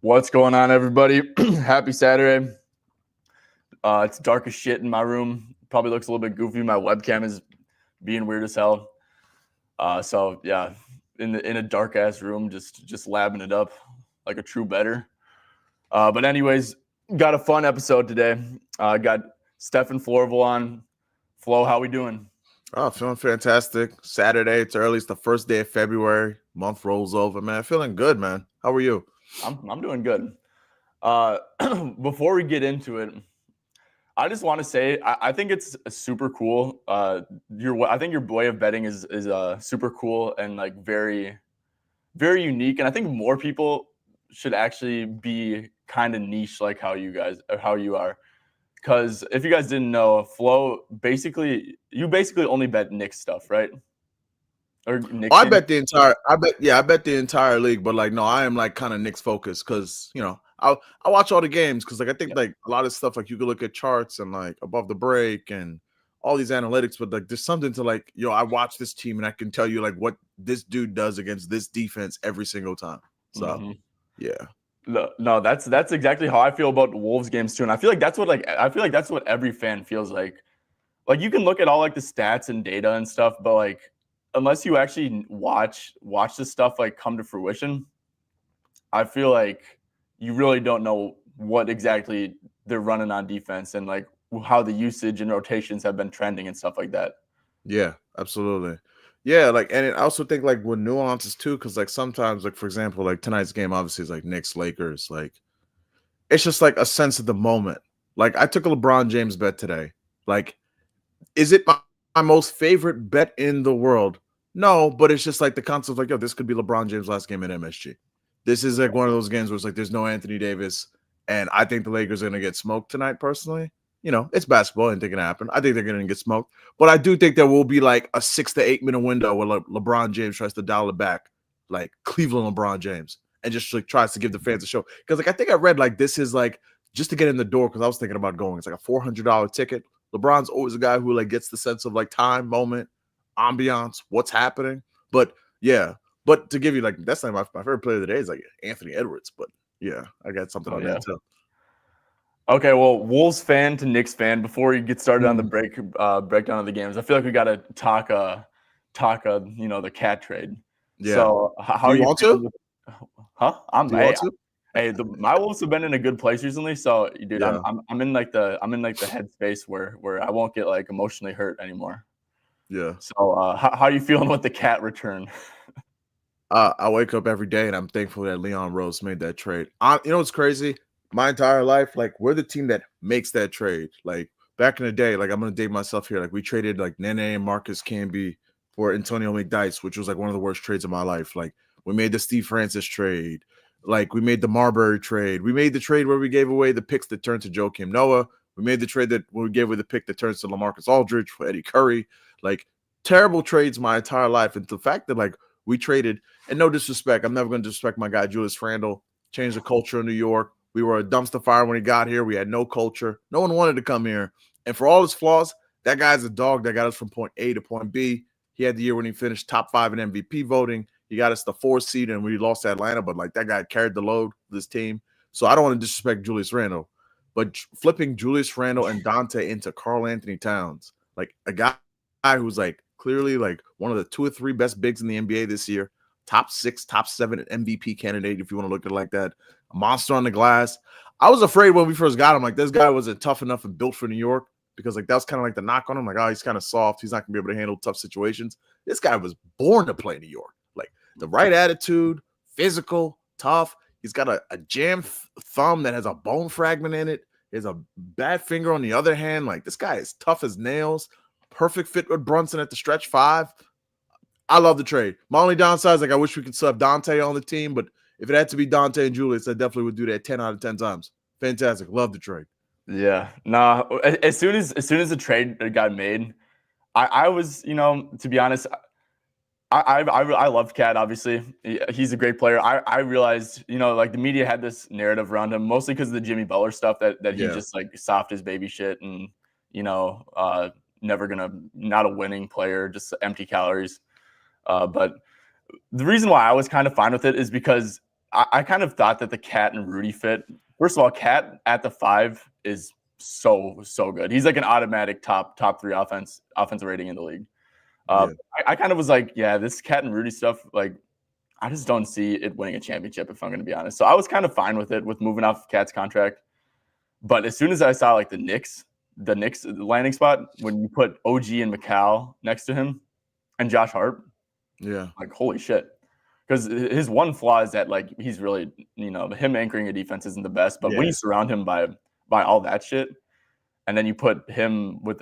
What's going on, everybody? Happy Saturday. It's dark as shit in my room. Probably looks a little bit goofy. My webcam is being weird as hell. So yeah, in a dark ass room, just labbing it up like a true bettor. But anyways, got a fun episode today. Got Stephen Florival on. Flo, how we doing? Oh, feeling fantastic. Saturday, it's early. It's the first day of February. Month rolls over, man. Feeling good, man. How are you? I'm doing good. Before we get into it, I just want to say I think it's super cool. I think your way of betting is super cool and like very, very unique. And I think more people should actually be kind of niche like how you are. Because if you guys didn't know, Flo you basically only bet Knicks stuff, right? Or Knicks. I bet the entire league, but like no, I am like kind of Knicks focused because I watch all the games because like I think like a lot of stuff like you could look at charts and like above the break and all these analytics, but like there's something to like I watch this team and I can tell you like what this dude does against this defense every single time. So yeah. No, that's exactly how I feel about the Wolves games too, and I feel like that's what every fan feels like. Like you can look at all like the stats and data and stuff, but like unless you actually watch this stuff like come to fruition, I feel like you really don't know what exactly they're running on defense and like how the usage and rotations have been trending and stuff like that. Yeah, absolutely. Yeah, like, and I also think like with nuances too, because like sometimes, like for example, like tonight's game obviously is like Knicks Lakers, like it's just like a sense of the moment. Like I took a LeBron James bet today. Like, is it my most favorite bet in the world? No, but it's just like the concept of like, this could be LeBron James' last game at MSG. This is like one of those games where it's like there's no Anthony Davis, and I think the Lakers are gonna get smoked tonight. Personally, it's basketball, and it can happen. I think they're gonna get smoked, but I do think there will be like a 6 to 8 minute window where LeBron James tries to dial it back, like Cleveland LeBron James, and just like tries to give the fans a show. Because like I think I read like this is like just to get in the door because I was thinking about going. It's like a $400 ticket. LeBron's always a guy who like gets the sense of like time, moment, ambiance, what's happening. But yeah. But to give you like that's not my favorite player of the day is like Anthony Edwards. But yeah, I got something on that too. Okay, well, Wolves fan to Knicks fan. Before you get started on the breakdown of the games, I feel like we got to talk the cat trade. Yeah. So how do you want to? Huh? Hey, my Wolves have been in a good place recently. So, dude, yeah. I'm in like the headspace where I won't get like emotionally hurt anymore. Yeah. So how are you feeling with the cat return? I wake up every day and I'm thankful that Leon Rose made that trade. What's crazy? My entire life, like we're the team that makes that trade. Like back in the day, like I'm gonna date myself here. Like we traded like Nene and Marcus Camby for Antonio McDyess, which was like one of the worst trades of my life. Like we made the Steve Francis trade. Like we made the Marbury trade. We made the trade where we gave away the picks that turned to Joakim Noah. We made the trade where we gave away the pick that turns to LaMarcus Aldridge for Eddie Curry. Like terrible trades my entire life. And the fact that like we traded, and no disrespect, I'm never going to disrespect my guy Julius Randle, changed the culture in New York. We were a dumpster fire when he got here. We had no culture. No one wanted to come here. And for all his flaws, that guy's a dog that got us from point A to point B. He had the year when he finished top 5 in MVP voting. He got us the 4th seed and we lost to Atlanta, but like that guy carried the load of this team. So I don't want to disrespect Julius Randle, but flipping Julius Randle and Dante into Karl Anthony Towns, like a guy who's like clearly like one of the 2 or 3 best bigs in the NBA this year, top 6, top 7 MVP candidate, if you want to look at it like that, a monster on the glass. I was afraid when we first got him, like this guy wasn't tough enough and built for New York because like that was kind of like the knock on him. Like, oh, he's kind of soft. He's not gonna be able to handle tough situations. This guy was born to play New York. Like the right attitude, physical, tough. He's got a jam thumb that has a bone fragment in it. He has a bad finger on the other hand. Like this guy is tough as nails. Perfect fit with Brunson at the stretch 5. I love the trade. My only downside is like I wish we could still have Dante on the team, but if it had to be Dante and Julius, I definitely would do that 10 out of 10 times. Fantastic. Love the trade. Yeah. Nah, as soon as the trade got made, I was, to be honest, I loved Cat. Obviously, he's a great player. I realized, like the media had this narrative around him mostly because of the Jimmy Butler stuff that he Yeah. just like soft as baby shit and never not a winning player, just empty calories. But the reason why I was kind of fine with it is because I kind of thought that the Cat and Rudy fit. First of all, Cat at the 5 is so good. He's like an automatic top 3 offensive rating in the league. Yeah. I kind of was like, yeah, this Cat and Rudy stuff, like, I just don't see it winning a championship, if I'm going to be honest. So I was kind of fine with it, with moving off Cat's contract. But as soon as I saw like the Knicks landing spot, when you put OG and McCall next to him and Josh Hart, Yeah. like, holy shit. Because his one flaw is that, like, he's really, him anchoring a defense isn't the best. But when you surround him by all that shit, and then you put him with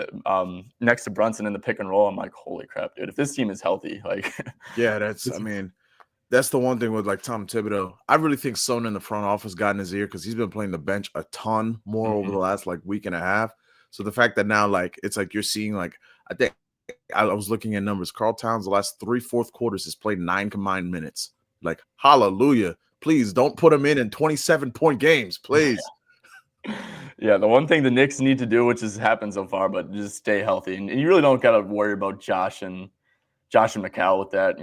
next to Brunson in the pick and roll, I'm like, holy crap, dude! If this team is healthy, like, yeah, that's the one thing with like Tom Thibodeau. I really think Son in the front office got in his ear because he's been playing the bench a ton more over the last like week and a half. So the fact that now like it's like you're seeing like I think I was looking at numbers. Karl Towns the last 3 fourth quarters has played 9 combined minutes. Like hallelujah! Please don't put him in 27-point games, please. Yeah, the one thing the Knicks need to do, which has happened so far, but just stay healthy, and you really don't got to worry about Josh and McCall with that.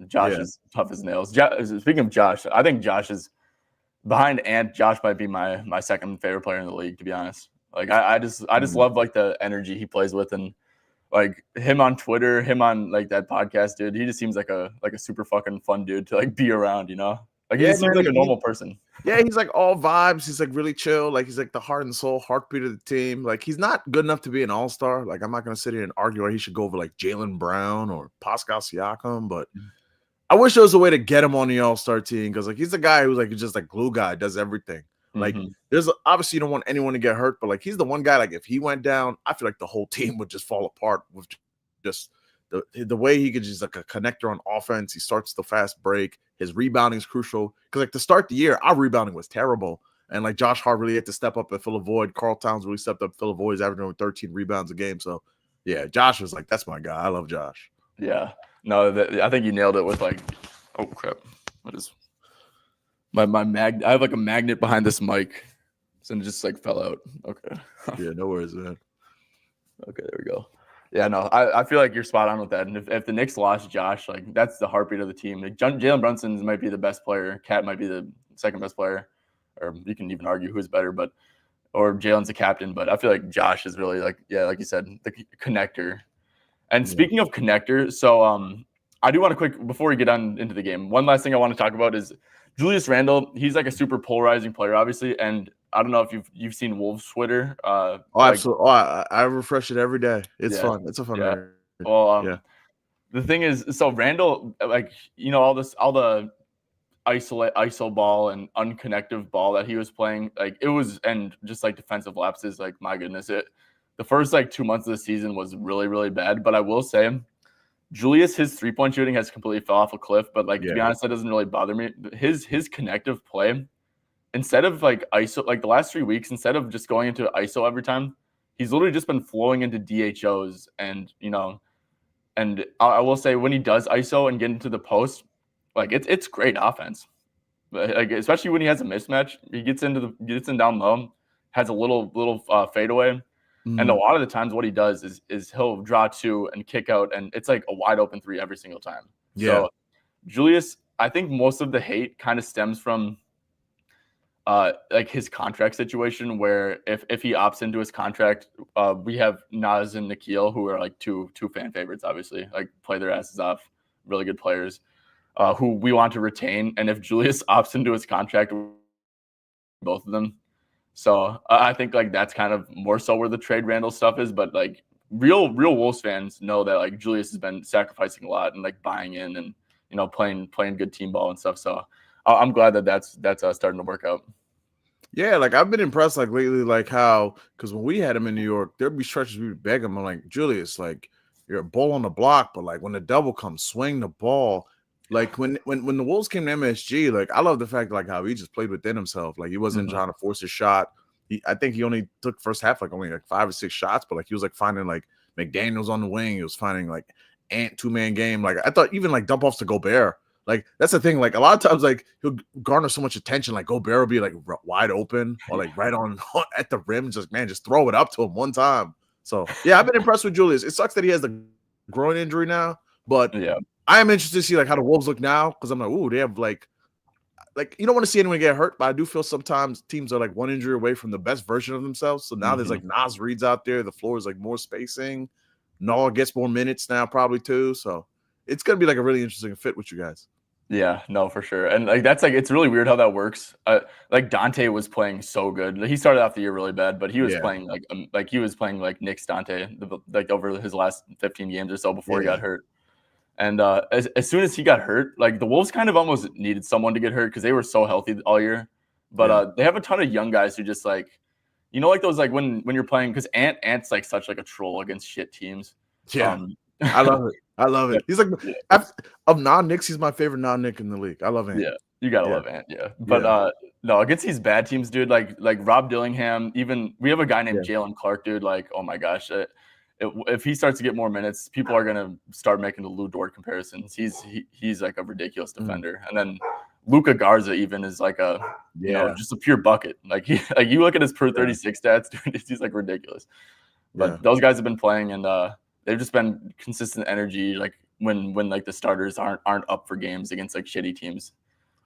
Josh is tough as nails. Speaking of Josh, I think Josh is behind Ant. Josh might be my second favorite player in the league, to be honest. Like I just love like the energy he plays with, and like him on Twitter, him on like that podcast, dude. He just seems like a super fucking fun dude to like be around. Like he just seems like a normal person. Yeah, he's like all vibes. He's like really chill. Like he's like the heart and soul, heartbeat of the team. Like he's not good enough to be an all-star. Like I'm not gonna sit here and argue why he should go over like Jaylen Brown or Pascal Siakam, but I wish there was a way to get him on the all-star team because like he's the guy who's like just like glue guy, does everything. Like there's obviously you don't want anyone to get hurt, but like he's the one guy. Like if he went down, I feel like the whole team would just fall apart with just the way he could just like a connector on offense. He starts the fast break. His rebounding is crucial because like to start the year, our rebounding was terrible. And like Josh Hart really had to step up and fill a void. Karl Towns really stepped up, fill a void. He's averaging over 13 rebounds a game. So yeah, Josh was like, that's my guy. I love Josh. Yeah. No, I think you nailed it with like, oh crap. What is my mag? I have like a magnet behind this mic. So it just like fell out. Okay. Yeah, no worries, man. Okay, there we go. Yeah, no, I feel like you're spot on with that. And if the Knicks lost Josh, like that's the heartbeat of the team. Like, Jalen Brunson might be the best player. Cat might be the second best player, or you can even argue who's better. Or Jalen's the captain. But I feel like Josh is really like you said, the connector. And speaking of connector, so I do want to before we get on into the game, one last thing I want to talk about is Julius Randle. He's like a super polarizing player, obviously, and I don't know if you've seen Wolves Twitter. Absolutely. I refresh it every day. It's fun. It's a fun. Yeah. Well, the thing is, so Randle, like all the iso ball and unconnective ball that he was playing, like it was, and just like defensive lapses, like my goodness, the first like 2 months of the season was really, really bad. But I will say, Julius, his 3-point shooting has completely fell off a cliff. But like to be honest, that doesn't really bother me. His connective play, instead of like ISO, like the last 3 weeks, instead of just going into ISO every time, he's literally just been flowing into DHOs. And and I will say when he does ISO and get into the post, like it's great offense. Like especially when he has a mismatch, he gets in down low, has a little fadeaway. And a lot of the times what he does is he'll draw 2 and kick out, and it's like a wide open 3 every single time. Yeah. So Julius, I think most of the hate kind of stems from like his contract situation, where if he opts into his contract, we have Naz and Nikhil, who are like two fan favorites, obviously, like play their asses off, really good players, who we want to retain. And if Julius opts into his contract, both of them. So I think like that's kind of more so where the trade Randle stuff is, but like real Wolves fans know that like Julius has been sacrificing a lot and like buying in and playing good team ball and stuff. So I'm glad that's starting to work out. Yeah, like I've been impressed like lately, like how because when we had him in New York, there'd be stretches we would beg him. I'm like, Julius, like you're a bull on the block, but like when the double comes, swing the ball. Like when the Wolves came to MSG, like I love the fact like how he just played within himself. Like he wasn't trying to force a shot. I think he only took first half like only like 5 or 6 shots, but like he was like finding like McDaniels on the wing. He was finding like Ant 2-man game. Like I thought even like dump offs to Gobert. Like that's the thing. Like a lot of times, like he'll garner so much attention. Like Gobert will be like wide open or like right on at the rim. Just man, just throw it up to him one time. So yeah, I've been impressed with Julius. It sucks that he has the groin injury now, but Yeah. I am interested to see like how the Wolves look now because I'm like, ooh, they have like you don't want to see anyone get hurt, but I do feel sometimes teams are like one injury away from the best version of themselves. So now there's like Nas Reed's out there. The floor is like more spacing. Noah gets more minutes now, probably too. So it's gonna be like a really interesting fit with you guys. Yeah, no, for sure. And like that's like it's really weird how that works. Like Dante was playing so good. He started off the year really bad, but he was playing like he was playing like Knicks Dante like over his last 15 games or so before he got hurt. And as soon as he got hurt, like the Wolves kind of almost needed someone to get hurt because they were so healthy all year. But they have a ton of young guys who just like, like those like when you're playing because Ant's like such like a troll against shit teams. Yeah, I love it. I love it. He's like of non-Knicks, he's my favorite non-Knick in the league. I love Ant. Yeah, you gotta love Ant. Yeah, but no, against these bad teams, dude. Like Rob Dillingham. Even we have a guy named Jalen Clark, dude. Like, oh my gosh, if he starts to get more minutes, people are gonna start making the Lou Dort comparisons. He's like a ridiculous defender, and then Luka Garza even is like a just a pure bucket. Like you look at his per 36 stats, dude. He's like ridiculous. But those guys have been playing, and they've just been consistent energy. Like when like the starters aren't up for games against like shitty teams,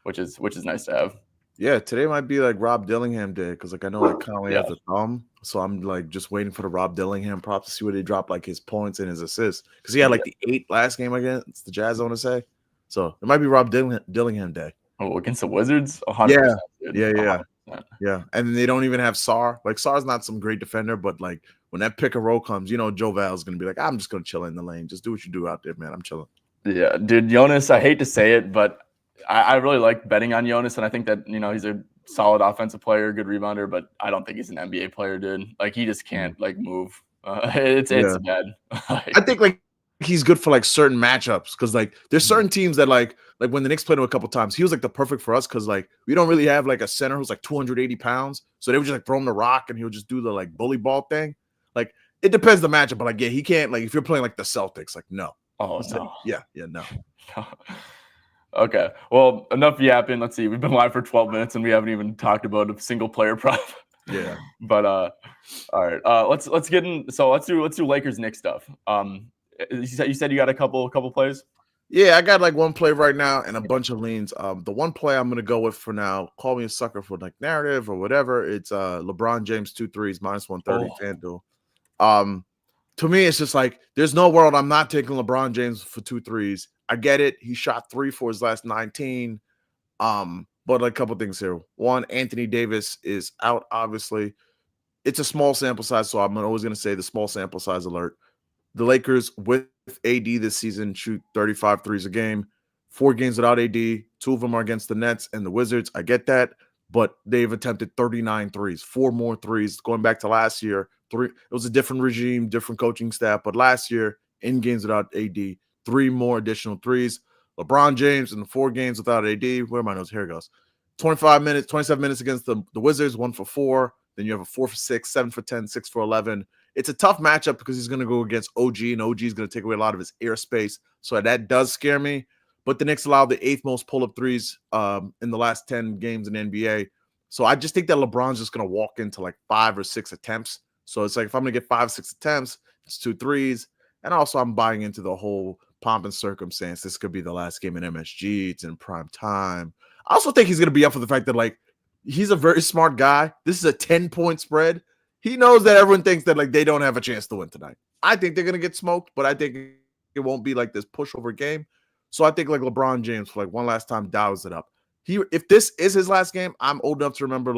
which is nice to have. Yeah, today might be like Rob Dillingham day because like I know like Conley has a thumb, so I'm like just waiting for the Rob Dillingham props to see where they drop like his points and his assists because he had like the 8 last game against the Jazz. I want to say, so it might be Rob Dillingham day. Oh, against the Wizards, 100%. Yeah, and they don't even have Sar. Like Sar's not some great defender, but like when that pick and roll comes, Joe Val's gonna be like, I'm just gonna chill in the lane. Just do what you do out there, man. I'm chilling. Yeah, dude, Jonas. I hate to say it, but I really like betting on Jonas, and I think that he's a solid offensive player, good rebounder, but I don't think he's an NBA player, dude. Like he just can't like move. It's bad. I think like he's good for like certain matchups because like there's certain teams that like when the Knicks played him a couple times, he was like the perfect for us because like we don't really have like a center who's like 280 pounds, so they would just like throw him the rock and he'll just do the like bully ball thing. Like it depends the matchup, but like he can't like if you're playing like the Celtics, like no. Oh no. No. Okay, well, enough yapping. Let's see. We've been live for 12 minutes and we haven't even talked about a single player prop. Yeah. But all right. Let's get in. So let's do Lakers Knicks stuff. You said you got a couple plays. Yeah, I got like one play right now and a bunch of leans. The one play I'm gonna go with for now, call me a sucker for like narrative or whatever. It's LeBron James 2 threes -130 FanDuel. To me, it's just like there's no world I'm not taking LeBron James for 2 threes. I get it. He shot 3 for his last 19. But a couple things here. One, Anthony Davis is out, obviously. It's a small sample size, so I'm always going to say the small sample size alert. The Lakers with AD this season shoot 35 threes a game. 4 games without AD. 2 of them are against the Nets and the Wizards. I get that. But they've attempted 39 threes, 4 more threes. Going back to last year, it was a different regime, different coaching staff. But last year, in games without AD, 3 more additional threes. LeBron James in the 4 games without AD. Where are my notes? Here it goes. 27 minutes against the Wizards, 1 for 4. Then you have a 4 for 6, 7 for 10, 6 for 11. It's a tough matchup because he's going to go against OG, and OG is going to take away a lot of his airspace. So that does scare me. But the Knicks allowed the 8th most pull-up threes in the last 10 games in NBA. So I just think that LeBron's just going to walk into like 5 or 6 attempts. So it's like if I'm going to get 5, 6 attempts, it's 2 threes. And also I'm buying into the whole pomp and circumstance. This could be the last game in MSG. It's in prime time. I also think he's going to be up for the fact that like he's a very smart guy. This is a 10-point spread. He knows that everyone thinks that like they don't have a chance to win tonight. I think they're going to get smoked, but I think it won't be like this pushover game. So I think like LeBron James for like one last time dials it up. If this is his last game, I'm old enough to remember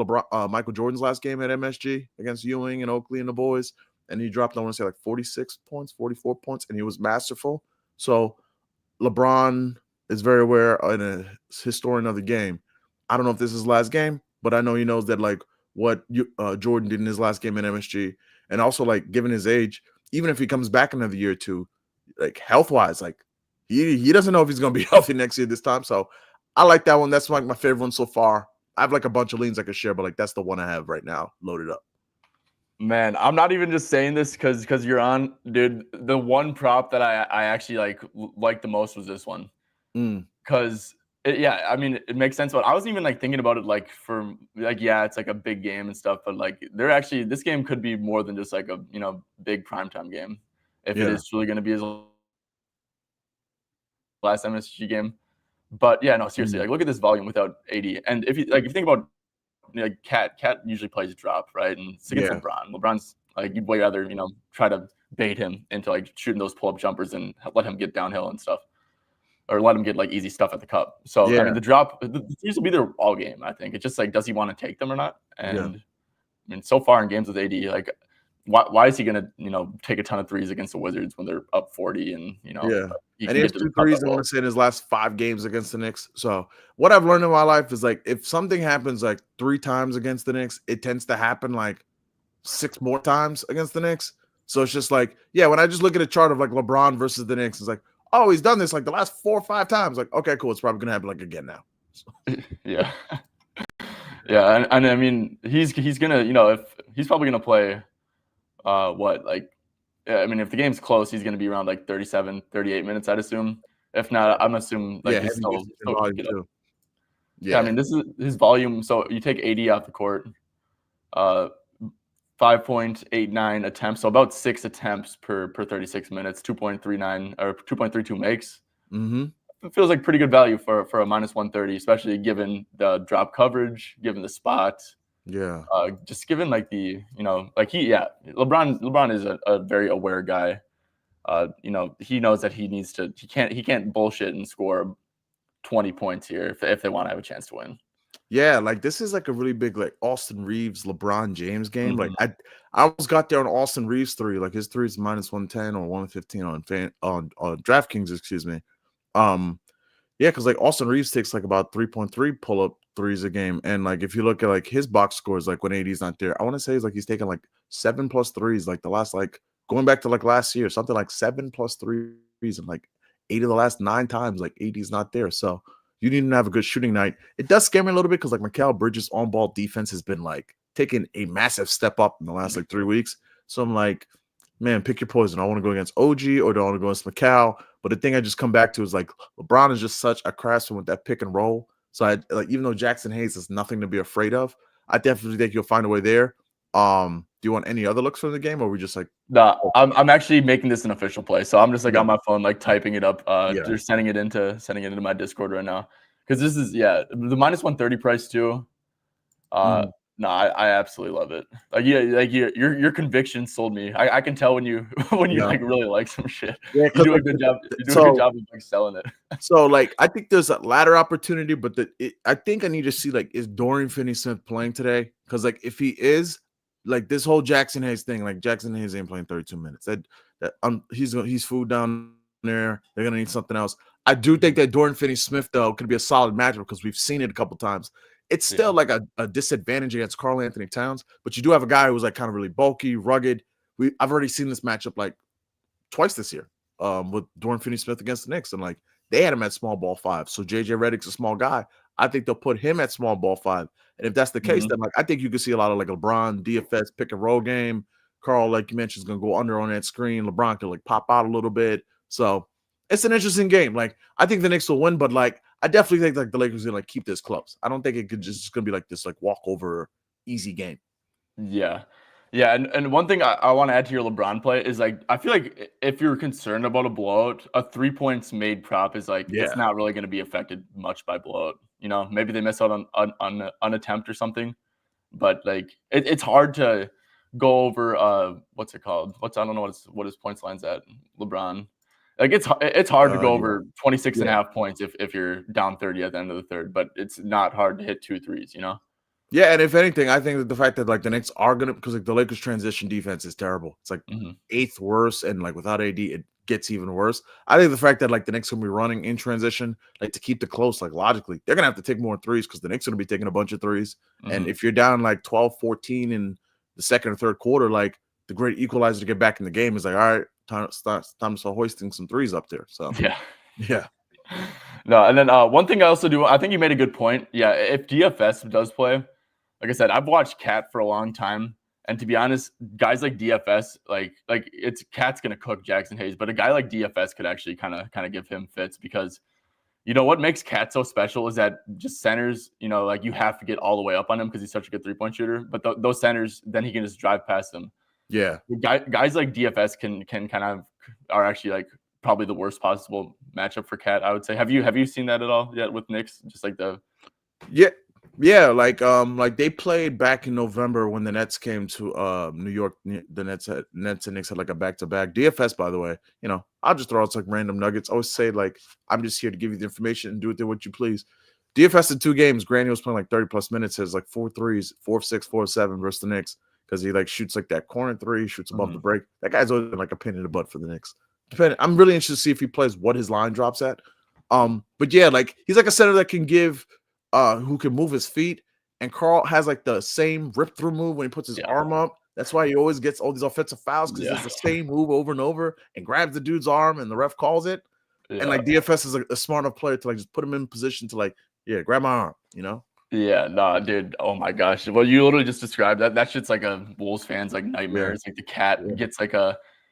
Michael Jordan's last game at MSG against Ewing and Oakley and the boys. And he dropped, I want to say like 46 points, 44 points, and he was masterful. So LeBron is very aware and a historian of the game. I don't know if this is his last game, but I know he knows that like what Jordan did in his last game at MSG. And also like given his age, even if he comes back another year or two, like health-wise, like he doesn't know if he's going to be healthy next year this time. So I like that one. That's like my favorite one so far. I have like a bunch of leans I could share, but like that's the one I have right now loaded up. Man, I'm not even just saying this because you're on, dude. The one prop that I actually like the most was this one. Mm, Because yeah, I mean, it makes sense. But I wasn't even like thinking about it like for like, yeah, it's like a big game and stuff. But like, they're actually this game could be more than just like a big primetime game if it yeah. is truly going to be his last MSG game. But yeah, no, seriously, Mm, like look at this volume without AD. And if you think about like Cat usually plays drop, right? And it's against yeah. LeBron. LeBron's like you'd way rather try to bait him into like shooting those pull up jumpers and let him get downhill and stuff, or let him get like easy stuff at the cup. So I Yeah. mean, the threes will be there all game. I think it's just like, does he want to take them or not? Yeah. And I mean, so far in games with AD, like why is he gonna take a ton of threes against the Wizards when they're up 40 and Yeah. he And can he has get to the two cup threes, at I want to will. say, in his last 5 games against the Knicks. So what I've learned in my life is like if something happens like 3 times against the Knicks, it tends to happen like 6 more times against the Knicks. So it's just like, yeah, when I just look at a chart of like LeBron versus the Knicks, it's like, oh, he's done this like the last 4 or 5 times. Like, okay, cool. It's probably gonna happen like again now. So, Yeah. Yeah, and I mean he's gonna if he's probably gonna play what like yeah, I mean if the game's close he's gonna be around like 37, 38 minutes I'd assume. If not, I'm assuming like yeah, he's heavy still usage and still gonna volume get up. too. Yeah, I Yeah. mean this is his volume. So you take 80 off the court, uh 5.89 attempts, so about 6 attempts per 36 minutes, 2.39 or 2.32 makes. Mm-hmm. It feels like pretty good value for a minus 130, especially given the drop coverage, given the spot. Yeah. Just given like like LeBron is a very aware guy. He knows that he can't bullshit and score 20 points here if they want to have a chance to win. Yeah, like this is like a really big like Austin Reeves, LeBron James game. Like Mhm. I almost got there on Austin Reeves three. Like his three is minus 110 or 115 on DraftKings, excuse me. Um, yeah, because like Austin Reeves takes like about 3.3 pull-up threes a game. And like if you look at like his box scores, like when AD's not there, I want to say he's taking like 7+ threes, like the last like going back to like last year, something like 7+3s and like 8 of the last 9 times, like AD's not there. So you need to have a good shooting night. It does scare me a little bit because like Mikal Bridges' on-ball defense has been like taking a massive step up in the last like 3 weeks. So I'm like, man, pick your poison. I want to go against OG or do I want to go against Mikal? But the thing I just come back to is like LeBron is just such a craftsman with that pick and roll. So I like even though Jackson Hayes is nothing to be afraid of, I definitely think you'll find a way there. Do you want any other looks from the game, or are we just like No, I'm actually making this an official play. So I'm just like yeah, on my phone, like typing it up, yeah, just sending it into my Discord right now. Because this is the minus 130 price too. Uh, mhm, no, I absolutely love it. Like yeah, like your conviction sold me. I can tell when you when you yeah, like really like some shit. yeah. You Because do a like good job. You do a good so job of like selling it. like I think there's a ladder opportunity, but I think I need to see like is Dorian Finney-Smith playing today? Because like if he is, like this whole Jackson Hayes thing, like Jackson Hayes ain't playing 32 minutes. He's food down there. They're gonna need something else. I do think that Dorian Finney-Smith though could be a solid matchup because we've seen it a couple times. It's Yeah. still like a disadvantage against Karl Anthony Towns, but you do have a guy who's like kind of really bulky, rugged. I've already seen this matchup like twice this year with Dorian Finney-Smith against the Knicks, and like they had him at small ball 5. So JJ Redick's a small guy. I think they'll put him at small ball 5. And if that's the case, Mhm. then like I think you could see a lot of like LeBron DFS pick and roll game. Karl, like you mentioned, is gonna go under on that screen. LeBron could like pop out a little bit. So it's an interesting game. Like I think the Knicks will win, but like I definitely think like the Lakers are gonna like keep this close. I don't think it could just gonna be like this like walkover easy game. Yeah. Yeah, and one thing I want to add to your LeBron play is like I feel like if you're concerned about a blowout, a 3 points made prop is like it's Yeah. not really going to be affected much by blowout. Maybe they miss out on attempt or something, but like it's hard to go over what's it called? I don't know what his points line's at. LeBron. Like it's hard to go Yeah. over 26 and Yeah. a half points if you're down 30 at the end of the third, but it's not hard to hit 2 threes. Yeah, and if anything, I think that the fact that like the Knicks are gonna because like the Lakers transition defense is terrible. It's like Mhm. eighth worst, and like without AD, it gets even worse. I think the fact that like the Knicks gonna be running in transition, like to keep the close, like logically, they're gonna have to take more threes because the Knicks are gonna be taking a bunch of threes. And Mhm. if you're down like 12, 14 in the second or third quarter, like the great equalizer to get back in the game is like, all right, time to start hoisting some threes up there. So Yeah. yeah. No, and then one thing I also do, I think you made a good point. Yeah, if DFS does play, like I said, I've watched Cat for a long time, And to be honest, guys like DFS, like it's Cat's gonna cook Jackson Hayes, but a guy like DFS could actually kind of give him fits because what makes Cat so special is that just centers, like you have to get all the way up on him because he's such a good 3-point shooter. But those centers, then he can just drive past them. Yeah. Guys like DFS can kind of are actually like probably the worst possible matchup for Cat, I would say. Have you seen that at all yet with Knicks? Just like Yeah, like they played back in November when the Nets came to New York. The Nets and Knicks had like a back-to-back. DFS, by the way, I'll just throw out like random nuggets. I always say like I'm just here to give you the information and do with it what you please. DFS in 2 games, Granny was playing like 30+ minutes, has like 4 threes, 4 of 6, 4 of 7 versus the Knicks because he like shoots like that corner 3, shoots above the break. That guy's always been like a pin in the butt for the Knicks. I'm really interested to see if he plays what his line drops at. But yeah, like he's like a center that can give. Who can move his feet, and Carl has like the same rip through move when he puts his arm up. That's why he always gets all these offensive fouls because it's the same move over and over and grabs the dude's arm and the ref calls it. And like DFS is a smart enough player to like just put him in position to like, grab my arm, Yeah, nah, dude. Oh my gosh. Well, you literally just described that. That shit's like a Wolves fan's like nightmare. It's like the Cat gets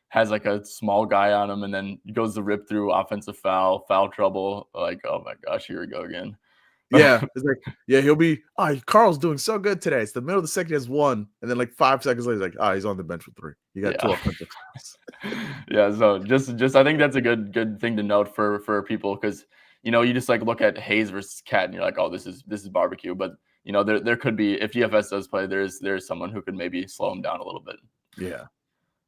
has like a small guy on him and then goes to rip through offensive foul trouble. Like, oh my gosh, here we go again. Yeah, it's like, he'll be, Carl's doing so good today. It's the middle of the second, he has 1, and then like 5 seconds later, he's like, he's on the bench for 3. You got 2 offensive fouls. Yeah, so just I think that's a good thing to note for people because you just like look at Hayes versus Cat and you're like, oh, this is barbecue. But there could be, if DFS does play, there's someone who could maybe slow him down a little bit. Yeah.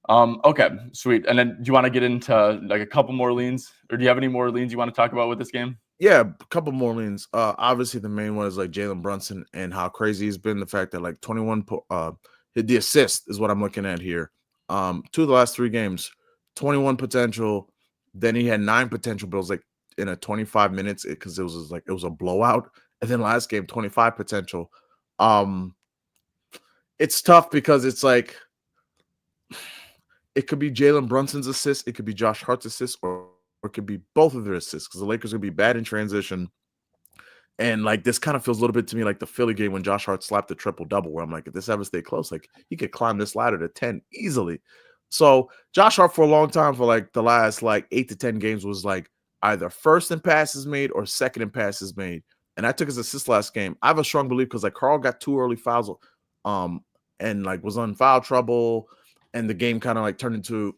Okay, sweet. And then do you want to get into like a couple more leans, or do you have any more leans you want to talk about with this game? Yeah, a couple more leans. Obviously the main one is like Jalen Brunson and how crazy he's been. The fact that like 21 the assist is what I'm looking at here. 2 of the last 3 games, 21 potential. Then he had 9 potential, but it was like in a 25 minutes because it was a blowout. And then last game, 25 potential. It's tough because it's like it could be Jalen Brunson's assist, it could be Josh Hart's assist, or it could be both of their assists because the Lakers are going to be bad in transition. And like this kind of feels a little bit to me like the Philly game when Josh Hart slapped the triple-double, where I'm like, if this ever stay close, like he could climb this ladder to 10 easily. So Josh Hart for a long time, for like the last like 8 to 10 games, was like either first in passes made or second in passes made. And I took his assist last game. I have a strong belief because like Carl got 2 early fouls and like was on foul trouble. And the game kind of like turned into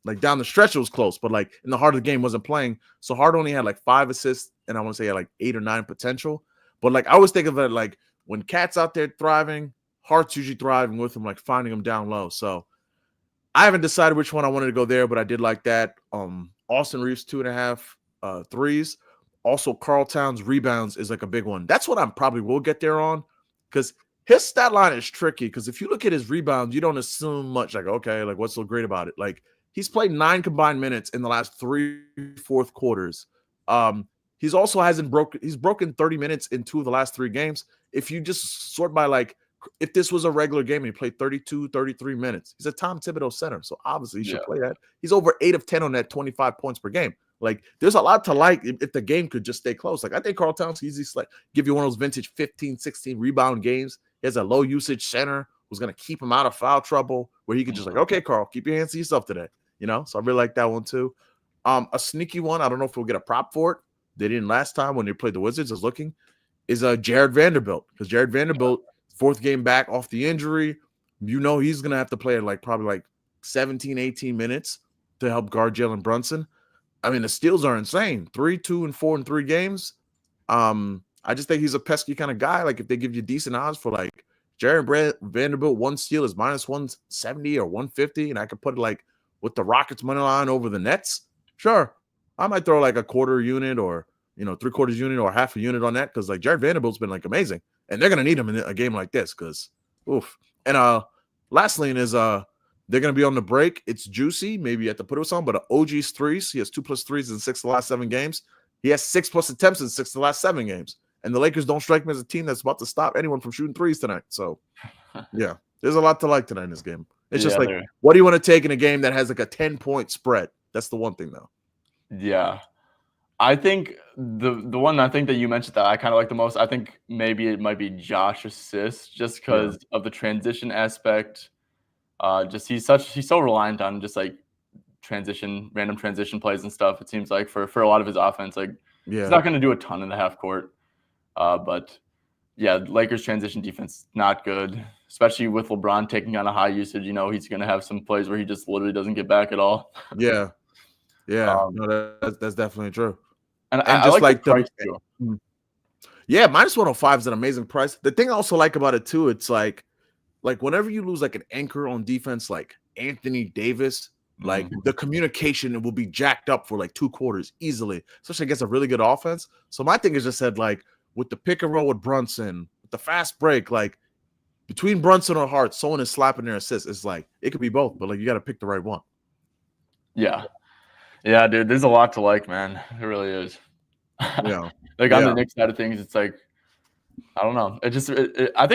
like down the stretch, it was close, but like in the heart of the game wasn't playing. So Hart only had like 5 assists, and I want to say he had like 8 or 9 potential. But like I always think of it like when Cat's out there thriving, Hart's usually thriving with him, like finding him down low. So I haven't decided which one I wanted to go there, but I did like that. Austin Reeves 2.5 threes. Also, Karl Towns rebounds is like a big one. That's what I probably will get there on because his stat line is tricky because if you look at his rebounds, you don't assume much. Like, okay, like what's so great about it? Like he's played 9 combined minutes in the last 3 fourth quarters. He's also he's broken 30 minutes in 2 of the last 3 games. If you just sort by like, if this was a regular game and he played 32, 33 minutes, he's a Tom Thibodeau center. So obviously he should play that. He's over 8 of 10 on that 25 points per game. Like there's a lot to like if the game could just stay close. Like I think Karl Towns easily like give you one of those vintage 15, 16 rebound games. He has a low usage center who's going to keep him out of foul trouble where he could just like, okay, Karl, keep your hands to yourself today. So I really like that one too. A sneaky one, I don't know if we'll get a prop for it. They didn't last time when they played the Wizards. I was looking, is Jared Vanderbilt because Jared Vanderbilt 4th game back off the injury. He's going to have to play like probably like 17, 18 minutes to help guard Jalen Brunson. I mean, the steals are insane. 3, 2, and 4 in 3 games. I just think he's a pesky kind of guy. Like if they give you decent odds for like Jared Vanderbilt, 1 steal is minus 170 or 150, and I could put it like with the Rockets money line over the Nets. Sure, I might throw like a quarter unit or 3/4 unit or half a unit on that because like Jared Vanderbilt's been like amazing, and they're gonna need him in a game like this because oof. And last lane is they're gonna be on the break. It's juicy. Maybe you have to put it on, but OG's threes. He has 2+ threes in 6 of the last 7 games. He has 6+ attempts in 6 of the last 7 games. And the Lakers don't strike me as a team that's about to stop anyone from shooting threes tonight. So, yeah, there's a lot to like tonight in this game. It's just like, what do you want to take in a game that has like a 10-point spread? That's the one thing, though. Yeah. I think the one I think that you mentioned that I kind of like the most, I think maybe it might be Josh assists just because of the transition aspect. Just he's so reliant on just like random transition plays and stuff. It seems like for a lot of his offense, like he's not going to do a ton in the half court. But yeah, Lakers transition defense not good, especially with LeBron taking on a high usage. He's going to have some plays where he just literally doesn't get back at all. Yeah. No, that's definitely true. And And I just like the like price too. yeah, -105 is an amazing price. The thing I also like about it too, it's like whenever you lose like an anchor on defense, like Anthony Davis, like the communication will be jacked up for like 2 quarters easily, especially against a really good offense. So my thing is just said like with the pick and roll with Brunson, with the fast break, like between Brunson or Hart, someone is slapping their assist. It's like it could be both, but like you got to pick the right one. Yeah, dude. There's a lot to like, man. It really is. Yeah, Like on the Knicks side of things, it's like I don't know. I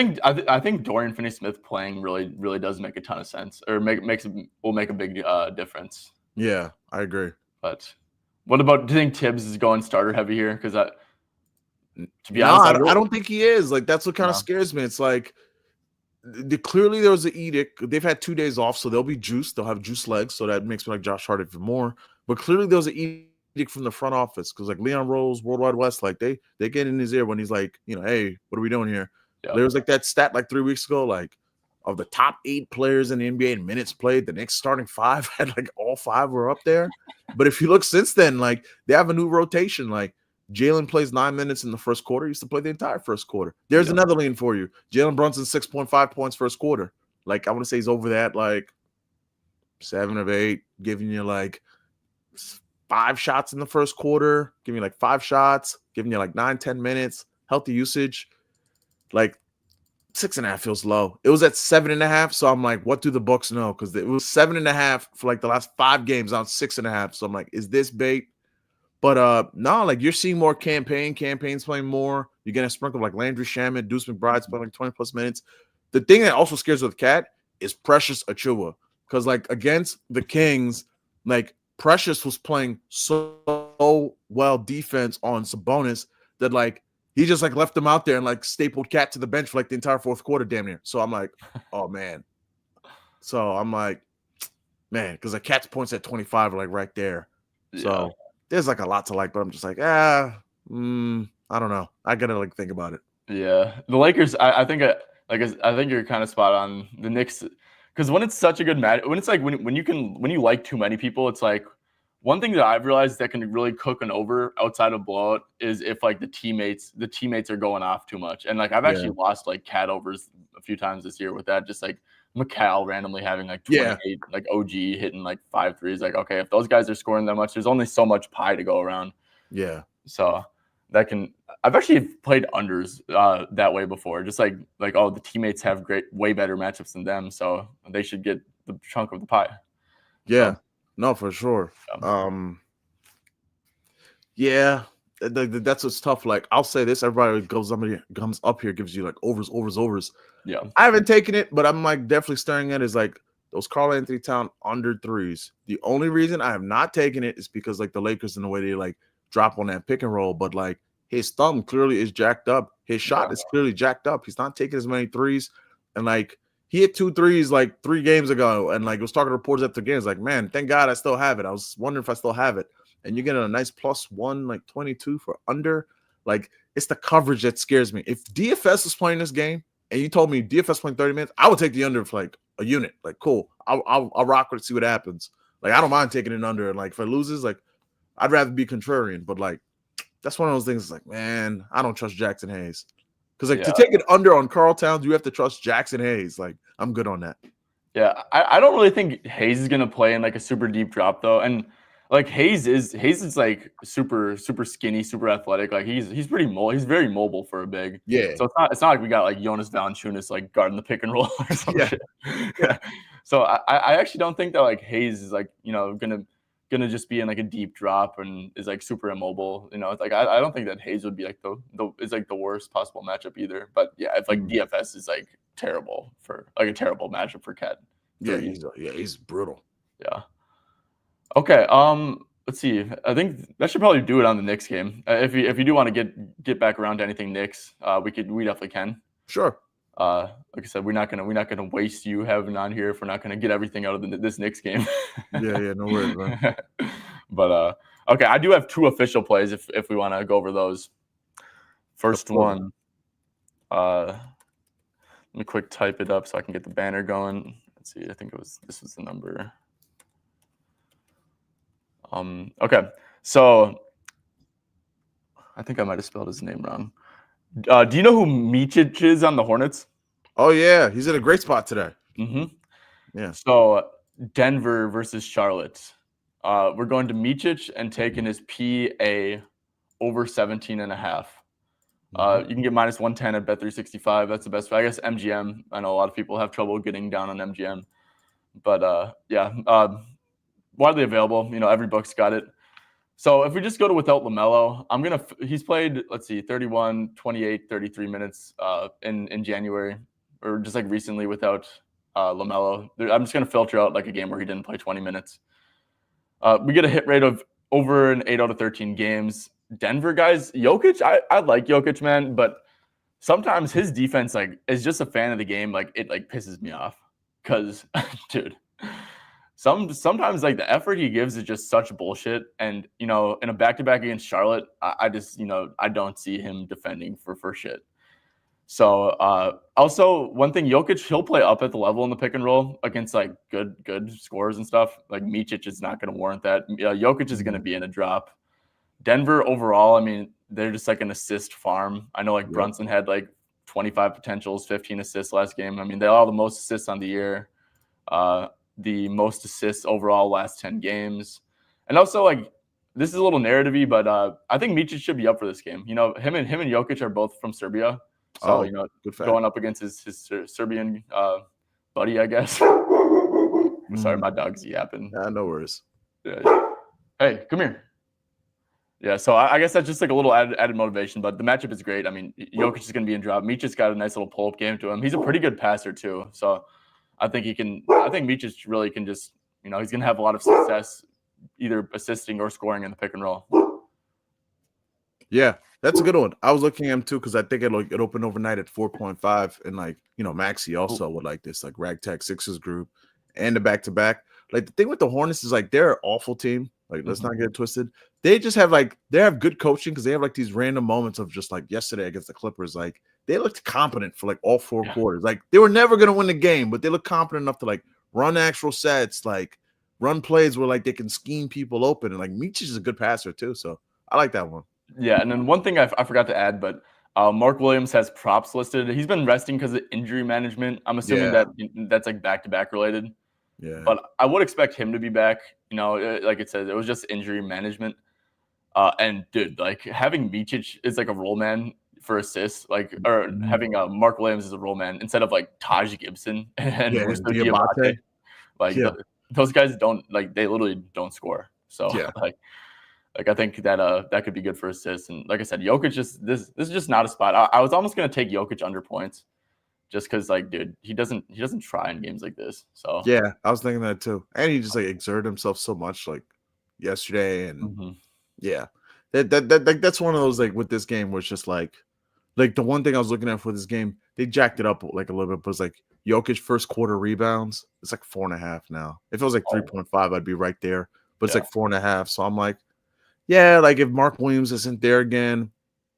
think Dorian Finney-Smith playing really does make a ton of sense, or will make a big difference. Yeah, I agree. But what about? Do you think Tibbs is going starter heavy here? Because to be No, honest, I don't think he is. Like that's what kind of scares me. It's like clearly there was an edict. They've had 2 days off, so they'll be juiced. They'll have juice legs, so that makes me like Josh Hart even more. But clearly there was an edict from the front office because like Leon Rose, Worldwide West, like they get in his ear when he's like, hey, what are we doing here? Yeah. There was like that stat like 3 weeks ago, like of the top 8 players in the NBA in minutes played, the Knicks starting 5 had like all 5 were up there. But if you look since then, like they have a new rotation. Like Jalen plays 9 minutes in the first quarter. He used to play the entire first quarter. There's another lean for you. Jalen Brunson, 6.5 points first quarter. Like I want to say he's over that, like 7 of 8, giving you like 5 shots in the first quarter, giving you like 5 shots, giving you like 9-10 minutes, healthy usage. Like 6.5 feels low. It was at 7.5, so I'm like, what do the Bucks know? Because it was 7.5 for like the last 5 games on 6.5. So I'm like, is this bait? But no, like you're seeing more campaigns playing more. You're getting a sprinkle like Landry Shamet, Deuce McBride's playing like 20 plus minutes. The thing that also scares with Cat is Precious Achiuwa. Because like against the Kings, like Precious was playing so well defense on Sabonis that like he just like left him out there and like stapled Cat to the bench for like the entire fourth quarter damn near. So I'm like, oh man. So I'm like, man, because like Cat's points at 25 are like right there. Yeah. So there's like a lot to like, but I'm just like, I don't know. I gotta like think about it. Yeah, the Lakers. I think you're kind of spot on. The Knicks, because when it's such a good match, when it's like when you like too many people, it's like one thing that I've realized that can really cook an over outside of blowout is if like the teammates are going off too much. And like I've actually lost like cat overs a few times this year with that. Just like McCall randomly having like 28, like OG hitting like 5 threes. Like, okay, if those guys are scoring that much, there's only so much pie to go around. Yeah. So I've actually played unders that way before. Just like oh, the teammates have way better matchups than them, so they should get the chunk of the pie. Yeah. No, for sure. Yeah. That's what's tough. Like I'll say this: everybody comes up here, gives you like overs. Yeah, I haven't taken it, but I'm like definitely staring at it is like those Karl Anthony Town under 3s. The only reason I have not taken it is because like the Lakers in the way they like drop on that pick and roll, but like his thumb clearly is jacked up. His shot is clearly jacked up. He's not taking as many 3s, and like he hit 2 3s like 3 games ago, and like was talking to reporters after games like, man, thank God I still have it. I was wondering if I still have it. And you're getting a nice +1, like 22 for under. Like, it's the coverage that scares me. If DFS was playing this game and you told me DFS playing 30 minutes, I would take the under for like a unit. Like, cool. I'll rock with it, see what happens. Like, I don't mind taking it under. And like, if it loses, like, I'd rather be contrarian. But like, that's one of those things. Like, man, I don't trust Jackson Hayes. Because like to take it under on Karl Towns, you have to trust Jackson Hayes. Like, I'm good on that. Yeah, I don't really think Hayes is gonna play in like a super deep drop though, and like Hayes is like super skinny, super athletic. Like he's pretty mobile. He's very mobile for a big. Yeah. So it's not like we got like Jonas Valanciunas like guarding the pick and roll or something. Yeah. So I actually don't think that like Hayes is like gonna just be in like a deep drop and is like super immobile. It's like I don't think that Hayes would be like the worst possible matchup either. But yeah, if like DFS is like terrible for like a terrible matchup for Cat. Yeah, he's brutal. Yeah. Okay. Let's see. I think that should probably do it on the Knicks game. If you do want to get back around to anything Knicks, we definitely can. Sure. Like I said, we're not gonna waste you having on here if we're not gonna get everything out of this Knicks game. Yeah, no worries, bro. But okay, I do have 2 official plays if we want to go over those. First one, let me quick type it up so I can get the banner going. Let's see, I think this was the number. Okay, so I think I might have spelled his name wrong. Do you know who Micic is on the Hornets? Oh yeah, he's in a great spot today. Mm-hmm. Yeah. So Denver versus Charlotte. We're going to Micic and taking his PA over 17.5. You can get minus 110 at Bet365. That's the best. I guess MGM. I know a lot of people have trouble getting down on MGM, but widely available. Every book's got it. So if we just go to without LaMelo, he's played, let's see, 31, 28, 33 minutes in January, or just like recently without LaMelo. I'm just going to filter out like a game where he didn't play 20 minutes. We get a hit rate of over an 8 out of 13 games. Denver guys, Jokic, I like Jokic, man, but sometimes his defense is just a fan of the game. It pisses me off because, dude, sometimes the effort he gives is just such bullshit. And in a back-to-back against Charlotte, I just I don't see him defending for shit. So also one thing, Jokic, he'll play up at the level in the pick and roll against good scorers and stuff. Like Micic is not going to warrant that. Jokic is going to be in a drop. Denver overall, I mean, they're just an assist farm. I know Brunson had 25 potentials, 15 assists last game. I mean, they all the most assists on the year, the most assists overall last 10 games. And also this is a little narrative-y, but I think Micic should be up for this game. Him and Jokic are both from Serbia. So, going up against his Serbian buddy, I guess. Sorry, my dog's yapping. No worries. Yeah. Hey, come here. Yeah, so I guess that's just a little added motivation, but the matchup is great. I mean, Jokic is going to be in drop. Micic got a nice little pull-up game to him. He's a pretty good passer too, so I think Micic really can just, he's going to have a lot of success either assisting or scoring in the pick and roll. Yeah, that's a good one. I was looking at him too because I think it opened overnight at 4.5, and Maxey also would like this ragtag Sixers group and the back-to-back. The thing with the Hornets is they're an awful team. Let's not get it twisted. They just have they have good coaching because they have these random moments of just yesterday against the Clippers. They looked competent for all 4 quarters. They were never gonna win the game, but they look competent enough to run actual sets, run plays where they can scheme people open. And Micic is a good passer too, so I like that one. Yeah, and then one thing I forgot to add, but Mark Williams has props listed. He's been resting because of injury management. I'm assuming that's back-to-back related. Yeah, but I would expect him to be back. Like it says, it was just injury management. And dude, having Micic is a roll man for assists, or having Mark Williams as a roll man instead of Taj Gibson and Diamante. Those guys don't they literally don't score. So I think that could be good for assists. And like I said, Jokic this is just not a spot. I was almost gonna take Jokic under points. Just because, dude, he doesn't try in games like this. So yeah, I was thinking that too. And he just exerted himself so much yesterday, and that's one of those with this game where it's just the one thing I was looking at for this game, they jacked it up a little bit, but it's Jokic first quarter rebounds, it's 4.5 now. If it was 3.5, I'd be right there, but it's 4.5. So I'm if Mark Williams isn't there again,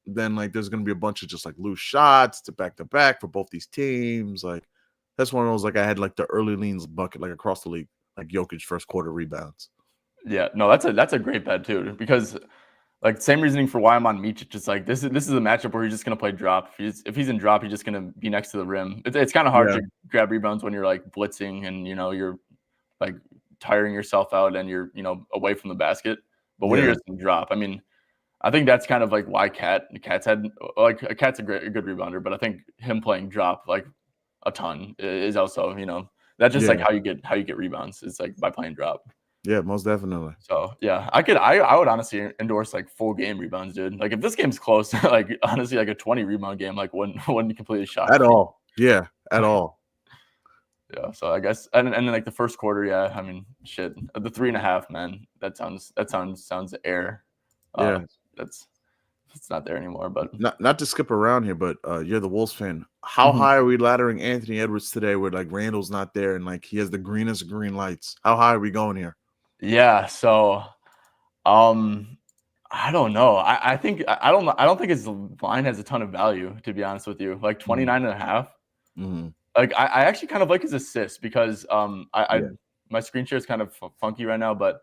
then there's going to be a bunch of just loose shots to back for both these teams. That's one of those I had the early leans bucket across the league, Jokic first quarter rebounds. Yeah, no, that's a great bet too, because same reasoning for why I'm on Micic. Just this is a matchup where he's just going to play drop. If he's in drop, he's just going to be next to the rim. It's kind of hard to grab rebounds when you're blitzing and you're tiring yourself out and you're away from the basket. But when you're just in drop, I mean, I think that's kind of why Cat's had Cat's a good rebounder, but I think him playing drop a ton is also that's just how you get rebounds. It's by playing drop. Yeah, most definitely. So yeah, I would honestly endorse full game rebounds, dude. If this game's close, honestly, a 20 rebound game wouldn't completely shock at all. Yeah, at all. Yeah, so I guess and then the first quarter, yeah, I mean, shit, the 3.5, man, that sounds air. Yeah, that's it's not there anymore. But Not to skip around here, but you're the Wolves fan. How Mhm. high are we laddering Anthony Edwards today where like Randall's not there and like he has the greenest green lights? How high are we going here? yeah, so I don't know. I think I don't know. I don't think his line has a ton of value, to be honest with you. Like Mhm. 29.5. Mhm. Like I actually kind of like his assists because I Yeah. my screen share is kind of funky right now, but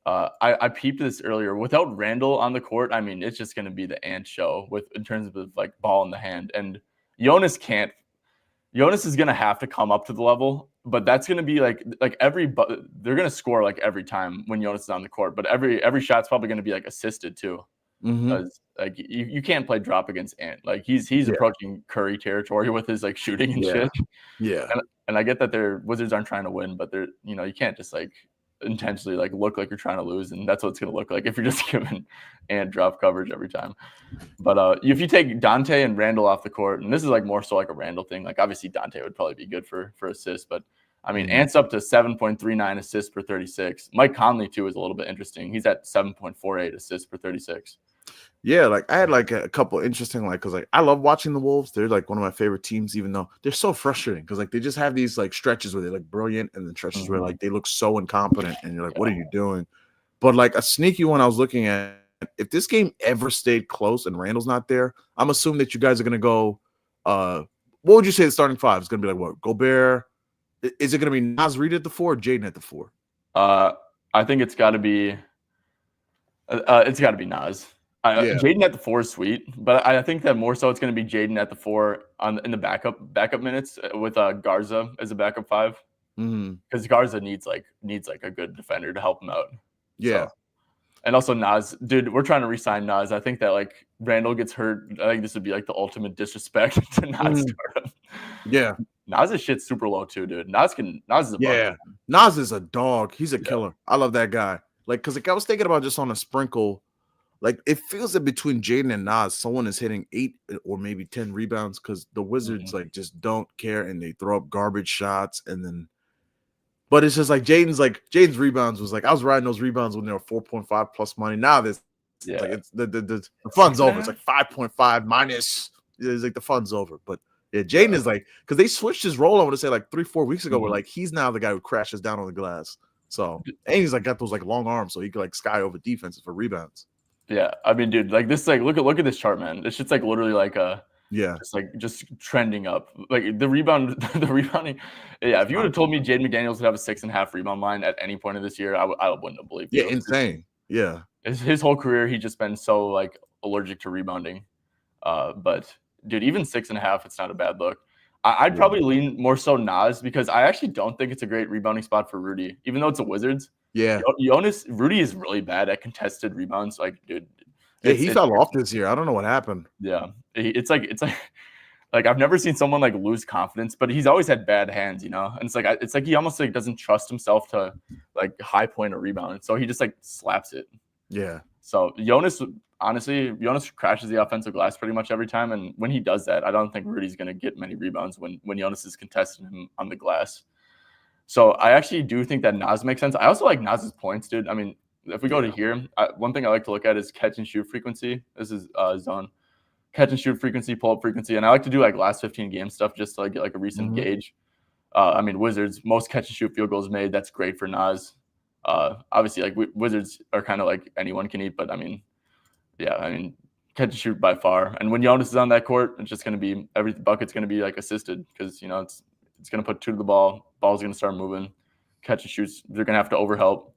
I peeped this earlier. Without Randall on the court, I mean, it's just going to be the Ant show with in terms of like ball in the hand. And Jonas can't. Jonas is going to have to come up to the level, but that's going to be like they're going to score like every time when Jonas is on the court. But every shot's probably going to be like assisted too, Mhm. because like you can't play drop against Ant. Like he's Yeah. approaching Curry territory with his like shooting and Yeah. shit. Yeah. And I get that their Wizards aren't trying to win, but they're you can't just like intentionally like look like you're trying to lose, and that's what it's gonna look like if you're just giving and drop coverage every time. But if you take Dante and Randall off the court, and this is like more so like a Randall thing, like obviously Dante would probably be good for assists, but I mean Mhm. Ant's up to 7.39 assists per 36. Mike Conley too is a little bit interesting. He's at 7.48 assists per 36. Yeah, like I had like a couple interesting because like I love watching the Wolves. They're like one of my favorite teams, even though they're so frustrating because like they just have these like stretches where they're like brilliant and then stretches where Mhm. like they look so incompetent and you're like, what are Yeah. you doing? But like a sneaky one I was looking at, if this game ever stayed close and Randall's not there, I'm assuming that you guys are gonna go. What would you say the starting five is gonna be like? What Gobert? Is it gonna be Naz Reid at the 4, or Jaden at the 4? Uh, I think it's got to be Nas. Yeah. Jaden at the 4 is sweet, but I think that more so it's going to be Jaden at the 4 in the backup minutes with Garza as a backup 5, Hmm. because Garza needs a good defender to help him out. Yeah. So and also Nas, dude, we're trying to re-sign Nas. I think that like Randall gets hurt. I think this would be like the ultimate disrespect to not Mhm. start him. Yeah. Nas's shit's super low too, dude. Nas is a bucket. Yeah. Nas is a dog. He's a Yeah. killer. I love that guy. Like, cause like I was thinking about just on a sprinkle, like it feels that between Jaden and Nas, someone is hitting 8 or maybe 10 rebounds because the Wizards Mhm. like just don't care and they throw up garbage shots and then but it's just like Jaden's rebounds was like I was riding those rebounds when they were 4.5 plus money. Now this Yeah. like it's the Six fun's and a over. It's half? like 5.5 minus. It's like the fun's over. But yeah, Yeah. Jaden is like because they switched his role. I want to say like 3-4 weeks ago. Where Mhm. like he's now the guy who crashes down on the glass. So and he's like got those like long arms, so he could like sky over defenses for rebounds. Yeah, I mean, dude, like this, like look at this chart, man. This shit's like literally like Yeah, just trending up. Like the rebound, the rebounding. Yeah, if you would have told me Jaden McDaniels would have a 6.5 rebound line at any point of this year, I wouldn't have believed yeah, you. insane. Yeah, His whole career, he's just been so like allergic to rebounding. But dude, even 6.5, it's not a bad look. I'd yeah, probably lean more so Nas because I actually don't think it's a great rebounding spot for Rudy, even though it's a Wizards. yeah, Jonas Rudy is really bad at contested rebounds. Like, dude, yeah. it's He it's fell off this year. I don't know what happened. yeah. It's like like I've never seen someone like lose confidence, but he's always had bad hands, And it's like he almost like doesn't trust himself to like high point a rebound, so he just like slaps it. Yeah, So Jonas, honestly, Jonas crashes the offensive glass pretty much every time, and when he does that, I don't think Rudy's going to get many rebounds when Jonas is contesting him on the glass. So I actually do think that Nas makes sense. I also like Nas's points, dude. I mean, if we go to yeah. here, one thing I like to look at is catch and shoot frequency. This is zone catch and shoot frequency, pull up frequency, and I like to do like last 15 game stuff just to like get like a recent Mhm. gauge. I mean, Wizards most catch and shoot field goals made. That's great for Nas. Obviously, like Wizards are kind of like anyone can eat, but I mean, yeah, I mean, catch and shoot by far. And when Jonas is on that court, it's just going to be every bucket's going to be like assisted because it's going to put two to the ball. Ball's going to start moving. Catch and shoots, they're going to have to overhelp.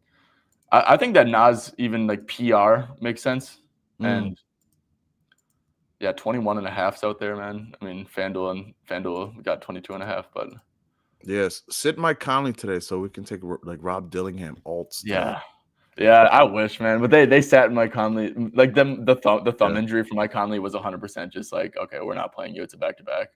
I think that Nas even like PR makes sense. Mm. And yeah, 21.5's out there, man. I mean, FanDuel got 22.5, but Yes, sit Mike Conley today so we can take like Rob Dillingham alts today. yeah, I wish, man. But they sat Mike Conley, like them the thumb Yeah, injury for Mike Conley was 100% just like, okay, we're not playing you. It's a back to back.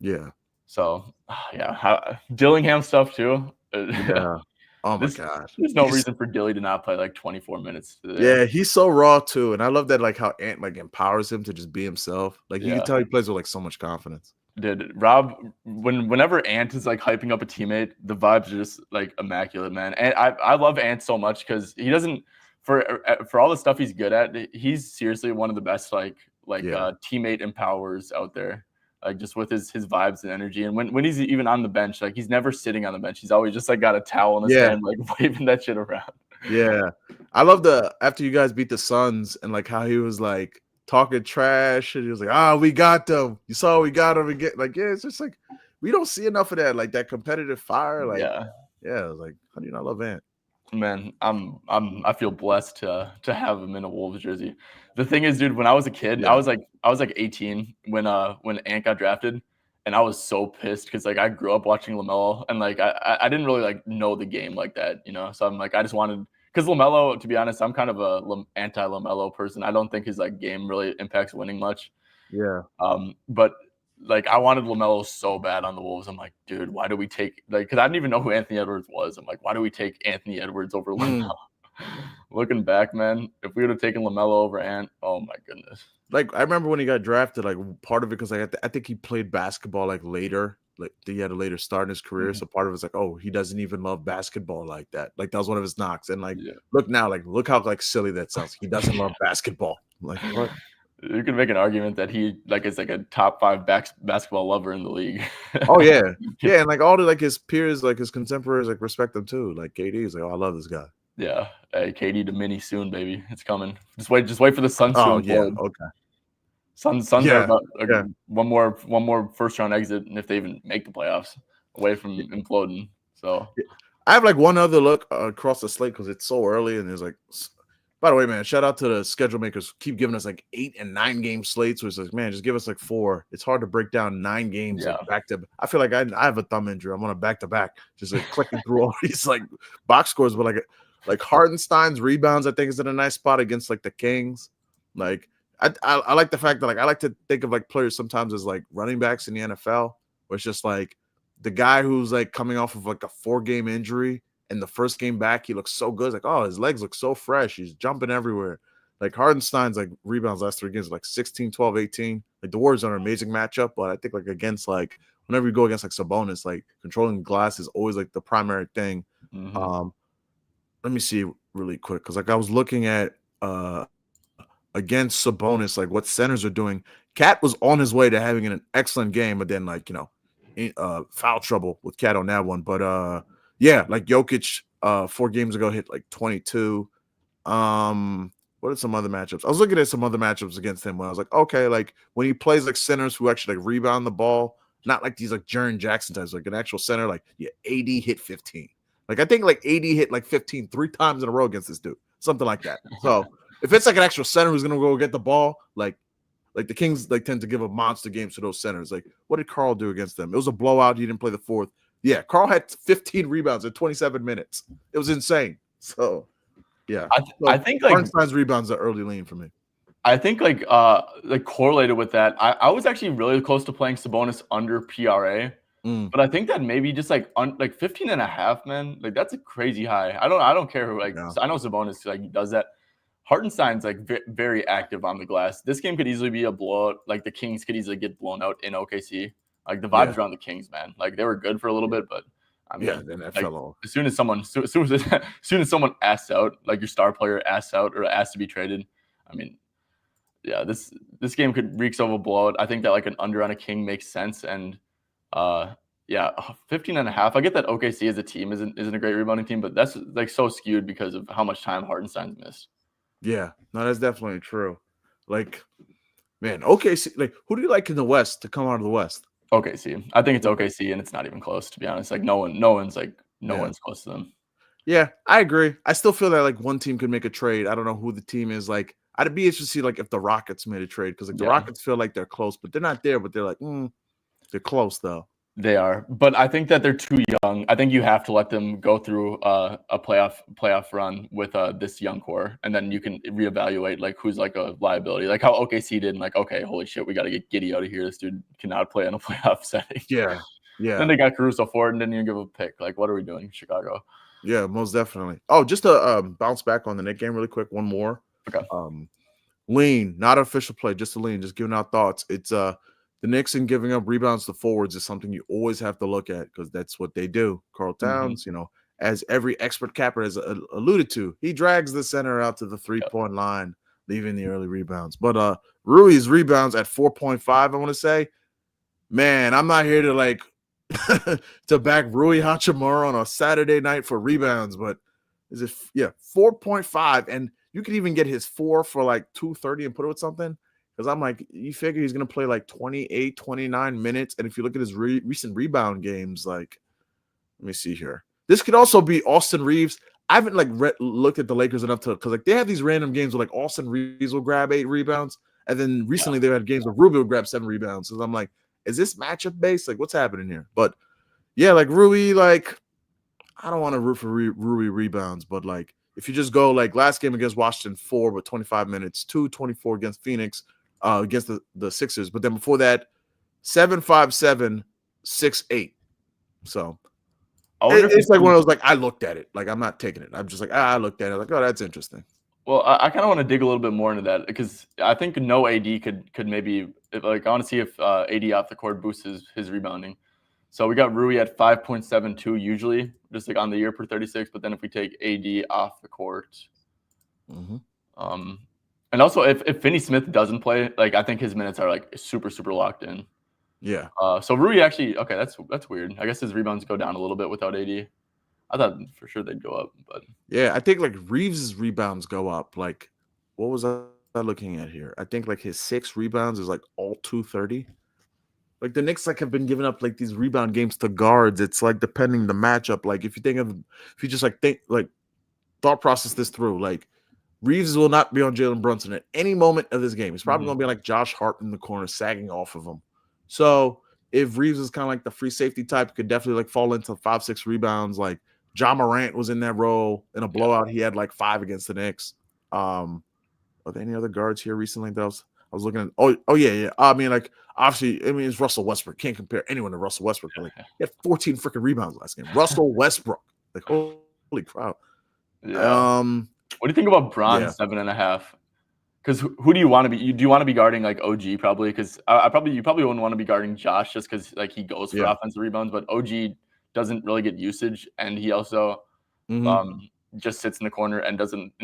yeah, So yeah, Dillingham stuff too. yeah. Oh my this god, There's no reason for Dilly to not play like 24 minutes today. yeah, he's so raw too, and I love that like how Ant like empowers him to just be himself. Like you can Yeah. tell he plays with like so much confidence. Dude, Rob, whenever Ant is like hyping up a teammate, the vibes are just like immaculate, man. And I love Ant so much because he doesn't for all the stuff he's good at, he's seriously one of the best Yeah. teammate empowers out there. Like just with his vibes and energy, and when he's even on the bench, like he's never sitting on the bench. He's always just like got a towel in his Yeah. hand, like waving that shit around. Yeah. I love after you guys beat the Suns and like how he was like talking trash and he was like, we got them. You saw we got them again. Like, yeah, it's just like we don't see enough of that, like that competitive fire. Like, yeah, I was like, how do you not love Ant? Man, I feel blessed to have him in a Wolves jersey. The thing is, dude, when I was a kid, Yeah. I was like 18 when Ant got drafted, and I was so pissed because like I grew up watching LaMelo, and like I didn't really like know the game like that, you know. So I'm like I just wanted, because LaMelo, to be honest, I'm kind of a anti LaMelo person. I don't think his like game really impacts winning much. Yeah. But like I wanted LaMelo so bad on the Wolves. I'm like, dude, why do we take because I didn't even know who Anthony Edwards was. I'm like, why do we take Anthony Edwards over LaMelo? Looking back, man, if we would have taken LaMelo over Ant, oh my goodness. Like I remember when he got drafted, like part of it because I think he played basketball like later, like he had a later start in his career. So part of it's like, oh, he doesn't even love basketball like that. Like that was one of his knocks. And like, look now, like look how like silly that sounds. He doesn't love basketball. Like what? You can make an argument that he like is like a top 5 basketball lover in the league. Oh yeah, yeah, and like all the like his peers, like his contemporaries, like respect him too. Like KD is like, oh, I love this guy. Yeah, hey, KD to mini soon, baby. It's coming. Just wait for the Suns to implode. Okay. Suns are about one more first round exit, and if they even make the playoffs, away from imploding. So I have like one other look across the slate because it's so early, and there's like. By the way, man, shout out to the schedule makers. Keep giving us like 8 and 9 game slates. Where it's like, man, just give us like 4. It's hard to break down 9 games like back to. I feel like I have a thumb injury. I'm on a back to back, just like clicking through all these like box scores. But like Hardenstein's rebounds, I think is in a nice spot against like the Kings. Like I like the fact that like I like to think of like players sometimes as like running backs in the NFL, where it's just like the guy who's like coming off of like a 4-game injury. And the first game back, he looks so good. It's like, oh, his legs look so fresh. He's jumping everywhere. Like Hardenstein's like rebounds last 3 games, like 16, 12, 18. Like the Warriors are an amazing matchup, but I think like against like whenever you go against like Sabonis, like controlling glass is always like the primary thing. Let me see really quick because like I was looking at against Sabonis, like what centers are doing. Cat was on his way to having an excellent game, but then like foul trouble with Cat on that one. But yeah, like Jokic 4 games ago hit like 22. What are some other matchups? I was looking at some other matchups against him when I was like, okay, like when he plays like centers who actually like rebound the ball, not like these like Jaren Jackson types, like an actual center, like AD hit 15. Like I think like AD hit like 15 3 times in a row against this dude, something like that. So if it's like an actual center who's gonna go get the ball, like the Kings like tend to give a monster games to those centers. Like what did Karl do against them? It was a blowout. He didn't play the 4th. Yeah, Karl had 15 rebounds in 27 minutes. It was insane. So, yeah. I think like Hardenstein's rebounds are early lean for me. I think like correlated with that, I was actually really close to playing Sabonis under PRA, but I think that maybe just like 15 and a half, man, like that's a crazy high. I don't care who I know Sabonis like does that. Hardenstein's like very active on the glass. This game could easily be a blowout. Like the Kings could easily get blown out in OKC. Like the vibes around the Kings, man. Like they were good for a little bit, but I mean, then that like, fell off. As soon as someone asks out, like your star player asks out or asks to be traded, I mean, yeah, this game could reeks of a blowout. I think that like an under on a King makes sense, and 15 and a half. I get that OKC as a team isn't a great rebounding team, but that's like so skewed because of how much time Hardenstein's missed. Yeah, no, that's definitely true. Like, man, OKC. Like, who do you like in the West to come out of the West? OKC. I think it's OKC, and it's not even close, to be honest. Like no one's close to them. Yeah, I agree. I still feel that like one team could make a trade. I don't know who the team is. Like, I'd be interested to see like if the Rockets made a trade because like the Rockets feel like they're close, but they're not there. But they're like, they're close though. They are, but I think that they're too young. I think you have to let them go through a playoff run with this young core, and then you can reevaluate like who's like a liability, like how OKC did. And like, okay, holy shit, we got to get Giddy out of here. This dude cannot play in a playoff setting. Yeah. Then they got Caruso for it and didn't even give a pick. Like, what are we doing, Chicago? Yeah, most definitely. Oh, just to bounce back on the Knicks game really quick. One more. Okay. Lean, not official play, just a lean. Just giving out thoughts. It's the Knicks and giving up rebounds to forwards is something you always have to look at because that's what they do. Karl Towns, as every expert capper has alluded to, he drags the center out to the 3-point line, leaving the early rebounds. But Rui's rebounds at 4.5, I want to say, man, I'm not here to like to back Rui Hachimura on a Saturday night for rebounds, but is it 4.5, and you could even get his 4 for like 230 and put it with something. Because I'm like, you figure he's gonna play like 28, 29 minutes, and if you look at his recent rebound games, like, let me see here. This could also be Austin Reeves. I haven't like looked at the Lakers enough to, because like they have these random games where like Austin Reeves will grab 8 rebounds, and then recently they had games where Rubio will grab 7 rebounds. So I'm like, is this matchup based? Like, what's happening here? But yeah, like Rui, like I don't want to root for Rui rebounds, but like if you just go like last game against Washington, 4 with 25 minutes, 2-24 against Phoenix, against the Sixers, but then before that, 7-5-7, 6-8. So it's like one of those, like I looked at it, like I'm not taking it. I'm just like, I looked at it, like, oh, that's interesting. Well, I kind of want to dig a little bit more into that because I think no AD could maybe, like, I want to see if AD off the court boosts his rebounding. So we got Rui at 5.72 usually, just like on the year per 36. But then if we take AD off the court, and also if Finney Smith doesn't play, like I think his minutes are like super locked in. Yeah. So Rui actually, okay, that's weird. I guess his rebounds go down a little bit without AD. I thought for sure they'd go up, but yeah, I think like Reeves' rebounds go up. Like, what was I looking at here? I think like his 6 rebounds is like all 230. Like the Knicks like have been giving up like these rebound games to guards. It's like depending the matchup. Like if you just like think like thought process this through, like Reeves will not be on Jalen Brunson at any moment of this game. He's probably gonna be like Josh Hart in the corner, sagging off of him. So if Reeves is kind of like the free safety type, could definitely like fall into 5-6 rebounds. Like John Morant was in that role in a blowout. He had like 5 against the Knicks. Are there any other guards here recently that I was looking at? Oh yeah. I mean, like obviously, I mean it's Russell Westbrook. Can't compare anyone to Russell Westbrook. But like he had 14 freaking rebounds last game. Russell Westbrook. Like holy crap. Yeah. What do you think about Bron 7.5? Because who do you want to be? Do you want to be guarding like OG probably? Because you probably wouldn't want to be guarding Josh just because like he goes for offensive rebounds, but OG doesn't really get usage, and he also just sits in the corner and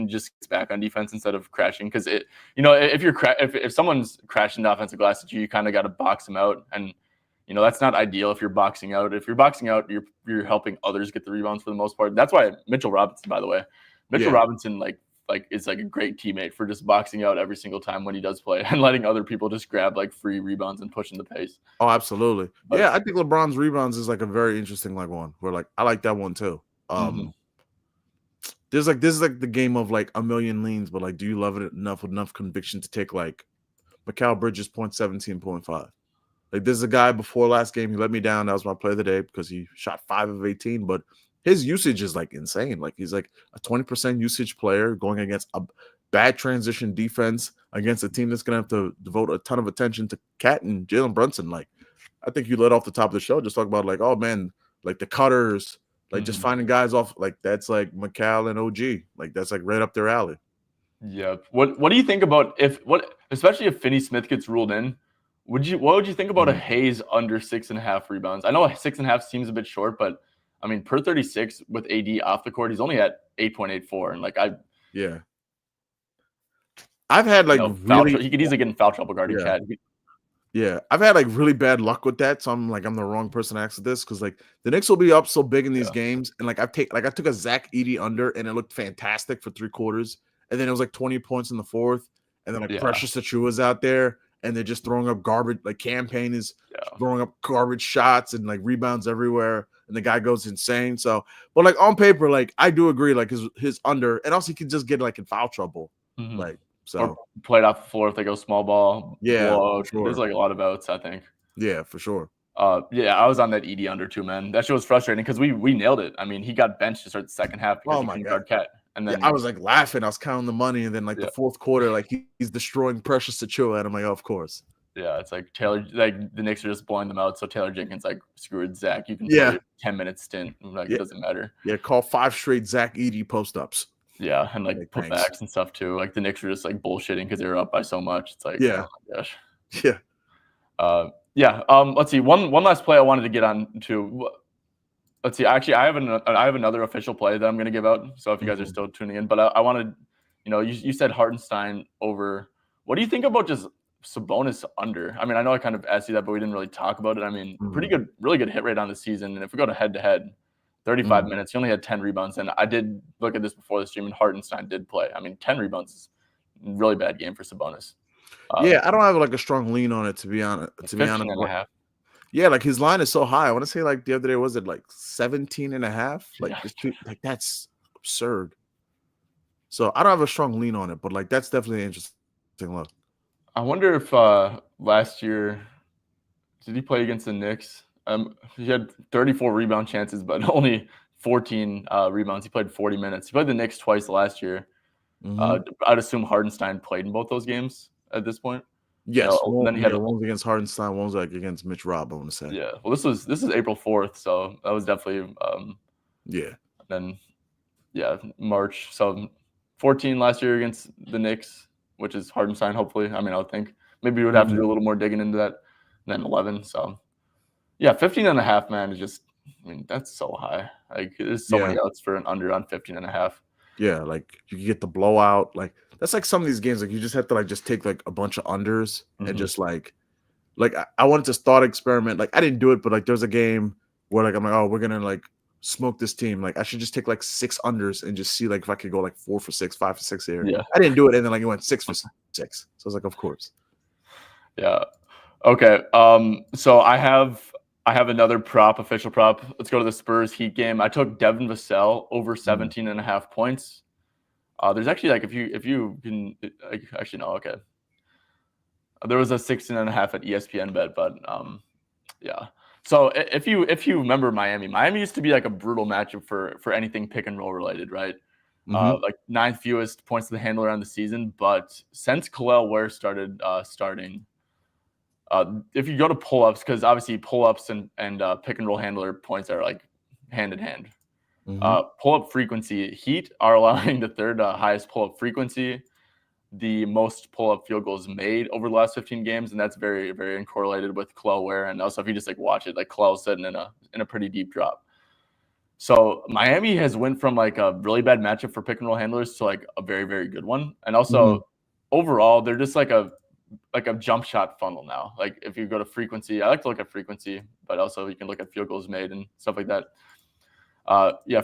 just gets back on defense instead of crashing. Because if someone's crashing the offensive glass at you, you kind of got to box them out, and that's not ideal if you're boxing out. If you're boxing out, you're helping others get the rebounds for the most part. That's why Mitchell Robinson, by the way, Robinson is like a great teammate for just boxing out every single time when he does play and letting other people just grab like free rebounds and pushing the pace. Oh, absolutely. But, yeah, I think LeBron's rebounds is like a very interesting like one where like I like that one too. This is like the game of like a million leans, but like do you love it enough with enough conviction to take like Mikal Bridges 0.17.5? Like this is a guy before last game, he let me down. That was my play of the day because he shot 5 of 18, but his usage is like insane. Like he's like a 20% usage player going against a bad transition defense against a team that's gonna have to devote a ton of attention to Cat and Jalen Brunson. Like I think you let off the top of the show just talk about like, oh man, like the cutters, like just finding guys off, like that's like McCall and OG. Like that's like right up their alley. Yeah. What do you think about especially if Finney Smith gets ruled in? What would you think about a Hayes under 6.5 rebounds? I know 6.5 seems a bit short, but I mean, per 36 with AD off the court, he's only at 8.84, and like I've had like he could easily get in foul trouble guarding Cat. Yeah, I've had like really bad luck with that, so I'm the wrong person to ask this because like the Knicks will be up so big in these games, and like I took a Zach Edey under, and it looked fantastic for 3 quarters, and then it was like 20 points in the 4th, and then like Precious Achiuwa's out there, and they're just throwing up garbage. Like Campaign is throwing up garbage shots and like rebounds everywhere. And the guy goes insane. So, but like on paper, like I do agree, like his under, and also he can just get like in foul trouble, like so. Or play it off the floor if they go small ball. Yeah, sure. There's like a lot of outs, I think. Yeah, for sure. I was on that ED under too, man. That shit was frustrating because we nailed it. I mean, he got benched to start the second half because he couldn't guard Cat. And then I was like laughing. I was counting the money, and then like the 4th quarter, like he's destroying Precious Achiuwa, and I'm like, oh, of course. Yeah, it's like Taylor, like the Knicks are just blowing them out. So Taylor Jenkins like screwed Zach. You can play a 10-minute stint. Like it doesn't matter. Yeah, call 5 straight Zach Edey post ups. Yeah, and like putbacks and stuff too. Like the Knicks are just like bullshitting because they were up by so much. It's like oh my gosh. Yeah. Let's see. One last play I wanted to get on to. let's see. Actually, I have another official play that I'm going to give out. So if you guys are still tuning in, but I wanted, you said Hartenstein over. What do you think about just Sabonis under? I mean, I know I kind of asked you that, but we didn't really talk about it. I mean, pretty good, really good hit rate on the season. And if we go to head, 35 minutes, he only had 10 rebounds. And I did look at this before the stream, and Hartenstein did play. I mean, 10 rebounds is a really bad game for Sabonis. Yeah, I don't have like a strong lean on it, to be honest. And a half. Yeah, like his line is so high. I want to say like the other day, was it like 17 and a half? Like, like that's absurd. So I don't have a strong lean on it, but like that's definitely an interesting look. I wonder if last year, did he play against the Knicks? He had 34 rebound chances, but only 14 rebounds. He played 40 minutes. He played the Knicks twice last year. I'd assume Hardenstein played in both those games at this point. Yes. Then he had one was against Hardenstein, one was like against Mitch Robb, I want to say. Yeah. Well, this is April 4th, so that was definitely Then March. So 14 last year against the Knicks, which is Hardenstein, hopefully. I mean, I would think maybe we would have to do a little more digging into that. And then 11. So yeah, 15 and a half, man, is just, I mean, that's so high. Like there's so many outs for an under on 15 and a half. Yeah, like you can get the blowout. Like that's like some of these games, like you just have to like just take like a bunch of unders and just like I wanted to thought experiment. Like I didn't do it, but like there's a game where like I'm like, oh, we're gonna like smoke this team. Like I should just take like 6 unders and just see like if I could go like 4 for 6, 5 for 6 here. Yeah. I didn't do it, and then like it went 6 for 6. So I was like, of course. Yeah. Okay. So I have another official prop. Let's go to the Spurs Heat game. I took Devin Vassell over 17 and a half points. There's actually like if you can actually no, okay. There was a 16 and a half at ESPN bet, but yeah. So if you remember Miami used to be like a brutal matchup for anything pick and roll related, right? Like 9th fewest points to the handler on the season, but since Khalil Ware started starting, if you go to pull-ups, because obviously pull-ups and pick and roll handler points are like hand in hand. Pull-up frequency, Heat are allowing the third highest pull-up frequency, the most pull-up field goals made over the last 15 games, and that's very, very uncorrelated with Khalil Ware. And also, if you just like watch it, like Khalil's sitting in a pretty deep drop. So Miami has went from like a really bad matchup for pick and roll handlers to like a very, very good one. And also overall, they're just like a jump shot funnel now. Like if you go to frequency, I like to look at frequency, but also you can look at field goals made and stuff like that.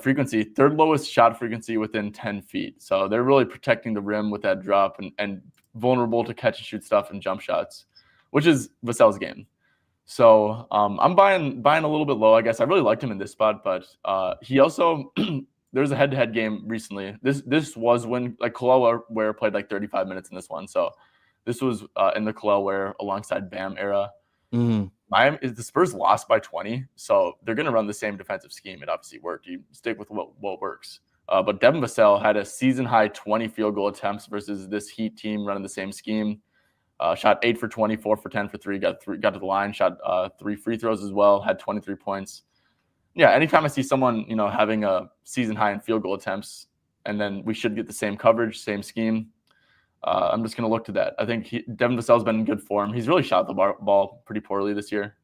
Frequency, third lowest shot frequency within 10 feet. So they're really protecting the rim with that drop and vulnerable to catch and shoot stuff and jump shots, which is Vassell's game. So I'm buying a little bit low, I guess. I really liked him in this spot, but he also there's a head-to-head game recently. This was when like Khalil Ware played like 35 minutes in this one. So this was in the Khalil Ware alongside Bam era. Miami, the Spurs lost by 20, so they're going to run the same defensive scheme. It obviously worked. You stick with what works. But Devin Vassell had a season-high 20 field goal attempts versus this Heat team running the same scheme. Shot 8 for 20, 4 for 10 for 3, got to the line, shot 3 free throws as well, had 23 points. Yeah, anytime I see someone, having a season high in field goal attempts, and then we should get the same coverage, same scheme, I'm just going to look to that. I think Devin Vassell's been in good form. He's really shot the ball pretty poorly this year.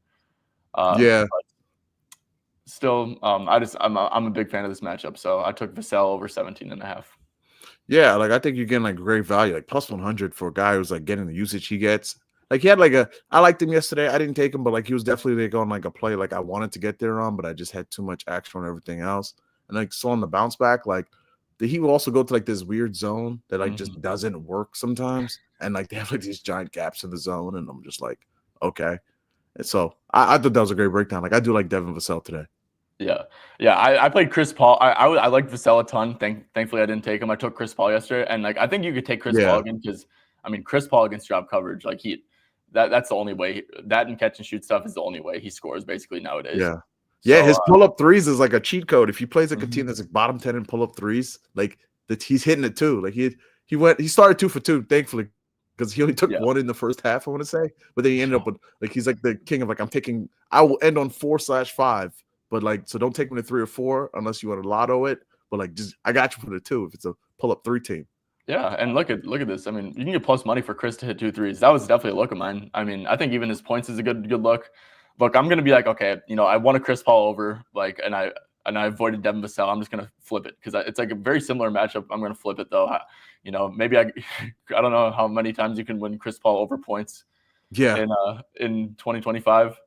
Still, I'm a big fan of this matchup, so I took Vassell over 17 and a half. Yeah, like I think you're getting like great value, like plus 100 for a guy who's like getting the usage he gets. Like he had I liked him yesterday. I didn't take him, but like he was definitely like on like a play like I wanted to get there on, but I just had too much action on everything else. And like so on the bounce back, like he will also go to like this weird zone that like just doesn't work sometimes. And like they have like these giant gaps in the zone, and I'm just like, okay. And so I thought that was a great breakdown. Like I do like Devin Vassell today. Yeah. I played Chris Paul. I liked Vassell a ton. Thankfully, I didn't take him. I took Chris Paul yesterday, and like I think you could take Chris Paul again because I mean Chris Paul against drop coverage, like that's the only way. That and catch and shoot stuff is the only way he scores basically nowadays. Yeah. Yeah, his pull-up threes is like a cheat code. If he plays like a team that's like bottom 10 in pull-up threes, like he's hitting it too. Like he started 2 for 2, thankfully, because he only took 1 in the first half, I want to say. But then he ended up with like he's like the king of like I will end on 4/5. But like, so don't take me to 3 or 4 unless you want to lotto it. But like, just I got you for the 2 if it's a pull-up 3 team. Yeah, and look at this. I mean, you can get plus money for Chris to hit 2 threes. That was definitely a look of mine. I mean, I think even his points is a good look. Look, I'm gonna be like, okay, I want a Chris Paul over, like, and and I avoided Devin Vassell. I'm just gonna flip it because it's like a very similar matchup. I'm gonna flip it though. Maybe I don't know how many times you can win Chris Paul over points. Yeah. In 2025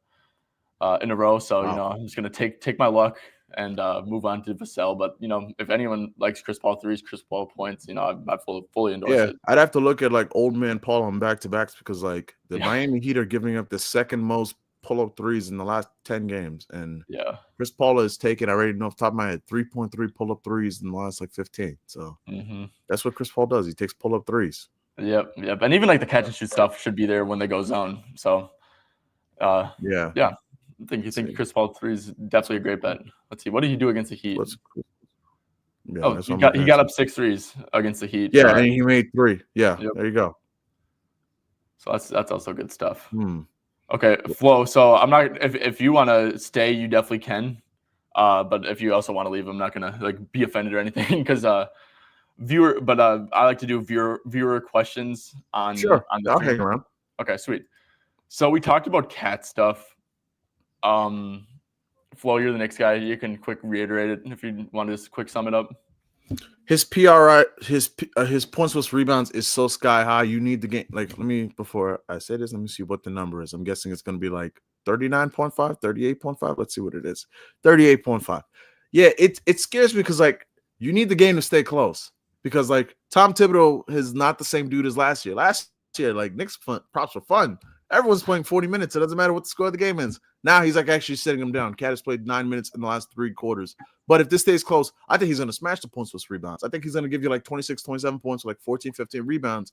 in a row. So Wow. I'm just gonna take my luck and move on to Vassell. But if anyone likes Chris Paul threes, Chris Paul points, I fully endorse Yeah, it. I'd have to look at like old man Paul on back-to-backs because like the Yeah. Miami Heat are giving up the second most pull-up threes in the last 10 games. And Yeah. Chris Paul has taken, I already know off the top of my head, 3.3 pull-up threes in the last like 15. So that's what Chris Paul does. He takes pull-up threes. Yep. And even like the catch and shoot stuff should be there when they go zone. So Yeah. I think Chris Paul three is definitely a great bet. Let's see. What did he do against the Heat? That's he what got up 6 threes against the Heat. Yeah, and he made 3. Yeah, Yep. there you go. So that's also good stuff. Hmm. Okay, Flo. So I'm not. If you want to stay, you definitely can. But if you also want to leave, I'm not gonna like be offended or anything because viewer. But I like to do viewer questions on Sure. on the I'll stream. hang around. Okay, sweet. So we talked about cat stuff. Flo, you're the Knicks guy. You can quick reiterate it if you want to just quick sum it up. His PRI, his points plus rebounds is so sky high. You need the game. Like, before I say this, let me see what the number is. I'm guessing it's going to be like 39.5, 38.5. Let's see what it is. 38.5. Yeah, it scares me because like you need the game to stay close because like Tom Thibodeau is not the same dude as last year. Last year, like Knicks props were fun. Everyone's playing 40 minutes. It doesn't matter what the score of the game is. Now he's like actually sitting him down. Cat has played 9 minutes in the last 3 quarters. But if this stays close, I think he's going to smash the points plus rebounds. I think he's going to give you like 26, 27 points with like 14, 15 rebounds.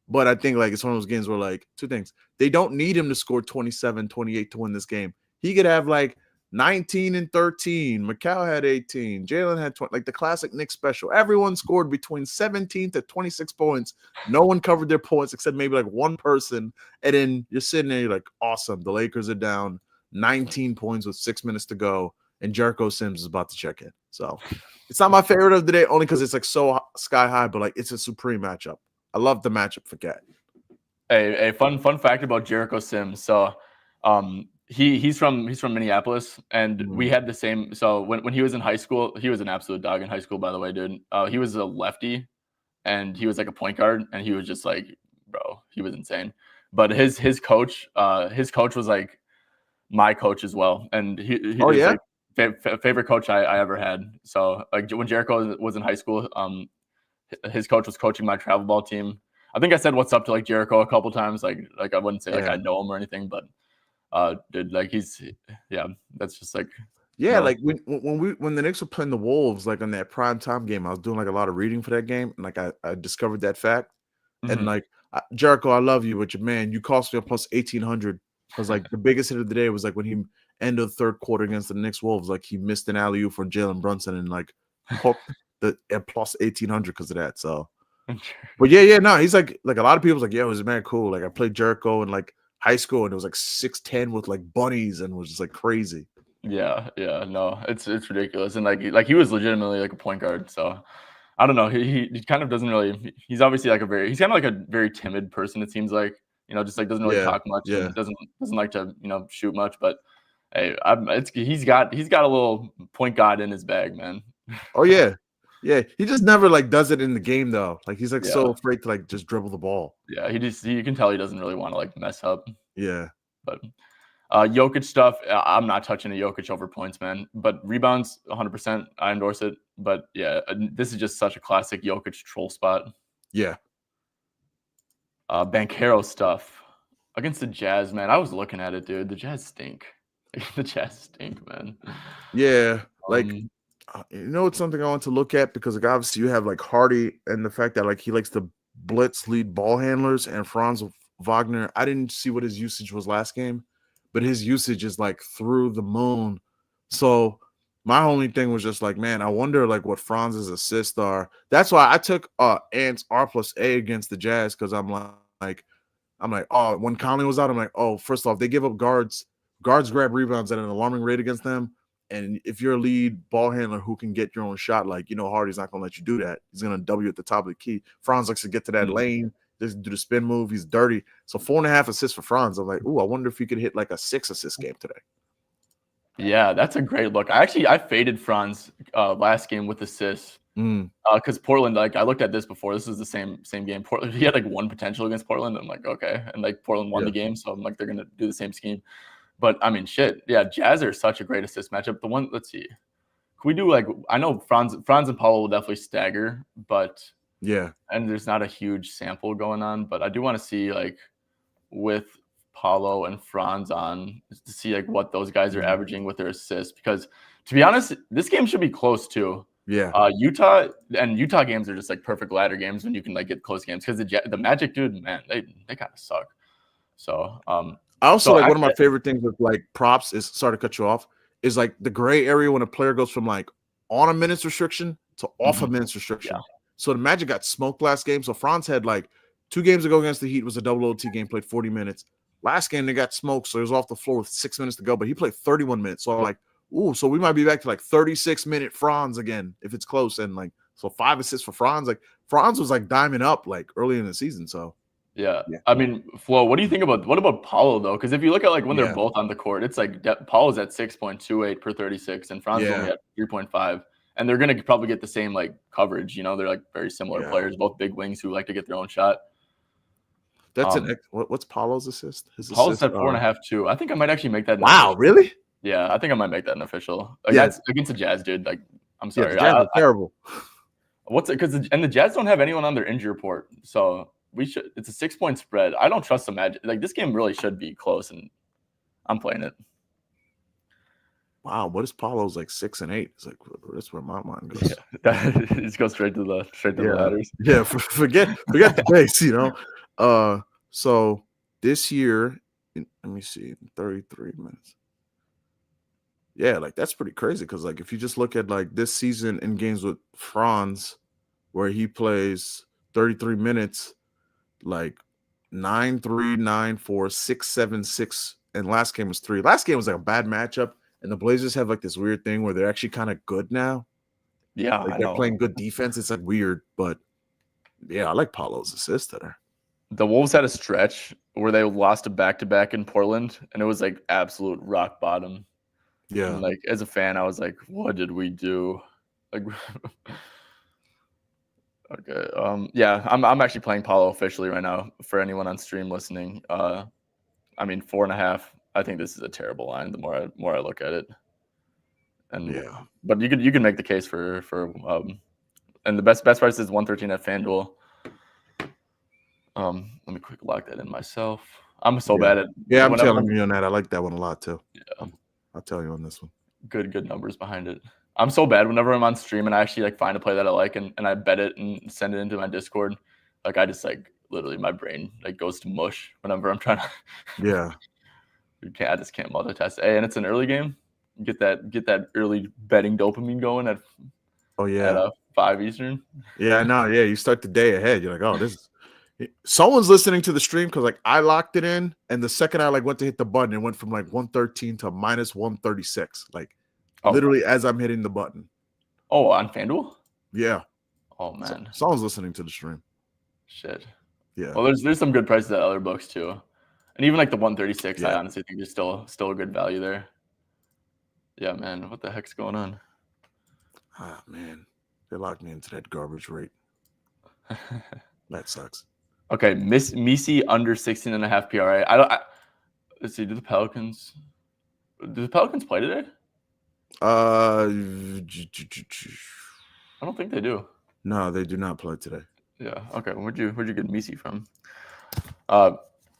But I think like it's one of those games where like 2 things. They don't need him to score 27, 28 to win this game. He could have like 19 and 13. Mikal had 18. Jalen had 20. Like the classic Knicks special. Everyone scored between 17 to 26 points. No one covered their points except maybe like one person. And then you're sitting there, you're like, awesome. The Lakers are down 19 points with 6 minutes to go. And Jericho Sims is about to check in. So it's not my favorite of the day only because it's like so sky high, but like it's a supreme matchup. I love the matchup for Cat. A fun fact about Jericho Sims. So he's from Minneapolis, and we had the same. So when he was in high school, he was an absolute dog in high school, by the way, dude. He was a lefty, and he was like a point guard, and he was just like, bro, he was insane. But his coach was like my coach as well, and he was like favorite coach I ever had. So like when Jericho was in high school, his coach was coaching my travel ball team. I think I said what's up to like Jericho a couple times. Like I wouldn't say like I know him or anything, but dude, like that's just like like when the Knicks were playing the Wolves, like on that prime time game, I was doing like a lot of reading for that game, and like I discovered that fact. And like Jericho, I love you, but your man, you cost me a plus 1,800 because like the biggest hit of the day was like when he ended the third quarter against the Knicks Wolves, like he missed an alley-oop from Jalen Brunson and like hooked the plus 1,800 because of that. So, but no, he's like a lot of people's like, yo, he's man cool. Like I played Jericho in like high school and it was like 6'10" with like bunnies and was just like crazy. Yeah, no, it's ridiculous. And like he was legitimately like a point guard. So I don't know. He kind of doesn't really. He's obviously like he's kind of like a very timid person. It seems like just like doesn't really talk much and doesn't like to shoot much. But hey, he's got a little point guard in his bag, man. Oh yeah. He just never like does it in the game though. Like he's like so afraid to like just dribble the ball. Yeah, you can tell he doesn't really want to like mess up. Yeah, but Jokic stuff, I'm not touching a Jokic over points, man. But rebounds, 100%, I endorse it. But yeah, this is just such a classic Jokic troll spot. Yeah. Banchero stuff against the Jazz, man. I was looking at it, dude. The Jazz stink. The Jazz stink, man. Yeah, like it's something I want to look at because like obviously you have like Hardy and the fact that like he likes to blitz lead ball handlers and Franz Wagner. I didn't see what his usage was last game, but his usage is like through the moon. So my only thing was just like, man, I wonder like what Franz's assists are. That's why I took Ants R+A against the Jazz because I'm like, oh, when Conley was out, I'm like, oh, first off, they give up guards grab rebounds at an alarming rate against them. And if you're a lead ball handler who can get your own shot, like, Hardy's not going to let you do that. He's going to W at the top of the key. Franz likes to get to that lane, just do the spin move. He's dirty. So 4.5 assists for Franz. I'm like, ooh, I wonder if he could hit like a 6 assist game today. Yeah, that's a great look. I faded Franz last game with assists because Portland. Like I looked at this before. This was the same game. Portland. He had like one potential against Portland. I'm like, okay, and like Portland won Yeah. the game, so I'm like they're gonna do the same scheme. But I mean, shit. Yeah, Jazz are such a great assist matchup. The one, let's see. Can we do like I know Franz and Paulo will definitely stagger, but Yeah. and there's not a huge sample going on, but I do want to see like with Paulo and Franz on to see like what those guys are averaging with their assists. Because to be honest, this game should be close too. Yeah. Utah games are just like perfect ladder games when you can like get close games because the Magic, dude, man, they kind of suck. So I also like one of my favorite things with like props is sorry to cut you off is like the gray area when a player goes from like on a minutes restriction to off a minutes restriction. Yeah. So the Magic got smoked last game. So Franz had like 2 games ago against the Heat was a double OT game, played 40 minutes. Last game they got smoked, so he was off the floor with 6 minutes to go, but he played 31 minutes. So I'm like, ooh, so we might be back to like 36-minute Franz again if it's close. And like, so 5 assists for Franz. Like Franz was like diming up like early in the season. So yeah. I mean, Flo, what do you think about Paulo though? Because if you look at like when they're both on the court, it's like Paulo's at 6.28 per 36, and Franz is only at 3.5. And they're gonna probably get the same like coverage. You know, they're like very similar players, both big wings who like to get their own shot. That's what's Paulo's assist? Paulo's at 4.5 too. I think I might actually make that. Wow, really? Yeah, I think I might make that an official. Yes, against the Jazz, dude. Like, I'm sorry, the Jazz are terrible. What's it? Because the Jazz don't have anyone on their injury report, so we should. It's a 6-point spread. I don't trust the Magic. Like this game really should be close, and I'm playing it. Wow, what is Paulo's like 6 and 8? It's like that's where my mind goes. Yeah, just go straight to the ladders. Yeah, forget the base, you know. So this year, let me see, 33 minutes. Yeah, like that's pretty crazy because like if you just look at like this season in games with Franz, where he plays 33 minutes, like 9-3, 9-4, 6-7, 6, and last game was 3. Last game was like a bad matchup. And the Blazers have like this weird thing where they're actually kind of good now. Yeah, like they're playing good defense. It's like weird, but yeah, I like Paulo's assist there. The Wolves had a stretch where they lost a back-to-back in Portland, and it was like absolute rock bottom. Yeah, and like as a fan, I was like, "What did we do?" Like, okay, yeah, I'm actually playing Paulo officially right now for anyone on stream listening. I mean 4.5. I think this is a terrible line. The more I look at it, and yeah, but you can make the case for and the best price is 113 at FanDuel. Let me quick lock that in myself. I'm so bad at I'm telling you on that. I like that one a lot too. Yeah, I'll tell you on this one. Good numbers behind it. I'm so bad whenever I'm on stream and I actually like find a play that I like and I bet it and send it into my Discord. Like I just like literally my brain like goes to mush whenever I'm trying to. Yeah. I just can't multitask. Hey, and it's an early game. Get that early betting dopamine going at 5 Eastern. Yeah, no, yeah. You start the day ahead. You're like, oh, this is someone's listening to the stream because like I locked it in, and the second I like went to hit the button, it went from like 113 to minus 136. Like literally as I'm hitting the button. Oh, on FanDuel? Yeah. Oh man. Someone's listening to the stream. Shit. Yeah. Well, there's some good prices at other books too. And even like the 136, I honestly think there's still a good value there. Yeah, man. What the heck's going on? Ah, man. They locked me into that garbage rate. That sucks. Okay, Misi under 16.5 PRA. Let's see. Do the Pelicans play today? I don't think they do. No, they do not play today. Yeah. Okay. Where'd you get Misi from?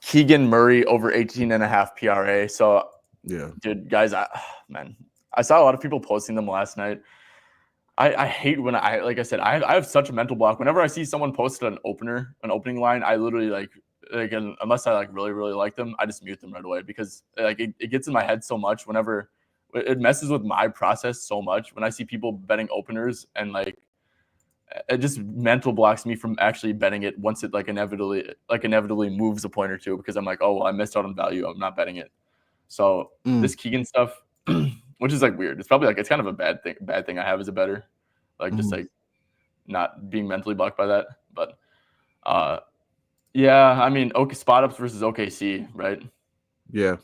Keegan Murray over 18.5 PRA. So yeah, dude, guys, I saw a lot of people posting them last night. I hate when like I said, I have such a mental block. Whenever I see someone posted an opening line, I literally like unless I like really, really like them, I just mute them right away because like it gets in my head so much whenever it messes with my process so much when I see people betting openers and like it just mental blocks me from actually betting it once it like inevitably moves a point or two because I'm like, oh well, I missed out on value. I'm not betting it. So this Keegan stuff, which is like weird. It's probably like it's kind of a bad thing I have as a bettor, like just like not being mentally blocked by that. But yeah, I mean, spot ups versus OKC, right? Yeah.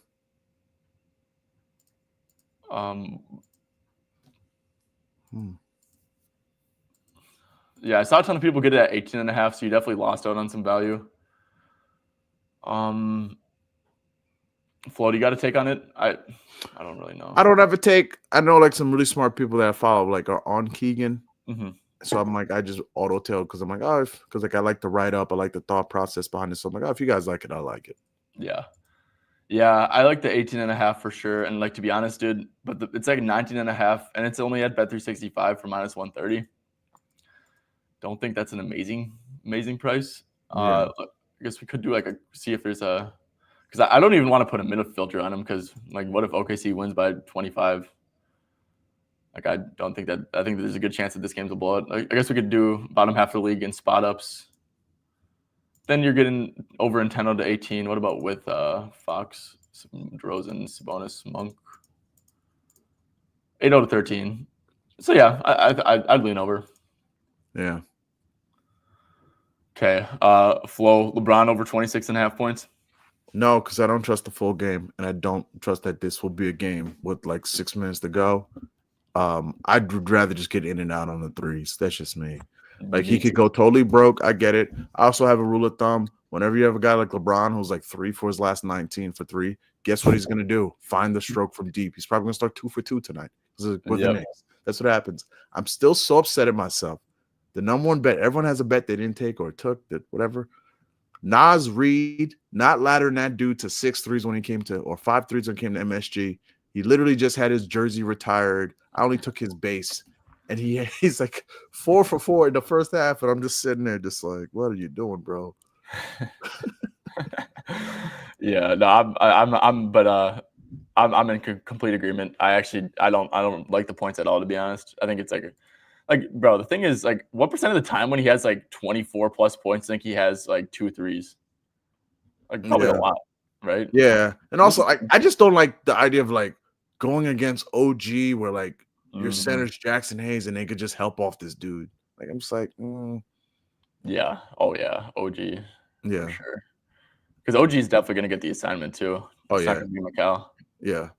Yeah, I saw a ton of people get it at 18.5, so you definitely lost out on some value. Flo, do you got a take on it? I don't really know. I don't have a take. I know like some really smart people that I follow like are on Keegan. Mm-hmm. So I'm like, I just auto tail because I'm like, oh, because like I like the write up, I like the thought process behind it. So I'm like, oh, if you guys like it, I like it. Yeah, I like the 18.5 for sure. And like, to be honest, dude, but it's like 19.5, and it's only at Bet365 for -130. Don't think that's an amazing price. Yeah. I guess we could do like see if there's a, because I don't even want to put a minute filter on him, because like, what if OKC wins by 25? Like, I don't think that. I think there's a good chance that this game's a blowout. I guess we could do bottom half of the league and spot ups. Then you're getting over in 10 to 18. What about with Fox, DeRozan, Sabonis, Monk? 8 to 13. So yeah, I'd lean over. Yeah. Okay. Flo, LeBron over 26.5 points. No, because I don't trust the full game, and I don't trust that this will be a game with like 6 minutes to go. I'd rather just get in and out on the threes. That's just me. Like he could go totally broke. I get it. I also have a rule of thumb. Whenever you have a guy like LeBron who's like 3 for his last 19 for 3, guess what he's gonna do? Find the stroke from deep. He's probably gonna start 2 for 2 tonight. With the Knicks. That's what happens. I'm still so upset at myself. The number one bet, everyone has a bet they didn't take or took, that whatever. Nas Reed, not laddering that dude to 6 threes when he came to, or 5 threes when he came to MSG. He literally just had his jersey retired. I only took his base. And he's like 4 for 4 in the first half. And I'm just sitting there just like, what are you doing, bro? Yeah, no, I'm in complete agreement. I don't like the points at all, to be honest. I think it's like, bro, the thing is, like, what percent of the time when he has like 24 plus points, think he has like 2 threes? Like, probably a lot, right? Yeah. And also, I just don't like the idea of like going against OG where like your center's Jackson Hayes and they could just help off this dude. Like, I'm just like, yeah. Oh, yeah. OG. Yeah. For sure. Because OG is definitely going to get the assignment too. It's not going to be Mikal. Yeah.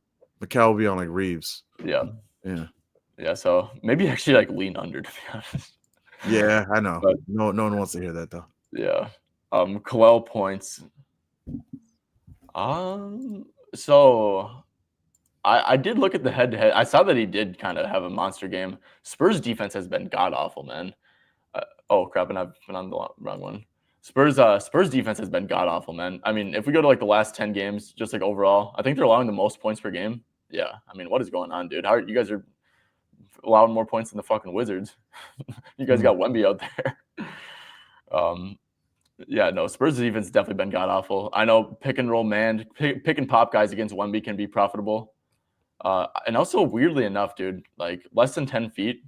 Mikal will be on like Reeves. Yeah. Yeah. Yeah. So maybe actually like lean under, to be honest. Yeah, I know. But no one wants to hear that though. Yeah. Khalil points. So I did look at the head-to-head. I saw that he did kind of have a monster game. Spurs defense has been god-awful, man. Oh, crap, and I've been on the wrong one. Spurs defense has been god-awful, man. I mean, if we go to like the last 10 games, just like overall, I think they're allowing the most points per game. Yeah, I mean, what is going on, dude? How you guys are allowing more points than the fucking Wizards? You guys got Wemby out there. Yeah, no, Spurs defense has definitely been god-awful. I know pick and roll man, pick and pop guys against Wemby can be profitable. And also, weirdly enough, dude, like less than 10 feet,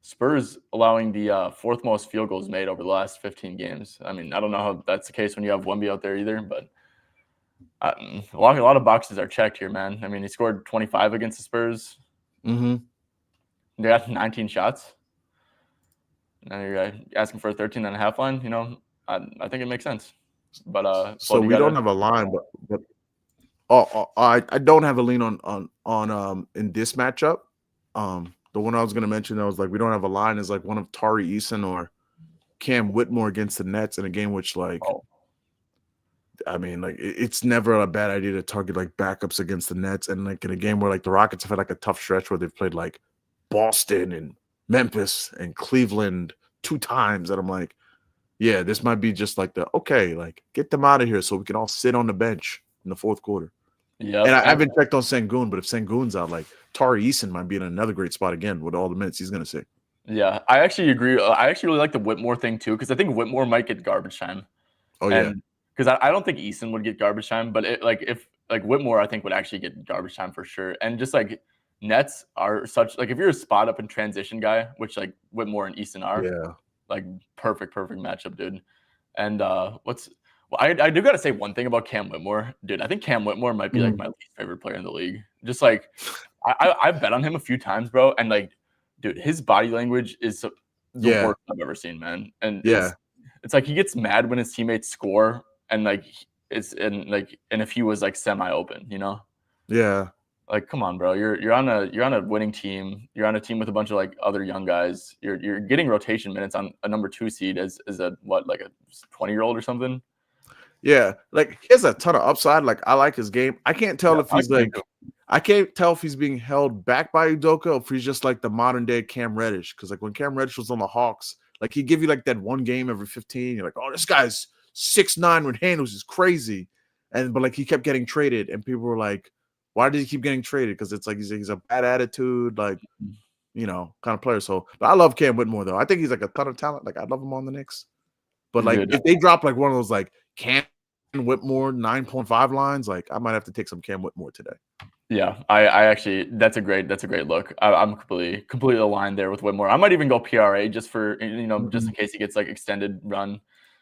Spurs allowing the fourth most field goals made over the last 15 games. I mean, I don't know how that's the case when you have Wemby out there either, but a lot of boxes are checked here, man. I mean, he scored 25 against the Spurs. Mm-hmm. They got 19 shots. Now you're asking for a 13.5 line. You know, I think it makes sense. But so we don't have a line, but I don't have a lean on in this matchup. The one I was going to mention that was like we don't have a line is like one of Tari Eason or Cam Whitmore against the Nets in a game which like I mean like it's never a bad idea to target like backups against the Nets, and like in a game where like the Rockets have had like a tough stretch where they've played like Boston and Memphis and Cleveland 2 times, and I'm like, yeah, this might be just like like get them out of here so we can all sit on the bench in the fourth quarter. Yeah, and I haven't checked on Sengun, but if Sengun's out, like Tari Eason might be in another great spot again with all the minutes he's going to see. Yeah, I actually agree. I actually really like the Whitmore thing too, because I think Whitmore might get garbage time. Oh yeah, because I don't think if would get garbage time, but if Whitmore, I think would actually get garbage time for sure. And just like Nets are such like if you're a spot up and transition guy, which like Whitmore and Eason are, like perfect matchup, dude. And I do got to say one thing about Cam Whitmore, dude. I think Cam Whitmore might be like my least favorite player in the league. Just like I've bet on him a few times, bro. And like, dude, his body language is the worst I've ever seen, man. And it's like he gets mad when his teammates score, and like and if he was like semi open, you know? Yeah. Like, come on, bro. You're on a winning team. You're on a team with a bunch of like other young guys. You're getting rotation minutes on a number 2 seed as a what, like a 20-year-old or something. Yeah, like he has a ton of upside. Like I like his game. I can't tell Yeah, if I like he's the game like too. I can't tell if he's being held back by Udoka or if he's just like the modern day Cam Reddish. Because like when Cam Reddish was on the Hawks, like he'd give you like that one game every 15. You're like, oh, this guy's 6'9" with handles is crazy. But like he kept getting traded, and people were like, why did he keep getting traded? Because it's like he's a bad attitude, like kind of player. So but I love Cam Whitmore though. I think he's like a ton of talent. Like I'd love him on the Knicks. But like Dude, if they drop like one of those like Cam Whitmore 9.5 lines, like I might have to take some Cam Whitmore today. yeah, I actually that's a great look. I'm completely aligned there with Whitmore. I might even go PRA just for just in case he gets like extended run.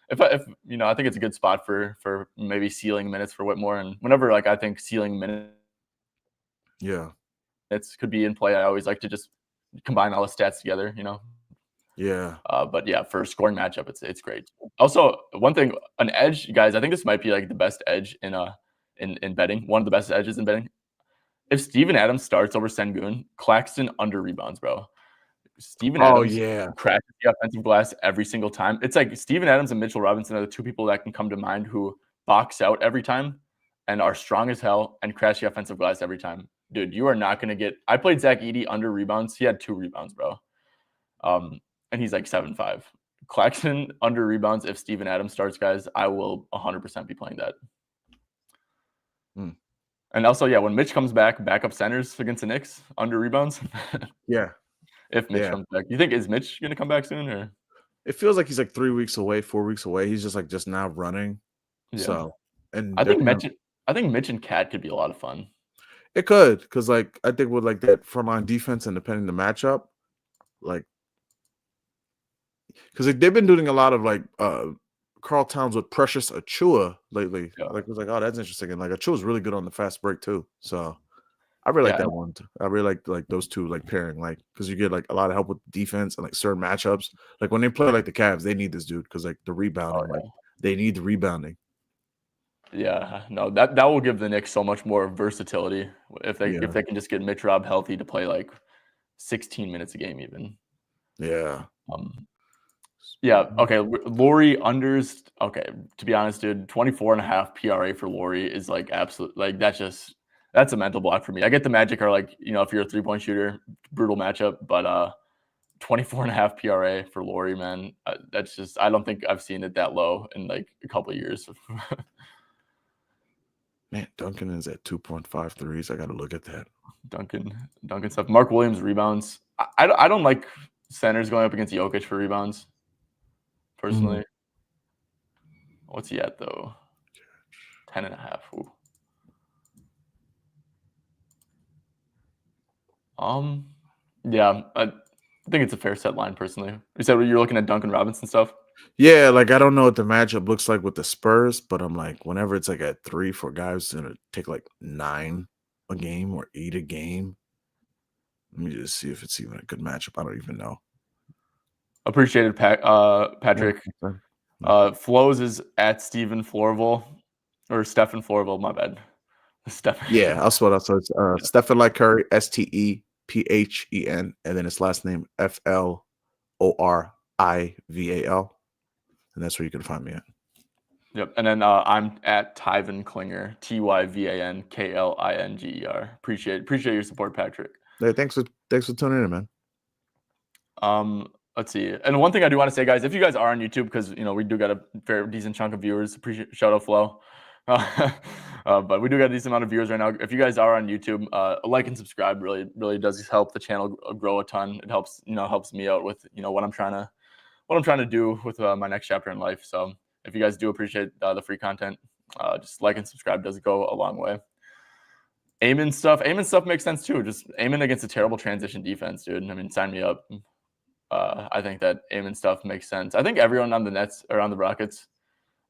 If I think it's a good spot for maybe ceiling minutes for Whitmore, and whenever like I think ceiling minutes Yeah. could be in play, I always like to just combine all the stats together. Yeah. But yeah, for a scoring matchup, it's great. Also, one thing, an edge, guys. I think this might be like the best edge in betting. One of the best edges in betting. If Steven Adams starts over Sengun, Claxton under rebounds, bro. Steven Oh Adams yeah. crashes the offensive glass every single time. It's like Steven Adams and Mitchell Robinson are the 2 people that can come to mind who box out every time and are strong as hell and crash the offensive glass every time. Dude, you are not going to get – I played Zach Edey under rebounds. He had 2 rebounds, bro. And he's like 7'5". Claxton under rebounds if Steven Adams starts, guys. I will 100% be playing that. And also, yeah, when Mitch comes back, backup centers against the Knicks under rebounds. Yeah. If Mitch comes back, you think is Mitch going to come back soon, or? It feels like he's like 3 weeks away, 4 weeks away. He's just now running. Yeah. So, and I think Mitch and Cat could be a lot of fun. It could, because like I think with like that frontline defense and depending the matchup, like because they've been doing a lot of like Karl Towns with Precious Achua lately. Yeah. Like it was like, oh, that's interesting. And like Achua's really good on the fast break too. So I really like that one. I really like those two like pairing, like because you get like a lot of help with defense and like certain matchups. Like when they play like the Cavs, they need this dude because like the rebounding, like they need the rebounding. Yeah, no, that will give the Knicks so much more versatility if they can just get Mitch Rob healthy to play like 16 minutes a game even. Yeah. Yeah. Okay. Laurie unders. Okay. To be honest, dude, 24.5 PRA for Laurie is like absolute. Like that's a mental block for me. I get the Magic are like, if you're a 3-point shooter, brutal matchup, but 24.5 PRA for Laurie, man. That's just, I don't think I've seen it that low in like a couple of years. Man, Duncan is at 2.5 threes. I got to look at that. Duncan stuff. Mark Williams rebounds. I don't like centers going up against Jokic for rebounds. Personally, what's he at though? 10.5. Ooh. Yeah, I think it's a fair set line personally. You said you're looking at Duncan Robinson stuff. Yeah, like I don't know what the matchup looks like with the Spurs, but I'm like, whenever it's like at 3 for guys gonna take like 9 a game or 8 a game. Let me just see if it's even a good matchup. I don't even know. Appreciated, Patrick. Flows is at Stephen Florival or Stephen Florival. My bad. Stephen. Yeah, I'll spell it out. So it's Stephen like Curry, Stephen, and then his last name Florival, and that's where you can find me at. Yep, and then I'm at Tyvan Klinger, TyvanKlinger. Appreciate your support, Patrick. Hey, thanks for tuning in, man. Let's see. And one thing I do want to say, guys, if you guys are on YouTube, because we do got a very decent chunk of viewers. Appreciate shout out Flo. But we do got a decent amount of viewers right now. If you guys are on YouTube, like and subscribe really does help the channel grow a ton. It helps helps me out with what I'm trying to do with my next chapter in life. So if you guys do appreciate the free content, just like and subscribe does go a long way. Aiming stuff makes sense too. Just aiming against a terrible transition defense, dude. I mean, sign me up. I think that Amen stuff makes sense. I think everyone on the Nets or on the Rockets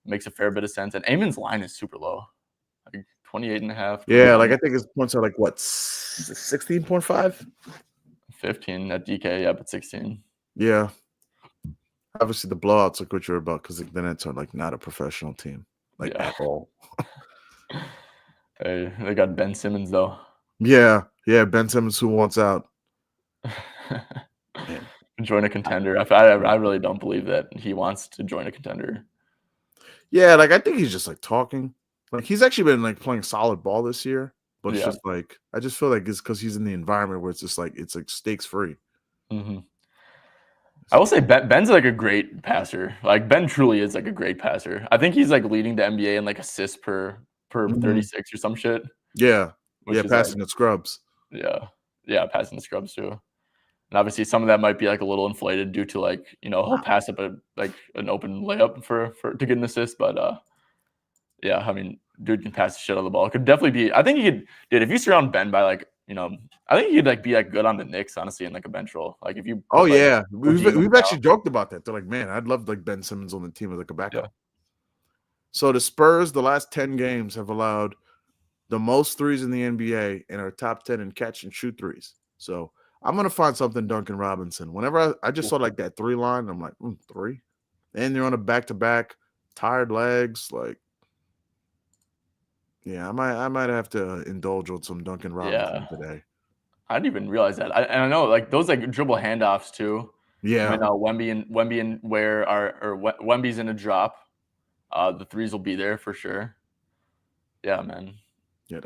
makes a fair bit of sense. And Amen's line is super low, like 28.5. Yeah, like I think his points are like what 16.5, 15 at DK. Yeah, but 16. Yeah. Obviously, the blowouts look what you're about because the Nets are like not a professional team, like at all. Hey, they got Ben Simmons though. Yeah, yeah. Ben Simmons who wants out. Man. Join a contender. I really don't believe that he wants to join a contender. Yeah, like I think he's just like talking. Like he's actually been like playing solid ball this year, but it's Yeah. just like I just feel like it's because he's in the environment where it's like stakes free. Hmm. I will say Ben's like a great passer. Like Ben truly is like a great passer. I think he's like leading the NBA in like assists per Mhm. 36 or some shit, Yeah, yeah, which is like passing the scrubs. yeah, yeah, passing the scrubs too. And obviously some of that might be like a little inflated due to like, he'll pass up a like an open layup for to get an assist, but yeah, I mean, dude can pass the shit out of the ball. It could definitely be. I think he could, dude. If you surround Ben by like, I think he could like be like good on the Knicks, honestly, in like a bench role. Like if you Oh put like yeah, OG we've Iguodala, actually joked about that. They're like, man, I'd love like Ben Simmons on the team as like a yeah, backup. So the Spurs, the last 10 games have allowed the most threes in the NBA and are top 10 in catch and shoot threes. So I'm gonna find something Duncan Robinson. Whenever I just saw like that three line, I'm like, three, and they're on a back to back, tired legs, like. Yeah, I might have to indulge on some Duncan yeah. Robinson today. I didn't even realize that. And I know like those like dribble handoffs too. Yeah, When Wemby and Ware are or Wemby's in a drop, the threes will be there for sure. Yeah, man. yeah,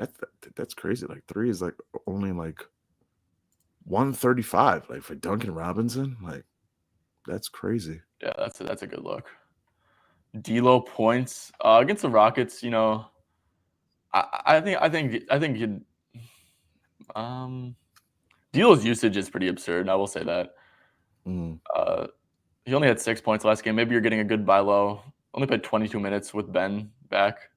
that's crazy. Like three is like only like 135. Like for Duncan Robinson, like that's crazy. Yeah, that's a good look. D'Lo points against the Rockets. I think he'd D'Lo's usage is pretty absurd. I will say that. Mm. Uh, he only had 6 points last game. Maybe you're getting a good buy low. Only played 22 minutes with Ben back.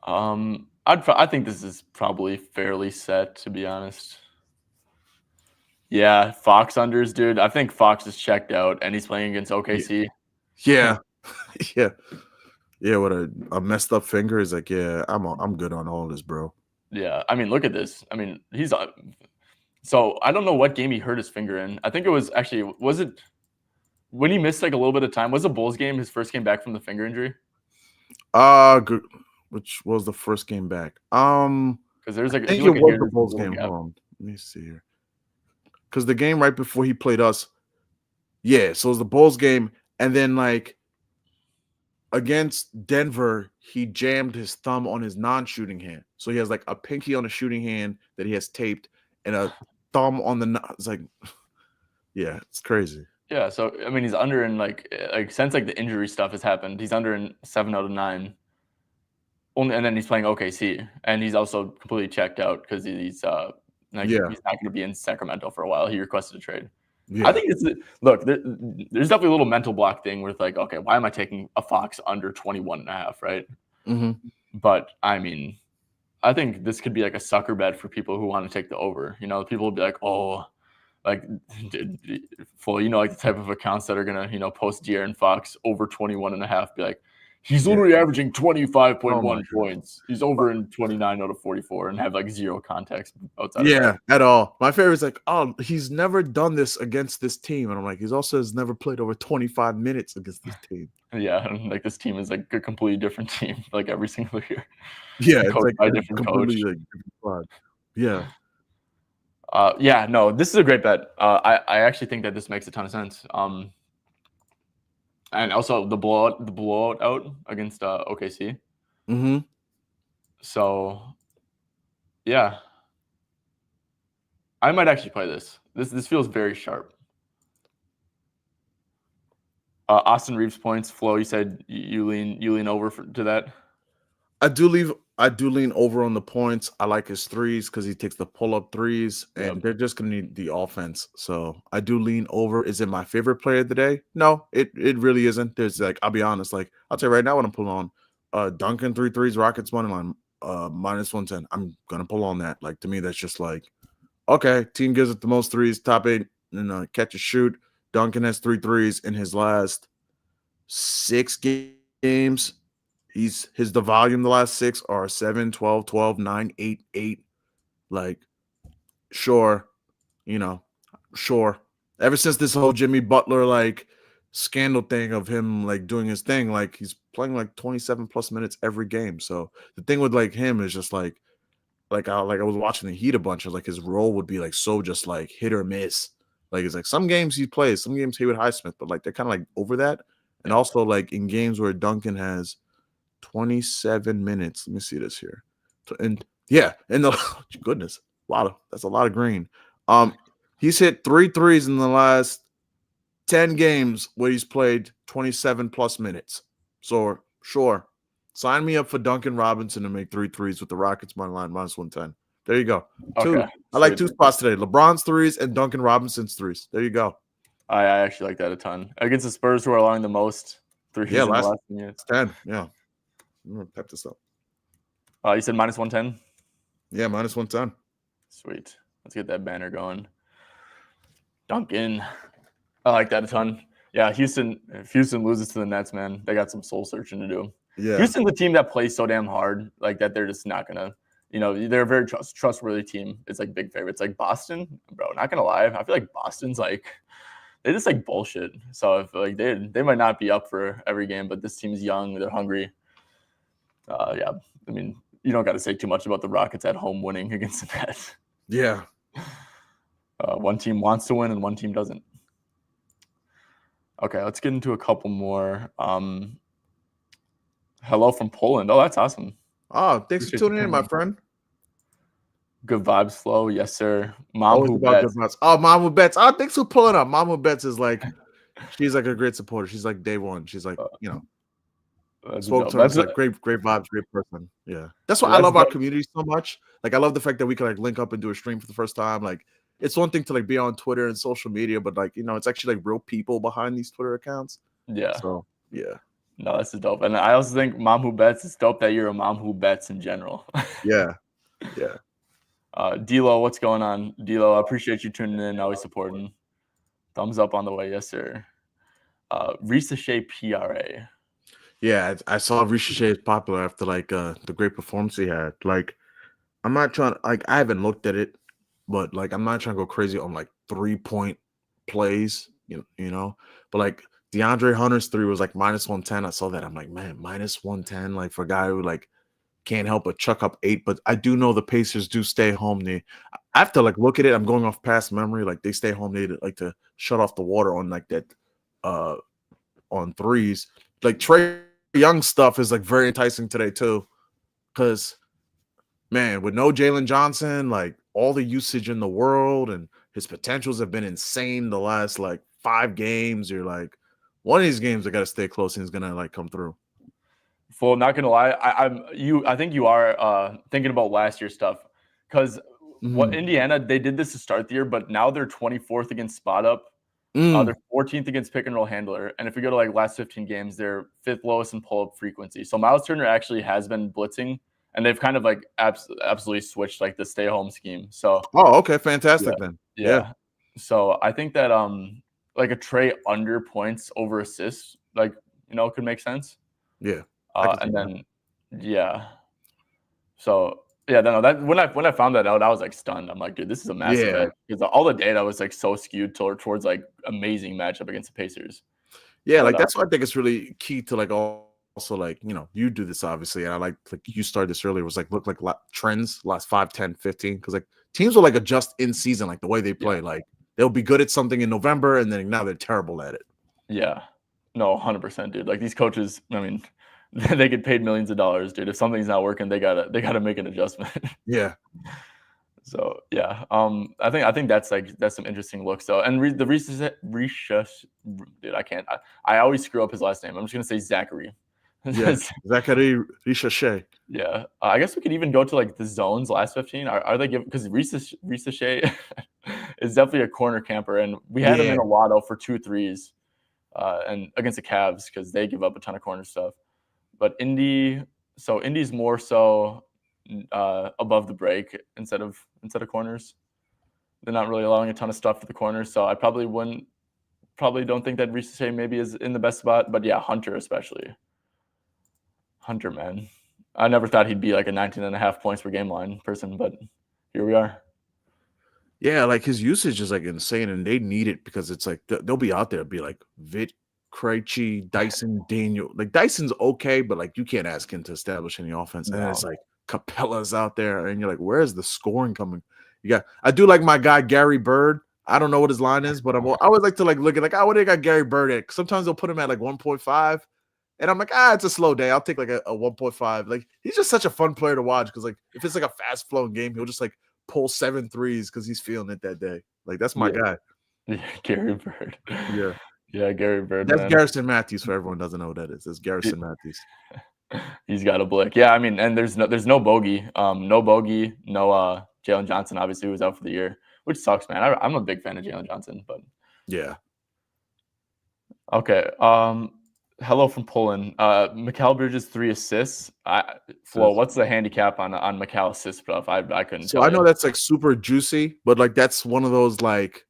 I think this is probably fairly set, to be honest. Yeah, Fox unders, dude. I think Fox is checked out, and he's playing against Yeah, OKC. yeah, yeah, yeah. What a messed up finger is like. Yeah, I'm good on all this, bro. Yeah, I mean, look at this. I mean, he's so I don't know what game he hurt his finger in. I think it was actually was it when he missed like a little bit of time. Was the Bulls game his first game back from the finger injury? Good. Which was the first game back? Because there's I like if think you it look at was here, the there's a Bulls little game. gap. Hold on, let me see here. Because the game right before he played us, yeah. So it was the Bulls game, and then like against Denver, he jammed his thumb on his non-shooting hand. So he has like a pinky on a shooting hand that he has taped, and a thumb on the. It's like, yeah, it's crazy. Yeah, so I mean, he's under in like since like the injury stuff has happened, he's under in 7 out of 9. Only, and then he's playing OKC, and he's also completely checked out because he's like Yeah, he's not going to be in Sacramento for a while. He requested a trade. I yeah. think it's look. There's definitely a little mental block thing with like, okay, why am I taking a Fox under 21.5, right? Mm-hmm. But I mean, I think this could be like a sucker bet for people who want to take the over. People will be like, oh, like full, like the type of accounts that are gonna, post De'Aaron Fox over 21.5, be like, he's Yeah. literally averaging Oh my 25.1 god. points. He's over in 29 out of 44 and have like zero context outside of that. Yeah, at all. My favorite is like, oh, he's never done this against this team, and I'm like, he's also has never played over 25 minutes against this team. Yeah, and like this team is like a completely different team, like every single year, Yeah, it's coached like by a a different coach. completely like different squad. Yeah. Yeah, no, this is a great bet. I actually think that this makes a ton of sense. And also the blowout out against OKC. Mm-hmm. So yeah, I might actually play this. This feels very sharp. Austin Reeves points. Flo, you said you lean over to that. I do lean over on the points. I like his threes because he takes the pull-up threes, Yep. and they're just gonna need the offense. So I do lean over. Is it my favorite player of the day? No, it really isn't. There's like, I'll be honest, like I'll tell you right now what I'm pulling on. Duncan 3 threes, Rockets money line, minus 110. I'm gonna pull on that. Like to me, that's just like, okay, team gives it the most threes, top 8, and catch and shoot. Duncan has 3 threes in his last 6 games. The volume the last 6 are 7, 12, 12, 9, 8, 8. Like, sure, you know, sure. Ever since this whole Jimmy Butler, like scandal thing of him like doing his thing. Like he's playing like 27 plus minutes every game. So the thing with like him is just like I was watching the Heat a bunch of like his role would be like so just like hit or miss. Like it's like some games he plays, some games he with Highsmith, but like they're kind of like over that. And also like in games where Duncan has 27 minutes. Let me see this here. And yeah, and the goodness, that's a lot of green. He's hit 3 threes in the last 10 games where he's played 27 plus minutes. So sure. Sign me up for Duncan Robinson to make 3 threes with the Rockets money line -110. There you go. Okay, I like 2 spots today. LeBron's threes and Duncan Robinson's threes. There you go. I actually like that a ton. Against the Spurs, who are allowing the most threes in the last year. 10. Yeah. I'm going to pep this up. You said -110? Yeah, -110. Sweet. Let's get that banner going. Duncan. I like that a ton. Yeah, if Houston loses to the Nets, man, they got some soul searching to do. Yeah. Houston's a team that plays so damn hard, like that they're just not gonna, they're a very trustworthy team. It's like big favorites. Like Boston, bro, not gonna lie, I feel like Boston's like they just like bullshit. So if like they might not be up for every game, but this team's young, they're hungry. Yeah, I mean, you don't got to say too much about the Rockets at home winning against the Nets. Yeah. One team wants to win and one team doesn't. Okay, let's get into a couple more. Hello from Poland. Oh, that's awesome. Oh, thanks for tuning in, my friend. Good vibes, Flo. Yes, sir. Mom who bets. Oh, Mom who bets. Oh, thanks for pulling up. Mom who bets is like, she's like a great supporter. She's like day one. She's like, spoke to her. It's like great vibes, great person. Yeah, that's why I love our community so much. Like, I love the fact that we can like link up and do a stream for the first time. Like, it's one thing to like be on Twitter and social media, but like it's actually like real people behind these Twitter accounts. Yeah. So yeah. No, this is dope, and I also think Mom who bets is dope that you're a mom who bets in general. Yeah. Yeah. D-Lo, what's going on? D-Lo, I appreciate you tuning in, always supporting. Thumbs up on the way, yes, sir. Ricochet PRA. Yeah, I saw Ricochet is popular after like the great performance he had. Like, I'm not trying like I haven't looked at it, but like I'm not trying to go crazy on like 3-point plays, But like DeAndre Hunter's 3 was like -110. I saw that. I'm like, man, -110, like for a guy who like can't help but chuck up 8. But I do know the Pacers do stay home. I have to like look at it. I'm going off past memory. Like they stay home. They like to shut off the water on like that on threes. Like Trae Young stuff is like very enticing today too. Cause man, with no Jalen Johnson, like all the usage in the world and his potentials have been insane the last like 5 games. You're like, one of these games I gotta stay close and he's gonna like come through. Full, not gonna lie, I think you are thinking about last year's stuff because what Indiana, they did this to start the year, but now they're 24th against spot up. They're 14th against pick and roll handler, and if we go to like last 15 games, they're 5th lowest in pull up frequency. So Miles Turner actually has been blitzing, and they've kind of like absolutely switched like the stay home scheme. So okay, fantastic then. Yeah. So I think that like a Trae under points over assists, like could make sense. Yeah. And then, so no, that when I found that out, I was like stunned. I'm like, dude, this is a massive bet because all the data was like so skewed towards like amazing matchup against the Pacers. Yeah, like that's why I think it's really key to like also like you do this obviously, and I like you started this earlier was like look like trends last 5, 10, 15 because like teams will like adjust in season like the way they play. Like they'll be good at something in November and then now they're terrible at it. Yeah, no, 100%, dude. Like these coaches, I mean. They get paid millions of dollars, dude. If something's not working, they gotta make an adjustment. Yeah. So yeah, I think that's some interesting looks though. And the Ricochet, dude, I always screw up his last name. I'm just gonna say Zachary. Yeah, Zachary Ricochet. Yeah, I guess we could even go to like the zones last 15. Are they giving because Ricochet is definitely a corner camper, and we had him in a lotto for 2 threes, and against the Cavs because they give up a ton of corner stuff. But Indy's more so above the break instead of corners. They're not really allowing a ton of stuff to the corners, so I probably don't think that Ricochet maybe is in the best spot. But yeah, Hunter especially. Hunter, man, I never thought he'd be like a 19.5 points per game line person, but here we are. Yeah, like his usage is like insane, and they need it because it's like they'll be out there, be like Vit Krejci, Dyson, Daniel. Like Dyson's okay, but like you can't ask him to establish any offense. And then it's like Capella's out there, and you're like, where's the scoring coming? I do like my guy Gary Bird. I don't know what his line is, but I always like to like look at like, what they got Gary Bird at? Sometimes they'll put him at like 1.5. And I'm like, it's a slow day. I'll take like a 1.5. Like he's just such a fun player to watch because like if it's like a fast flowing game, he'll just like pull 7 threes because he's feeling it that day. Like that's my guy. Yeah, Gary Bird. Yeah. Yeah, Gary Bird. That's Garrison Matthews for everyone who doesn't know what that is. It's Garrison Matthews. He's got a blick. Yeah, I mean, and there's no bogey. No bogey, no Jalen Johnson, obviously, who was out for the year, which sucks, man. I'm a big fan of Jalen Johnson, but yeah. Okay. Hello from Poland. Mikal Bridges 3 assists. Flo, what's the handicap on Mikal assist stuff? I couldn't tell. So I know that's like super juicy, but like that's one of those like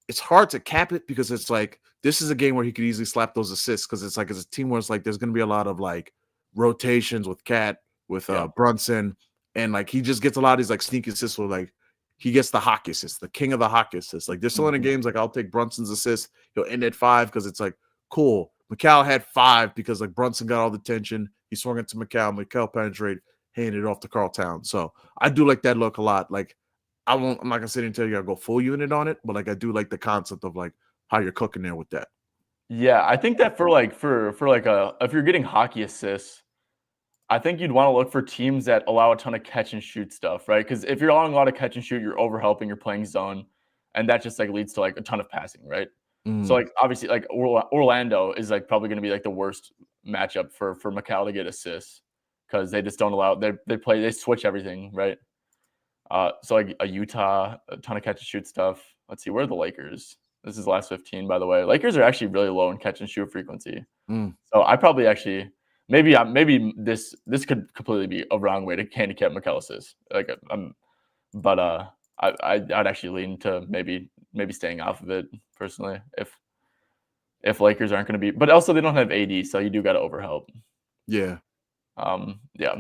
it's hard to cap it because it's like this is a game where he could easily slap those assists because it's like it's a team where it's like there's gonna be a lot of like rotations with Cat, with Brunson, and like he just gets a lot of these like sneaky assists where like he gets the hockey assist, the king of the hockey assist. Like there's still in games like I'll take Brunson's assist, he'll end at 5 because it's like cool. Mikal had 5 because like Brunson got all the tension. He swung it to Mikal. Mikal penetrated, handed it off to Karl Towns. So I do like that look a lot. Like I'm not gonna sit here and tell you I go full unit on it, but like I do like the concept of like how you're cooking there with that. Yeah, I think that for if you're getting hockey assists, I think you'd want to look for teams that allow a ton of catch and shoot stuff, right? Because if you're allowing a lot of catch and shoot, you're overhelping, you're playing zone, and that just like leads to like a ton of passing, right? So like obviously like Orlando is like probably going to be like the worst matchup for Mikal to get assists because they just don't allow they switch everything, right? So like a Utah, a ton of catch and shoot stuff. Let's see, where are the Lakers? This is last 15, by the way. Lakers are actually really low in catch and shoot frequency. So I probably actually maybe this could completely be a wrong way to handicap Mikal assists. Like I'd actually lean to maybe staying off of it personally if Lakers aren't going to be, but also they don't have AD, so you do got to overhelp. Yeah. Yeah.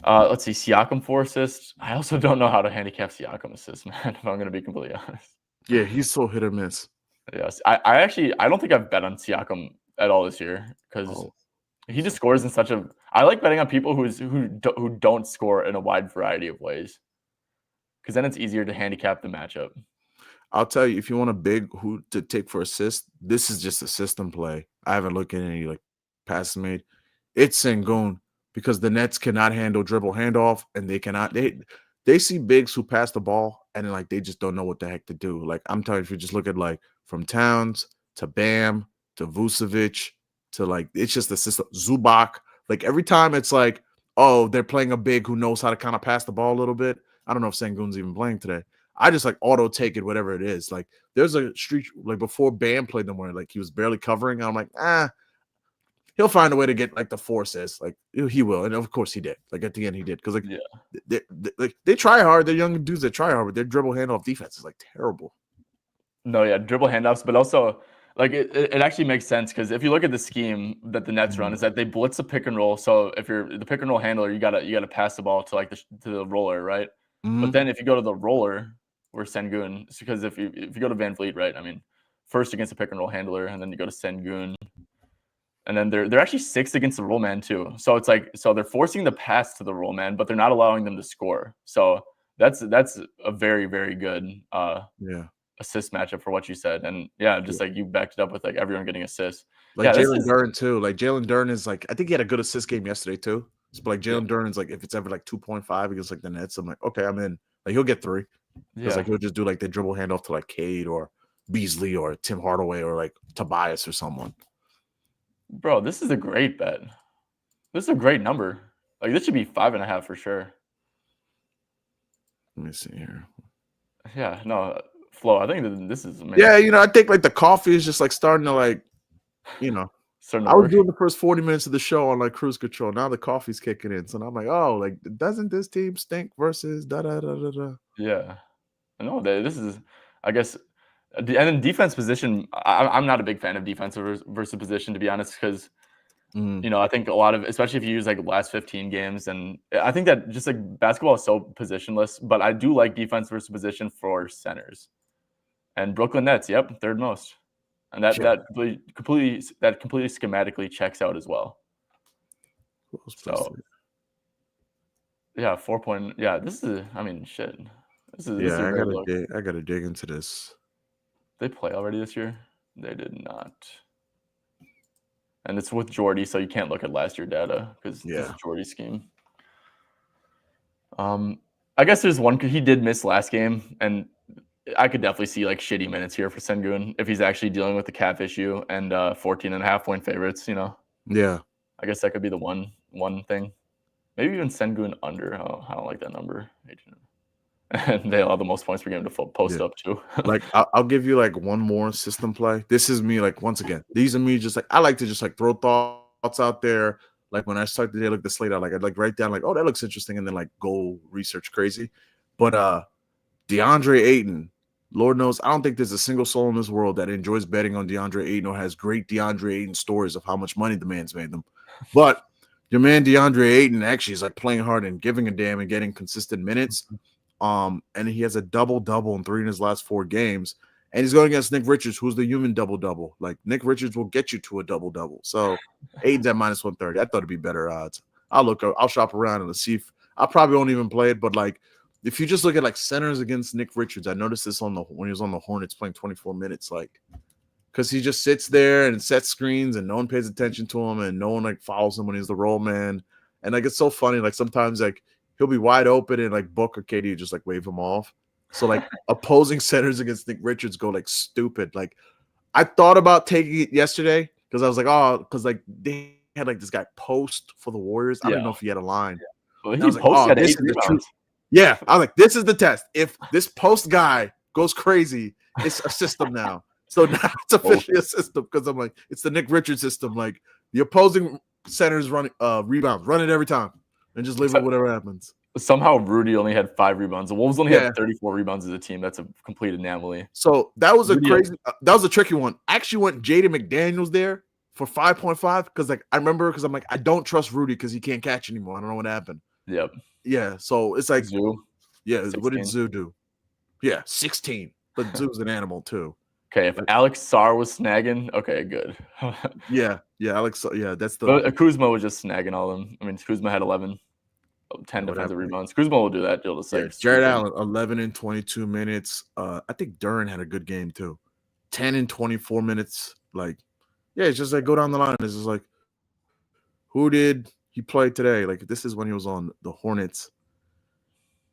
Let's see, Siakam 4 assists. I also don't know how to handicap Siakam assists, man. If I'm going to be completely honest. Yeah, he's so hit or miss. Yes, I don't think I've bet on Siakam at all this year because he just scores in such a. I like betting on people who don't score in a wide variety of ways because then it's easier to handicap the matchup. I'll tell you, if you want a big who to take for assist, this is just a system play. I haven't looked at any like passes made. It's Sengun because the Nets cannot handle dribble handoff, and they see bigs who pass the ball and then like they just don't know what the heck to do. Like I'm telling you, if you just look at like from Towns to Bam to Vucevic to like it's just the system. Zubac, like every time it's like, oh, they're playing a big who knows how to kind of pass the ball a little bit. I don't know if Sengun's even playing today. I just like auto take it, whatever it is. Like there's a streak like before Bam played them where like he was barely covering. I'm like, he'll find a way to get like the 4 assists. Like he will, and of course he did. Like at the end he did because like they try hard. They're young dudes that try hard, but their dribble handoff defense is like terrible. No, yeah, dribble handoffs, but also like it actually makes sense because if you look at the scheme that the Nets run, is that they blitz a pick and roll. So if you're the pick and roll handler, you gotta pass the ball to like to the roller, right? But then if you go to the roller, or Sengun, because if you go to Van Vliet, right? I mean, first against a pick and roll handler, and then you go to Sengun, and then they're actually 6th against the roll man too. So it's like they're forcing the pass to the roll man, but they're not allowing them to score. So that's a very very good assist matchup for what you said, and like you backed it up with like everyone getting assists. Like Jalen Duren too. Like Jalen Duren is like I think he had a good assist game yesterday too. But like Jalen Duren's like if it's ever like 2.5 against like the Nets, I'm like okay, I'm in. Like he'll get 3. Because like he'll just do like the dribble handoff to like Cade or Beasley or Tim Hardaway or like Tobias or someone. Bro, this is a great bet. This is a great number. Like this should be 5.5 for sure. Let me see here. Yeah, no, Flo. I think this is amazing. Yeah, I think like the coffee is just like starting to like, I was doing the first 40 minutes of the show on like cruise control. Now the coffee's kicking in, so I'm like, oh, like doesn't this team stink versus da da da da da? Yeah, no, this is, I guess, and then defense position. I'm not a big fan of defensive versus position, to be honest, because I think a lot of, especially if you use like last 15 games, and I think that just like basketball is so positionless. But I do like defense versus position for centers, and Brooklyn Nets, yep, 3rd most. and that completely schematically checks out as well. So yeah, 4 point. Yeah, this is. I mean, shit. This is a great look. I gotta dig into this. They play already this year? They did not. And it's with Jordy, so you can't look at last year data because this is Jordy's scheme. I guess there's one. He did miss last game, and I could definitely see like shitty minutes here for Sengun if he's actually dealing with the calf issue and 14.5 point favorites. Yeah. I guess that could be the one thing. Maybe even Sengun under. Oh, I don't like that number. And they allow the most points per game to post up too. Like I'll give you like one more system play. This is me, like, once again, these are me just like I like to just like throw thoughts out there. Like when I start the day, look the slate out, like I'd like write down like, oh, that looks interesting, and then like go research crazy. But DeAndre Ayton, Lord knows, I don't think there's a single soul in this world that enjoys betting on DeAndre Ayton or has great DeAndre Ayton stories of how much money the man's made them. But your man DeAndre Ayton actually is like playing hard and giving a damn and getting consistent minutes. And he has a double-double in 3 in his last 4 games. And he's going against Nick Richards, who's the human double-double. Like, Nick Richards will get you to a double-double. So, Ayton's at minus 130. I thought it'd be better odds. I'll shop around and see if – I probably won't even play it. But, like, if you just look at, like, centers against Nick Richards, I noticed this when he was on the Hornets playing 24 minutes. Like, because he just sits there and sets screens and no one pays attention to him and no one, like, follows him when he's the roll man. And, like, it's so funny. Like, sometimes, like, he'll be wide open and like Book or KD just like wave him off. So like opposing centers against Nick Richards go like stupid. Like I thought about taking it yesterday because I was like, oh, because like they had like this guy Post for the Warriors. I don't know if he had a line. Well, he posted like, this is the truth. Yeah, I was like, this is the test. If this Post guy goes crazy, it's a system now. So now it's officially a system because I'm like, it's the Nick Richards system. Like the opposing centers run rebounds, run it every time. And just live with whatever happens. Somehow Rudy only had 5 rebounds. The Wolves only had 34 rebounds as a team. That's a complete anomaly. So that was that was a tricky one. I actually went Jaden McDaniels there for 5.5 because like I remember because I'm like I don't trust Rudy because he can't catch anymore. I don't know what happened. Yep. Yeah. So it's like Zoo. Yeah. 16. What did Zoo do? Yeah, 16. But Zoo's an animal too. Okay, if Alex Sarr was snagging, okay, good. yeah, Alex. Yeah, that's the. But Kuzma was just snagging all of them. I mean, Kuzma had 10 defensive rebounds. Kuzma will do that. He'll just like Jared Allen, 11 in 22 minutes. I think Duren had a good game too. 10 in 24 minutes. Like, yeah, it's just like go down the line. It's just like, who did he play today? Like, this is when he was on the Hornets.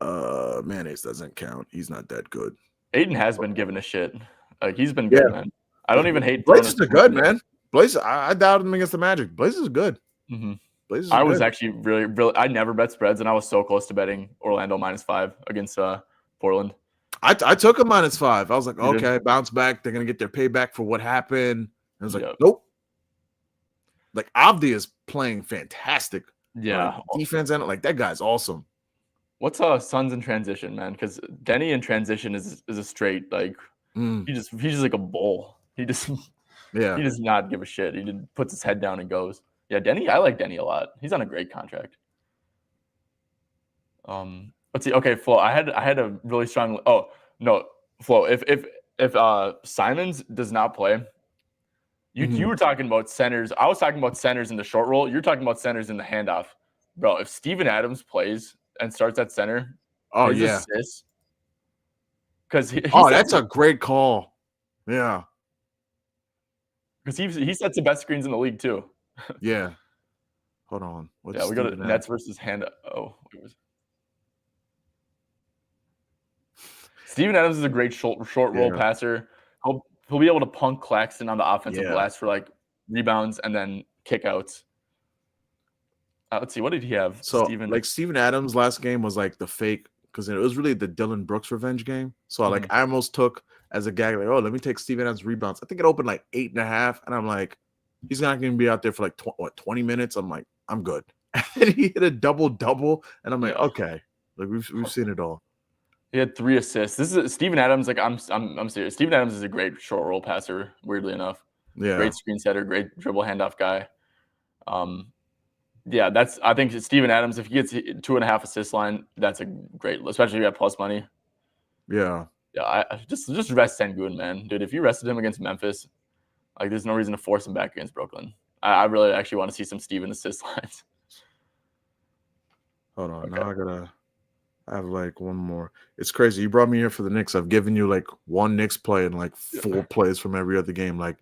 Mayonnaise doesn't count. He's not that good. Ayton has been given a shit. Like he's been good, man. I don't even hate. Blazers are good, man. Blazers, I doubted him against the Magic. Blazers are good. Mm-hmm. I was actually really. I never bet spreads, and I was so close to betting Orlando -5 against Portland. I took a -5. I was like, okay, bounce back. They're gonna get their payback for what happened. And I was like, nope. Like Avdi is playing fantastic. Yeah, defense and like that guy's awesome. What's Suns in transition, man? Because Denny in transition is a straight like. He's just like a bull. He does not give a shit. He just puts his head down and goes. Yeah, Denny. I like Denny a lot. He's on a great contract. Let's see. Okay, Flo. I had a really strong. Oh no, Flo. If Simons does not play, you were talking about centers. I was talking about centers in the short roll. You're talking about centers in the handoff, bro. If Steven Adams plays and starts at center, assists. Because that's a great call. Yeah. Because he sets the best screens in the league too. Yeah. Hold on. We go to Nets versus hand. Oh, Steven Adams is a great short roll passer. He'll be able to punk Claxton on the offensive glass for like rebounds and then kickouts. Let's see, what did he have? So Steven Adams last game was like the fake. Because it was really the Dylan Brooks revenge game. So I almost took as a gag, like, oh, let me take Steven Adams rebounds. I think it opened like 8.5. And I'm like, he's not going to be out there for like 20 minutes. I'm like, I'm good. And he hit a double-double. And I'm like, okay. Like we've seen it all. He had 3 assists. This is Steven Adams. Like I'm serious. Steven Adams is a great short roll passer, weirdly enough. Yeah. Great screen setter, great dribble handoff guy. Yeah, I think Steven Adams, if he gets 2.5 assist line, that's a great, especially if you have plus money. Yeah. Yeah, I just rest Sengun, man. Dude, if you rested him against Memphis, Like, there's no reason to force him back against Brooklyn. I really actually want to see some Stephen assist lines. Hold on. Okay. Now I have like one more. It's crazy. You brought me here for the Knicks. I've given you like one Knicks play and like 4 plays from every other game. Like,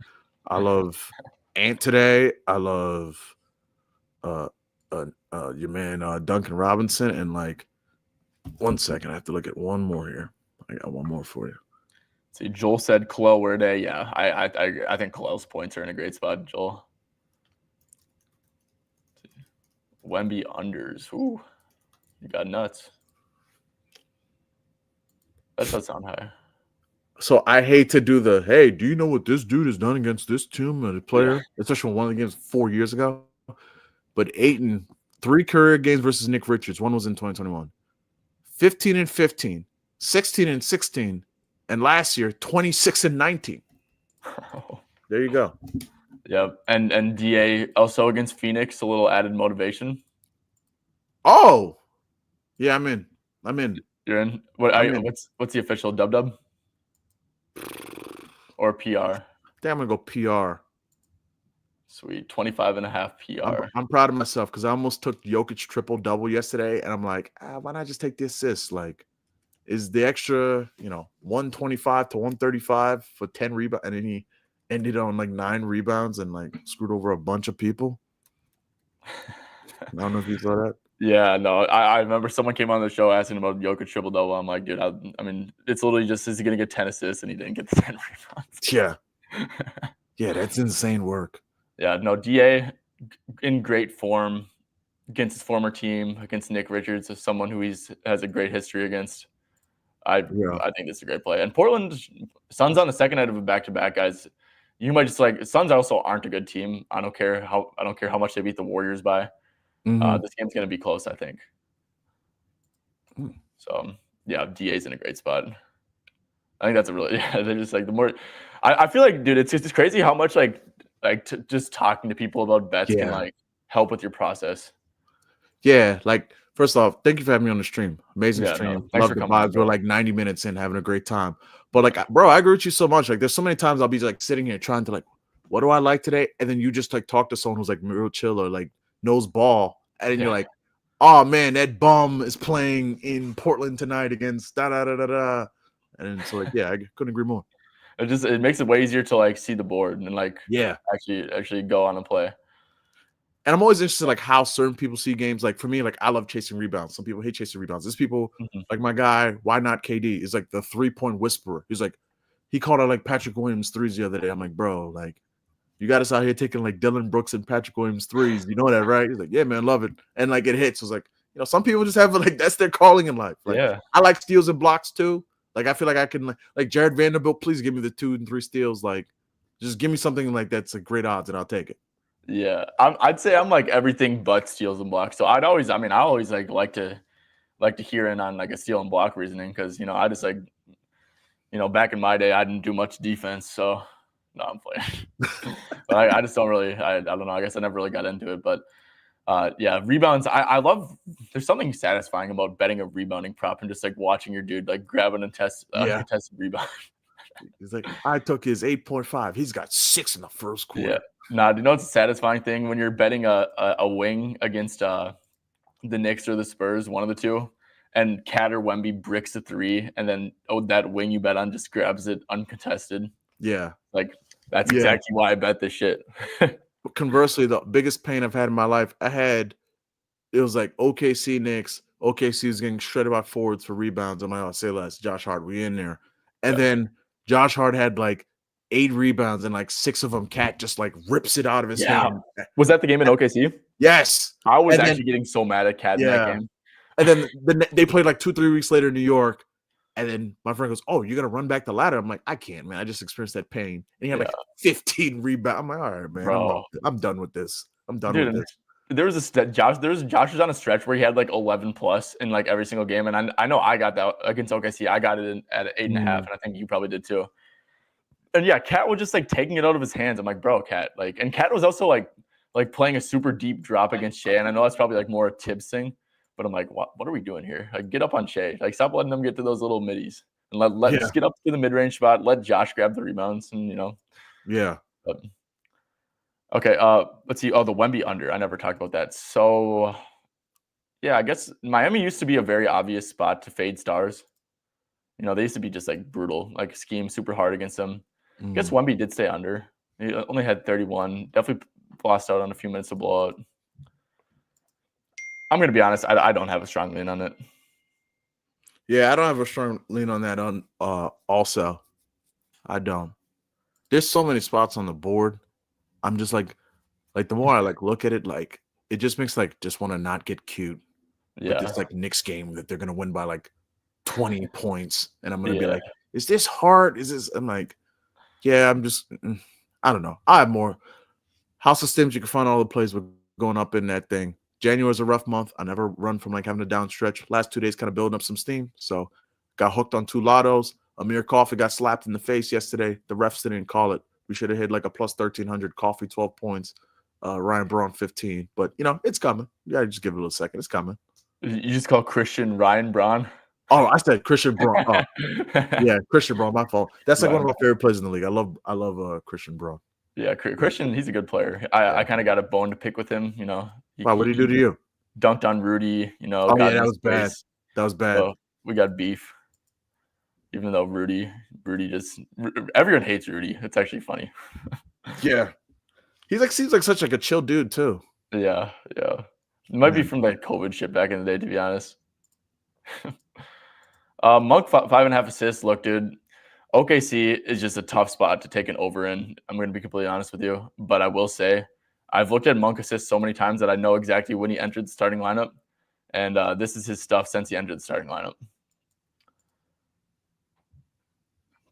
I love Ant today. I love your man Duncan Robinson. And like, 1 second, I have to look at one more here. I got one more for you. See, Joel said Khalil Werde. Yeah, I think Khalil's points are in a great spot, Joel. Wemby unders. Ooh, you got nuts. That does sound high. So I hate to do the, hey, do you know what this dude has done against this team and a player, especially when one of the games 4 years ago? But Ayton, 3 career games versus Nick Richards. One was in 2021. 15-15, 16-16, and last year 26-19. There you go. Yep, and DA also against Phoenix, a little added motivation. Oh, yeah, I'm in. You're in. What's the official dub? Or PR? Damn, I'm gonna go PR. Sweet, 25.5 PR. I'm proud of myself because I almost took Jokic triple-double yesterday, and I'm like, why not just take the assist? Like, is the extra, 125 to 135 for 10 rebounds, and then he ended on like 9 rebounds and like screwed over a bunch of people. I don't know if you saw that. Yeah, no, I remember someone came on the show asking about Jokic triple-double. I'm like, dude, I mean, it's literally just, is he going to get 10 assists and he didn't get the 10 rebounds? Yeah. Yeah, that's insane work. Yeah, no, DA in great form against his former team, against Nick Richards, as someone who has a great history against. I think it's a great play. And Portland Suns on the second night of a back-to-back, guys. You might just like, Suns also aren't a good team. I don't care how much they beat the Warriors by. This game's going to be close, I think. So, yeah, DA's in a great spot. I think that's a really, they're just like the more, I feel like, dude, it's just crazy how much just talking to people about bets can like help with your process. Yeah, like, first off, thank you for having me on the stream. Amazing stream. No, love the vibes. We're like 90 minutes in, having a great time. But like, bro, I agree with you so much. Like, there's so many times I'll be like sitting here trying to like, what do I like today? And then you just like talk to someone who's like real chill or like knows ball. And then you're like, oh man, that bum is playing in Portland tonight against da da da da da. And so like, yeah, I couldn't agree more. It makes it way easier to like see the board and like actually go on and play. And I'm always interested like how certain people see games. Like for me, like I love chasing rebounds. Some people hate chasing rebounds. There's people like my guy, why not KD, is like the 3-point whisperer. He's like, he called out like Patrick Williams threes the other day. I'm like, bro, like you got us out here taking like Dylan Brooks and Patrick Williams threes. You know that, right? He's like, yeah, man, love it. And like it hits. It's like, some people just have like that's their calling in life. Like, I like steals and blocks too. Like I feel like I can like Jared Vanderbilt, please give me the 2 and 3 steals. Like just give me something like that's a great odds and I'll take it. Yeah, I'd say I'm like everything but steals and blocks. So I always like to hear in on like a steal and block reasoning because I just like back in my day I didn't do much defense, so no, I'm playing. But I just don't really I don't know. I guess I never really got into it, but yeah, rebounds. I love. There's something satisfying about betting a rebounding prop and just like watching your dude like grab an contested rebound. He's like, I took his 8.5. He's got 6 in the first quarter. Yeah. Nah, do you know what's a satisfying thing when you're betting a wing against the Knicks or the Spurs, one of the two, and Cat or Wemby bricks a 3, and then that wing you bet on just grabs it uncontested. Yeah, like that's exactly why I bet this shit. Conversely, the biggest pain I've had in my life, it was like OKC Knicks. OKC was getting shredded by forwards for rebounds. I'm like, oh, say less. Josh Hart, we in there. And then Josh Hart had like 8 rebounds and like 6 of them Cat just like rips it out of his hand. Was that the game in OKC? Yes. I was getting so mad at Cat in that game. And then they played like 2-3 weeks later in New York. And then my friend goes, oh, you got to run back the ladder. I'm like, I can't, man. I just experienced that pain. And he had like 15 rebounds. I'm like, all right, man. Bro. I'm done with this. I'm done with this. There was Josh was on a stretch where he had like 11 plus in like every single game. And I know I got that against OKC. I got it at 8.5. And I think you probably did too. And yeah, Cat was just like taking it out of his hands. I'm like, bro, Cat. Like, and Cat was also like playing a super deep drop against Shea. And I know that's probably like more a Tibbs thing. But I'm like, what are we doing here? Like, get up on Shea. Like, stop letting them get to those little middies. And just get up to the mid-range spot. Let Josh grab the rebounds and, Yeah. But, okay, let's see. Oh, the Wemby under. I never talked about that. So, yeah, I guess Miami used to be a very obvious spot to fade stars. They used to be just like brutal, like scheme super hard against them. I guess Mm. Wemby did stay under. He only had 31. Definitely lost out on a few minutes of blowout. I'm gonna be honest. I don't have a strong lean on it. Yeah, I don't have a strong lean on that. Also, I don't. There's so many spots on the board. I'm just like the more I look at it, it just makes just want to not get cute with Yeah, this Knicks game that they're gonna win by 20 points, and I'm gonna be yeah. like, is this hard? Is this? I'm like, yeah, I'm just, I don't know. I have more House of Stims. You can find all the plays we're going up in that thing. January's a rough month. I never run from having a down stretch. Last 2 days kind of building up some steam. So got hooked on 2 lottos. Amir Coffee got slapped in the face yesterday. The refs didn't call it. We should have hit a plus 1,300. Coffee 12 points. Ryan Braun 15. But it's coming. Yeah, just give it a little second. It's coming. You just call Christian Ryan Braun? Oh, I said Christian Braun. Oh, yeah, Christian Braun. My fault. That's one of my favorite players in the league. I love Christian Braun. Yeah, Christian, he's a good player. I kind of got a bone to pick with him. Wow, what did he do to you? Dunked on Rudy. Oh yeah, that was bad. That was bad. So we got beef. Even though Rudy everyone hates Rudy. It's actually funny. Yeah, he seems like such a chill dude too. Yeah. It might be from COVID shit back in the day, to be honest. Monk 5.5 assists. Look, dude, OKC is just a tough spot to take an over in. I'm going to be completely honest with you, but I will say I've looked at Monk assists so many times that I know exactly when he entered the starting lineup, and this is his stuff since he entered the starting lineup.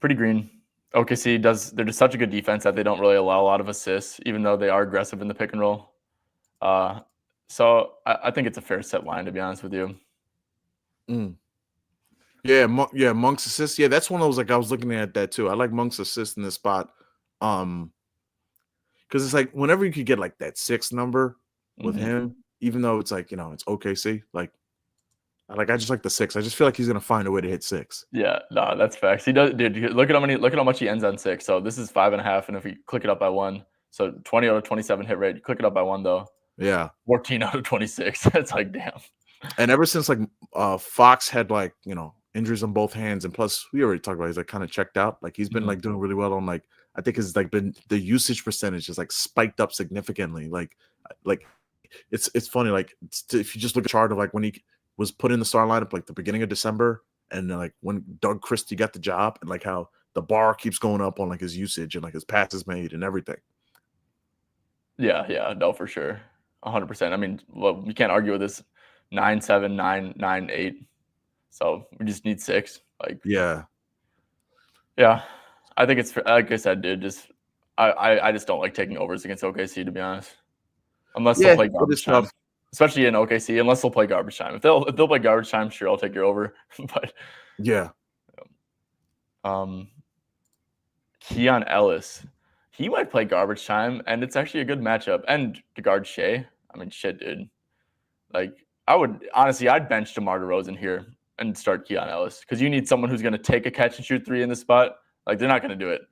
Pretty green. OKC they're just such a good defense that they don't really allow a lot of assists, even though they are aggressive in the pick and roll. So I think it's a fair set line, to be honest with you. Yeah, Monk's assist. Yeah, that's one of those I was looking at that too. I like Monk's assist in this spot. Because it's whenever you could get that 6 number with him, even though it's it's OKC, I just like the 6. I just feel like he's gonna find a way to hit 6. Yeah, no, that's facts. He does, dude. Look at how much he ends on 6. So this is 5.5, and if we click it up by 1, so 20 out of 27 hit rate. Click it up by 1 though. Yeah, 14 out of 26. That's damn. And ever since Fox had injuries on both hands, and plus we already talked about he's kind of checked out. He's been doing really well on I think it's been the usage percentage is spiked up significantly. It's funny if you just look at the chart of when he was put in the star lineup the beginning of December, and when Doug Christie got the job, and how the bar keeps going up on his usage and his passes made and everything. Yeah, no, for sure, 100%. I mean, well, you can't argue with this. 9, 7, 9, 9, 8. So we just need 6. Yeah. I think it's like I said, dude. I just don't like taking overs against OKC, to be honest. Unless they'll play garbage time, especially in OKC. Unless they'll play garbage time. If they'll play garbage time, sure, I'll take your over. But yeah. Keon Ellis, he might play garbage time, and it's actually a good matchup. And to guard Shea, I mean, shit, dude. I would honestly, I'd bench DeMar DeRozan here and start Keon Ellis, because you need someone who's going to take a catch and shoot 3 in the spot. They're not going to do it,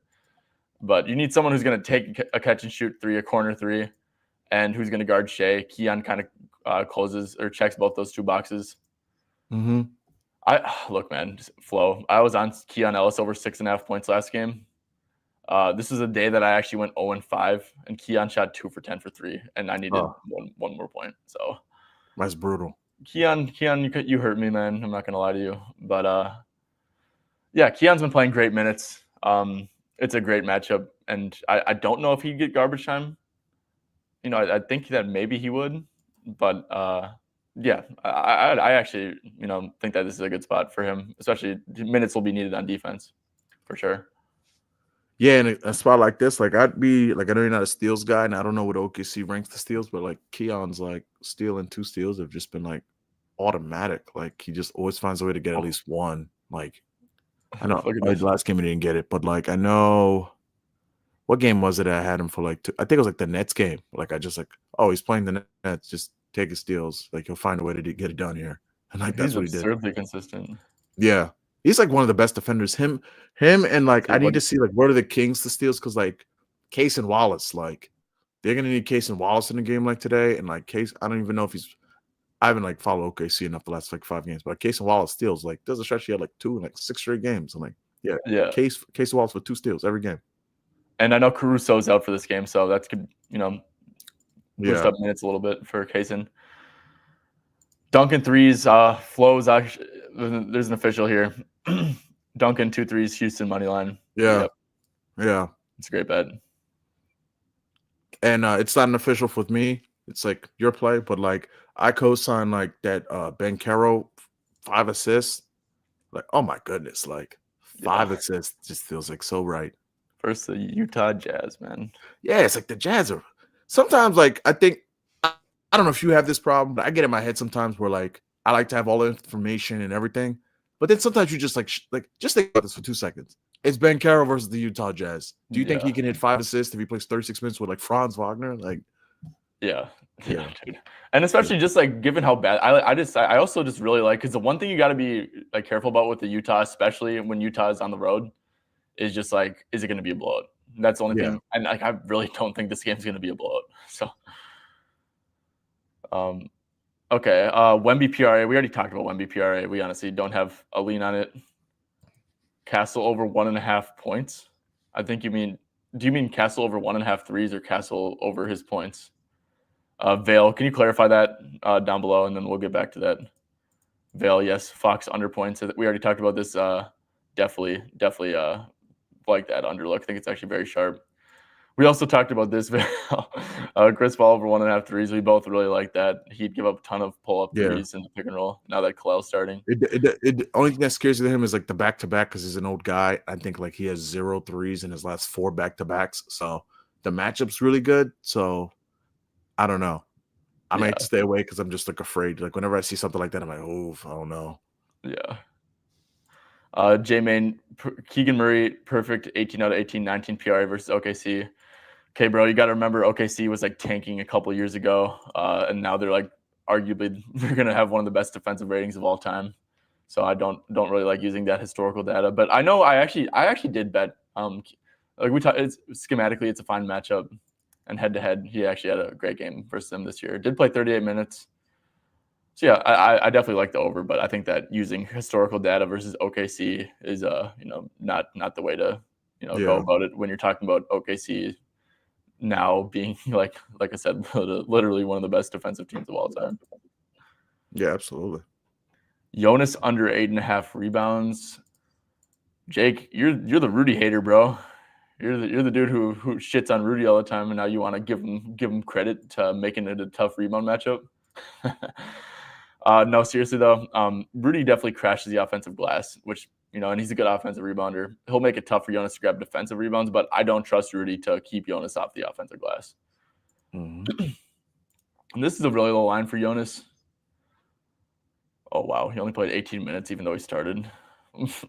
but you need someone who's going to take a catch and shoot 3, a corner 3, and who's going to guard Shea. Keon kind of closes or checks both those 2 boxes. Look, man, flow. I was on Keon Ellis over 6.5 points last game. This is a day that I actually went 0-5, and Keon shot 2 for 10 for 3, and I needed one more point. So that's brutal. Keon, you hurt me, man. I'm not gonna lie to you, but yeah, Keon's been playing great minutes. It's a great matchup, and I don't know if he'd get garbage time. I think that maybe he would, but yeah, I actually think that this is a good spot for him, especially minutes will be needed on defense for sure. Yeah, in a spot like this, I'd be I know you're not a steals guy, and I don't know what OKC ranks the steals, but Keon's steal and 2 steals have just been automatic. He just always finds a way to get at least one. I know the last game he didn't get it, but I know what game was it I had him for 2, I think it was the Nets game. I just oh, he's playing the Nets, just take his steals. He'll find a way to get it done here. And that's what he did. He's absurdly consistent. Yeah. He's one of the best defenders. Him and I need to see where are the Kings to steals, because Case and Wallace, like they're gonna need Case and Wallace in a game like today, and like Case, I don't even know if I haven't like followed OKC enough the last like 5 games, but Case and Wallace steals. Like there's a stretch he had like 2 in like 6 straight games. I'm like, yeah, Yeah. Case and Wallace with 2 steals every game. And I know Caruso's out for this game, so that could, boost Yeah, up minutes a little bit for Kaysen. Duncan threes, flows. There's an official here. Duncan 2 threes, Houston money line. yeah, Yep, yeah. it's a great bet. And it's not an official with me. It's like your play, but like I co-sign like that Ben Caro 5 assists. Like, oh my goodness, like 5 assists just feels like so right. Versus the Utah Jazz, man. Yeah, it's like the Jazz are sometimes like I think I don't know if you have this problem, but I get in my head sometimes where like I like to have all the information and everything, but then sometimes you just like just think about this for 2 seconds. It's Ben Caro versus the Utah Jazz. Do you think he can hit 5 assists if he plays 36 minutes with like Franz Wagner? Like, yeah, dude. And especially just like given how bad I also just really like, because the one thing you got to be like careful about with the Utah, especially when Utah is on the road, is just like, is it going to be a blowout? That's the only thing. And like, I really don't think this game's going to be a blowout. So, okay. Wemby PRA. We already talked about Wemby PRA. We honestly don't have a lean on it. Castle over 1.5 points. I think do you mean Castle over 1.5 threes or Castle over his points? Vale, can you clarify that down below, and then we'll get back to that. Vale, yes. Fox under points. We already talked about this. Definitely like that under look. I think it's actually very sharp. We also talked about this. Chris Paul over 1.5 threes. We both really like that. He'd give up a ton of pull-up threes in the pick and roll. Now that Kalel's starting, it only thing that scares him is like the back-to-back because he's an old guy. I think like he has 0 threes in his last 4 back-to-backs. So the matchup's really good. So I don't know. I might stay away because I'm just like afraid. Like whenever I see something like that, I'm like, oh, I don't know. Yeah. J-Main, Keegan Murray, perfect 18 out of 18, 19 PRA versus OKC. Okay, bro, you got to remember OKC was like tanking a couple years ago, and now they're like arguably they're gonna have one of the best defensive ratings of all time. So I don't really like using that historical data, but I know I actually did bet. Like we talked, schematically it's a fine matchup, and head to head he actually had a great game versus them this year. Did play 38 minutes. So yeah, I definitely like the over, but I think that using historical data versus OKC is not the way to go about it when you're talking about OKC now being like I said, literally one of the best defensive teams of all time. Yeah, absolutely. Jonas under 8.5 rebounds. Jake, you're the Rudy hater, bro. You're the dude who shits on Rudy all the time, and now you want to give him credit to making it a tough rebound matchup. No, seriously though, Rudy definitely crashes the offensive glass, which and he's a good offensive rebounder. He'll make it tough for Jonas to grab defensive rebounds, but I don't trust Rudy to keep Jonas off the offensive glass. Mm-hmm. And this is a really low line for Jonas. Oh wow, he only played 18 minutes, even though he started.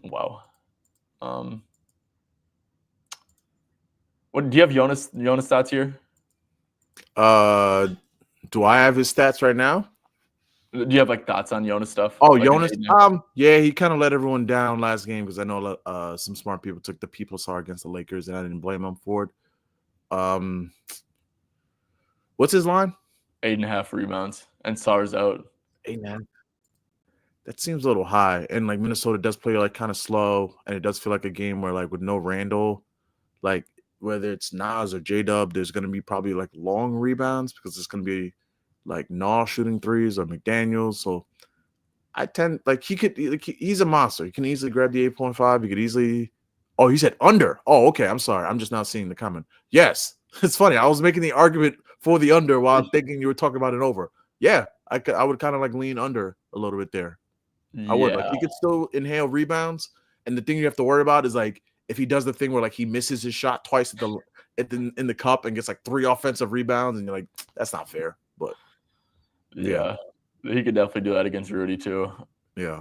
Wow. What do you have Jonas stats here? Do I have his stats right now? Do you have like thoughts on Jonas stuff? Oh, like Jonas. Yeah, he kind of let everyone down last game because I know some smart people took the PeopleStar against the Lakers, and I didn't blame them for it. What's his line? 8.5 rebounds, and Sar's out. 8.5. That seems a little high, and like Minnesota does play like kind of slow, and it does feel like a game where like with no Randall, like whether it's Nas or J-Dub, there's going to be probably like long rebounds because it's going to be like Nas shooting threes or McDaniels. So I tend like he's a monster. He can easily grab the 8.5. He could easily. Oh, he said under. Oh, okay. I'm sorry. I'm just not seeing the comment. Yes, it's funny. I was making the argument for the under while thinking you were talking about an over. Yeah, I would kind of like lean under a little bit there. I would like he could still inhale rebounds, and the thing you have to worry about is like if he does the thing where like he misses his shot twice in the cup and gets like 3 offensive rebounds, and you're like, that's not fair. But yeah, he could definitely do that against Rudy too. Yeah.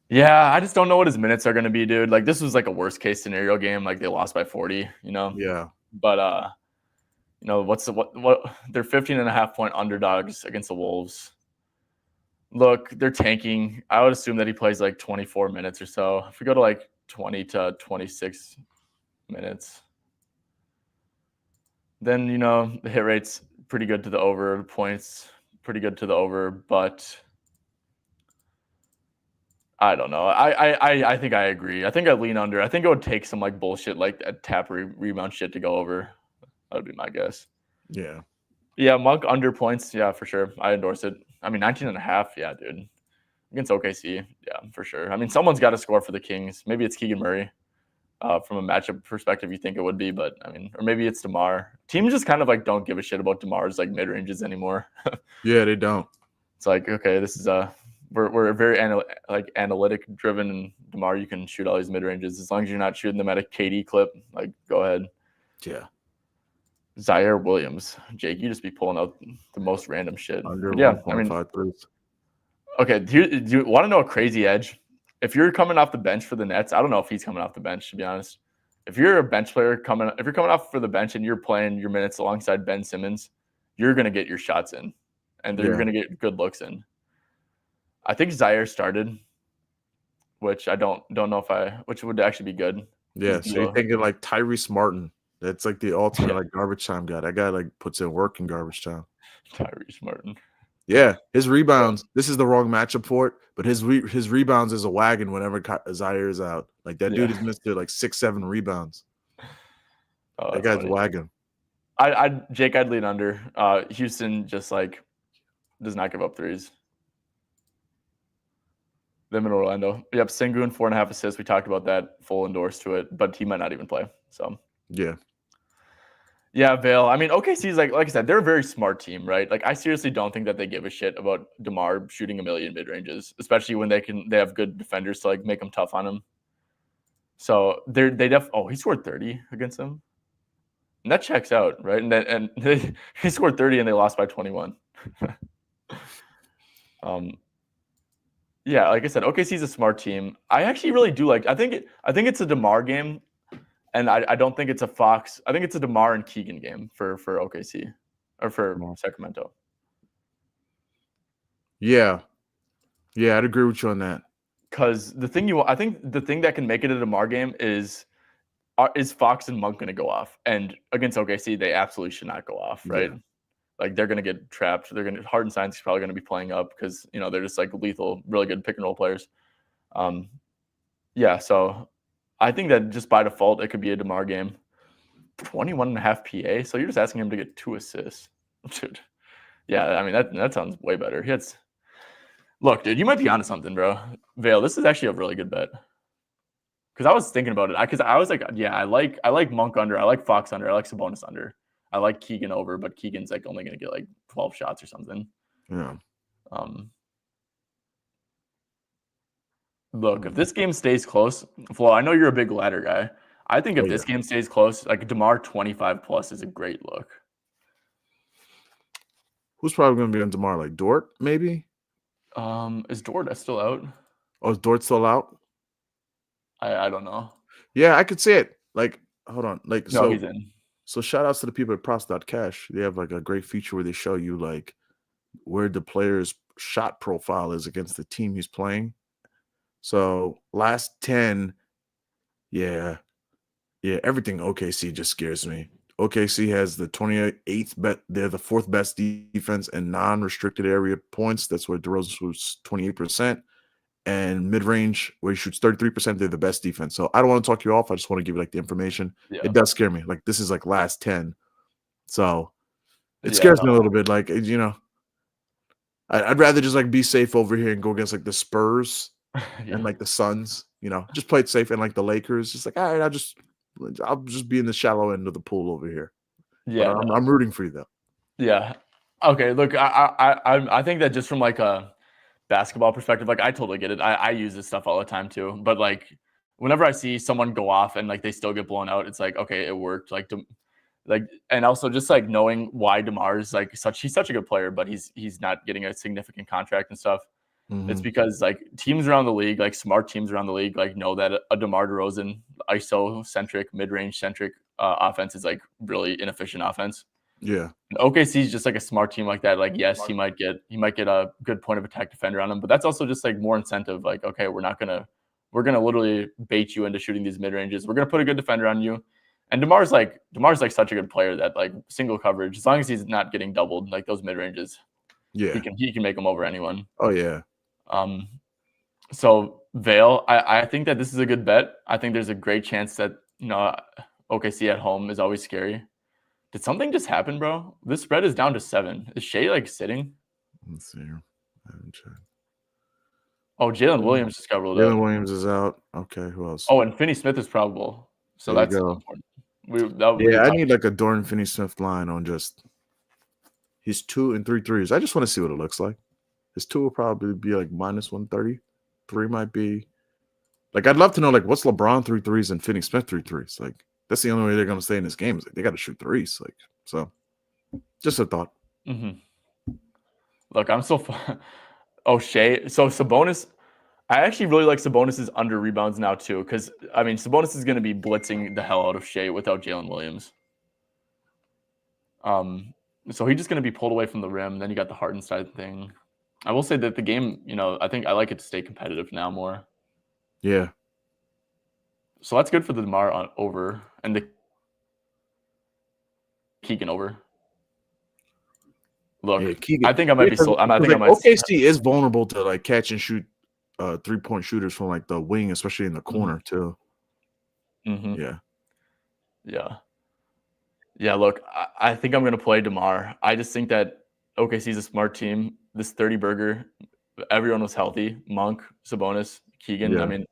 Yeah, I just don't know what his minutes are going to be, dude. Like this was like a worst case scenario game. Like they lost by 40, Yeah. But what they're 15.5 point underdogs against the Wolves. Look, they're tanking. I would assume that he plays like 24 minutes or so. If we go to like 20 to 26 minutes, Then, the hit rate's pretty good to the over, points pretty good to the over, but I don't know. I think I agree. I think I lean under. I think it would take some like bullshit like that tap rebound shit to go over. That would be my guess. Yeah. Yeah, Monk under points. Yeah, for sure. I endorse it. I mean, 19.5. Yeah, dude. Against OKC. Yeah, for sure. I mean, someone's got to score for the Kings. Maybe it's Keegan Murray. From a matchup perspective, you think it would be, but I mean, or maybe it's DeMar. Teams just kind of like don't give a shit about DeMar's like mid ranges anymore. Yeah, they don't. It's like, okay, this is we're very analytic driven, and DeMar, you can shoot all these mid ranges as long as you're not shooting them at a KD clip. Like, go ahead. Yeah. Zaire Williams, Jake, you just be pulling out the most random shit. Under Yeah, 1.5 threes. Okay, do you want to know a crazy edge? If you're coming off the bench for the Nets, I don't know if he's coming off the bench, to be honest. If you're a bench player if you're coming off for the bench and you're playing your minutes alongside Ben Simmons, you're gonna get your shots in, and you're gonna get good looks in. I think Zaire started, which I don't know which would actually be good. Yeah, so you're thinking like Tyrese Martin. That's like the ultimate like garbage time guy. That guy like puts in work in garbage time. Tyrese Martin. Yeah, his rebounds. This is the wrong matchup for it, but his rebounds is a wagon whenever Zaire is out. Like that dude has missed like 6-7 rebounds. That guy's wagon. Jake, I'd lean under. Houston just like does not give up threes. Them in Orlando. Yep, Sengun 4.5 assists. We talked about that. Full endorse to it, but he might not even play. So yeah, Vale. I mean, OKC's like I said, they're a very smart team, right? Like, I seriously don't think that they give a shit about DeMar shooting a million mid ranges, especially when they have good defenders to like make them tough on him. So he scored 30 against them, and that checks out, right? And he scored 30 and they lost by 21. Yeah, like I said, OKC's a smart team. I actually really do like. I think it's a DeMar game. And I don't think it's a Fox. I think it's a DeMar and Keegan game for OKC or for Sacramento. Yeah, I'd agree with you on that. Because I think the thing that can make it a DeMar game is Fox and Monk going to go off? And against OKC, they absolutely should not go off, right? Yeah. Like, they're going to get trapped. Hardenstein's probably going to be playing up because they're just like lethal, really good pick and roll players. Yeah, so. I think that just by default, it could be a DeMar game. 21.5 PA. So you're just asking him to get 2 assists. Dude. Yeah, I mean, that sounds way better. Look, dude, you might be onto something, bro. Vale, this is actually a really good bet. Because I was thinking about it. Because I was like, yeah, I like Monk under. I like Fox under. I like Sabonis under. I like Keegan over, but Keegan's like only going to get like 12 shots or something. Yeah. Look, if this game stays close, Flo, I know you're a big ladder guy. I think if this game stays close, like DeMar 25 plus is a great look. Who's probably going to be on DeMar? Like Dort, maybe? Is Dort still out? Oh, is Dort still out? I don't know. Yeah, I could see it. Like, hold on. Like, no, he's in. So shout outs to the people at Props.cash. They have like a great feature where they show you like where the player's shot profile is against the team he's playing. So last 10, yeah, everything OKC just scares me. OKC has the 28th bet. They're the 4th best defense in non-restricted area points. That's where DeRozan shoots 28%. And mid-range, where he shoots 33%, they're the best defense. So I don't want to talk you off. I just want to give you like the information. Yeah. It does scare me. Like, this is like last 10. So it scares me a little bit. Like, I'd rather just like be safe over here and go against like the Spurs. And like the Suns, just play it safe, and like the Lakers, just like, all right, I'll just be in the shallow end of the pool over here. Yeah, I'm rooting for you though. Yeah. Okay. Look, I think that just from like a basketball perspective, like I totally get it. I use this stuff all the time too. But like whenever I see someone go off and like they still get blown out, it's like, okay, it worked. Like, and also just like knowing why DeMar is like he's such a good player, but he's not getting a significant contract and stuff. Mm-hmm. It's because like teams around the league, like smart teams around the league, like know that a DeMar DeRozan ISO-centric, mid-range centric offense is like really inefficient offense. Yeah. And OKC is just like a smart team like that. Like, yes, he might get a good point of attack defender on him, but that's also just like more incentive. Like, okay, we're gonna literally bait you into shooting these mid ranges. We're gonna put a good defender on you, And DeMar's like such a good player that like single coverage, as long as he's not getting doubled, like those mid ranges, Yeah. he can make them over anyone. Oh yeah. So Vale, I think that this is a good bet. I think there's a great chance that OKC at home is always scary. Did something just happen, bro? This spread is down to 7. Is Shea like sitting? Let's see here. I haven't checked. Oh, Jalen Williams just got ruled Jalen out. Williams is out. Okay, who else? Oh, and Finney Smith is probable. So there you that's go. important. I need like a Dorian Finney-Smith line on just his 2 and 3 threes. I just want to see what it looks like. His 2 will probably be like minus 130. 3 might be like I'd love to know like what's LeBron 3 threes and Finney-Smith 3 threes. Like that's the only way they're gonna stay in this game. Is like, they got to shoot threes. Like so, just a thought. Mm-hmm. Look, I'm so oh Shea. So Sabonis. I actually really like Sabonis's under rebounds now too, because I mean Sabonis is going to be blitzing the hell out of Shea without Jalen Williams. So he's just going to be pulled away from the rim. Then you got the Hartenstein thing. I will say that the game, I think I like it to stay competitive now more. Yeah. So that's good for the DeMar on over and the Keegan over. Look, yeah, Keegan, I think I might be sold. I think OKC is vulnerable to like catch and shoot 3-point shooters from like the wing, especially in the corner too. Mm-hmm. Yeah. Look, I think I'm gonna play DeMar. I just think that OKC is a smart team. This 30 burger, everyone was healthy. Monk, Sabonis, Keegan. Yeah. I mean,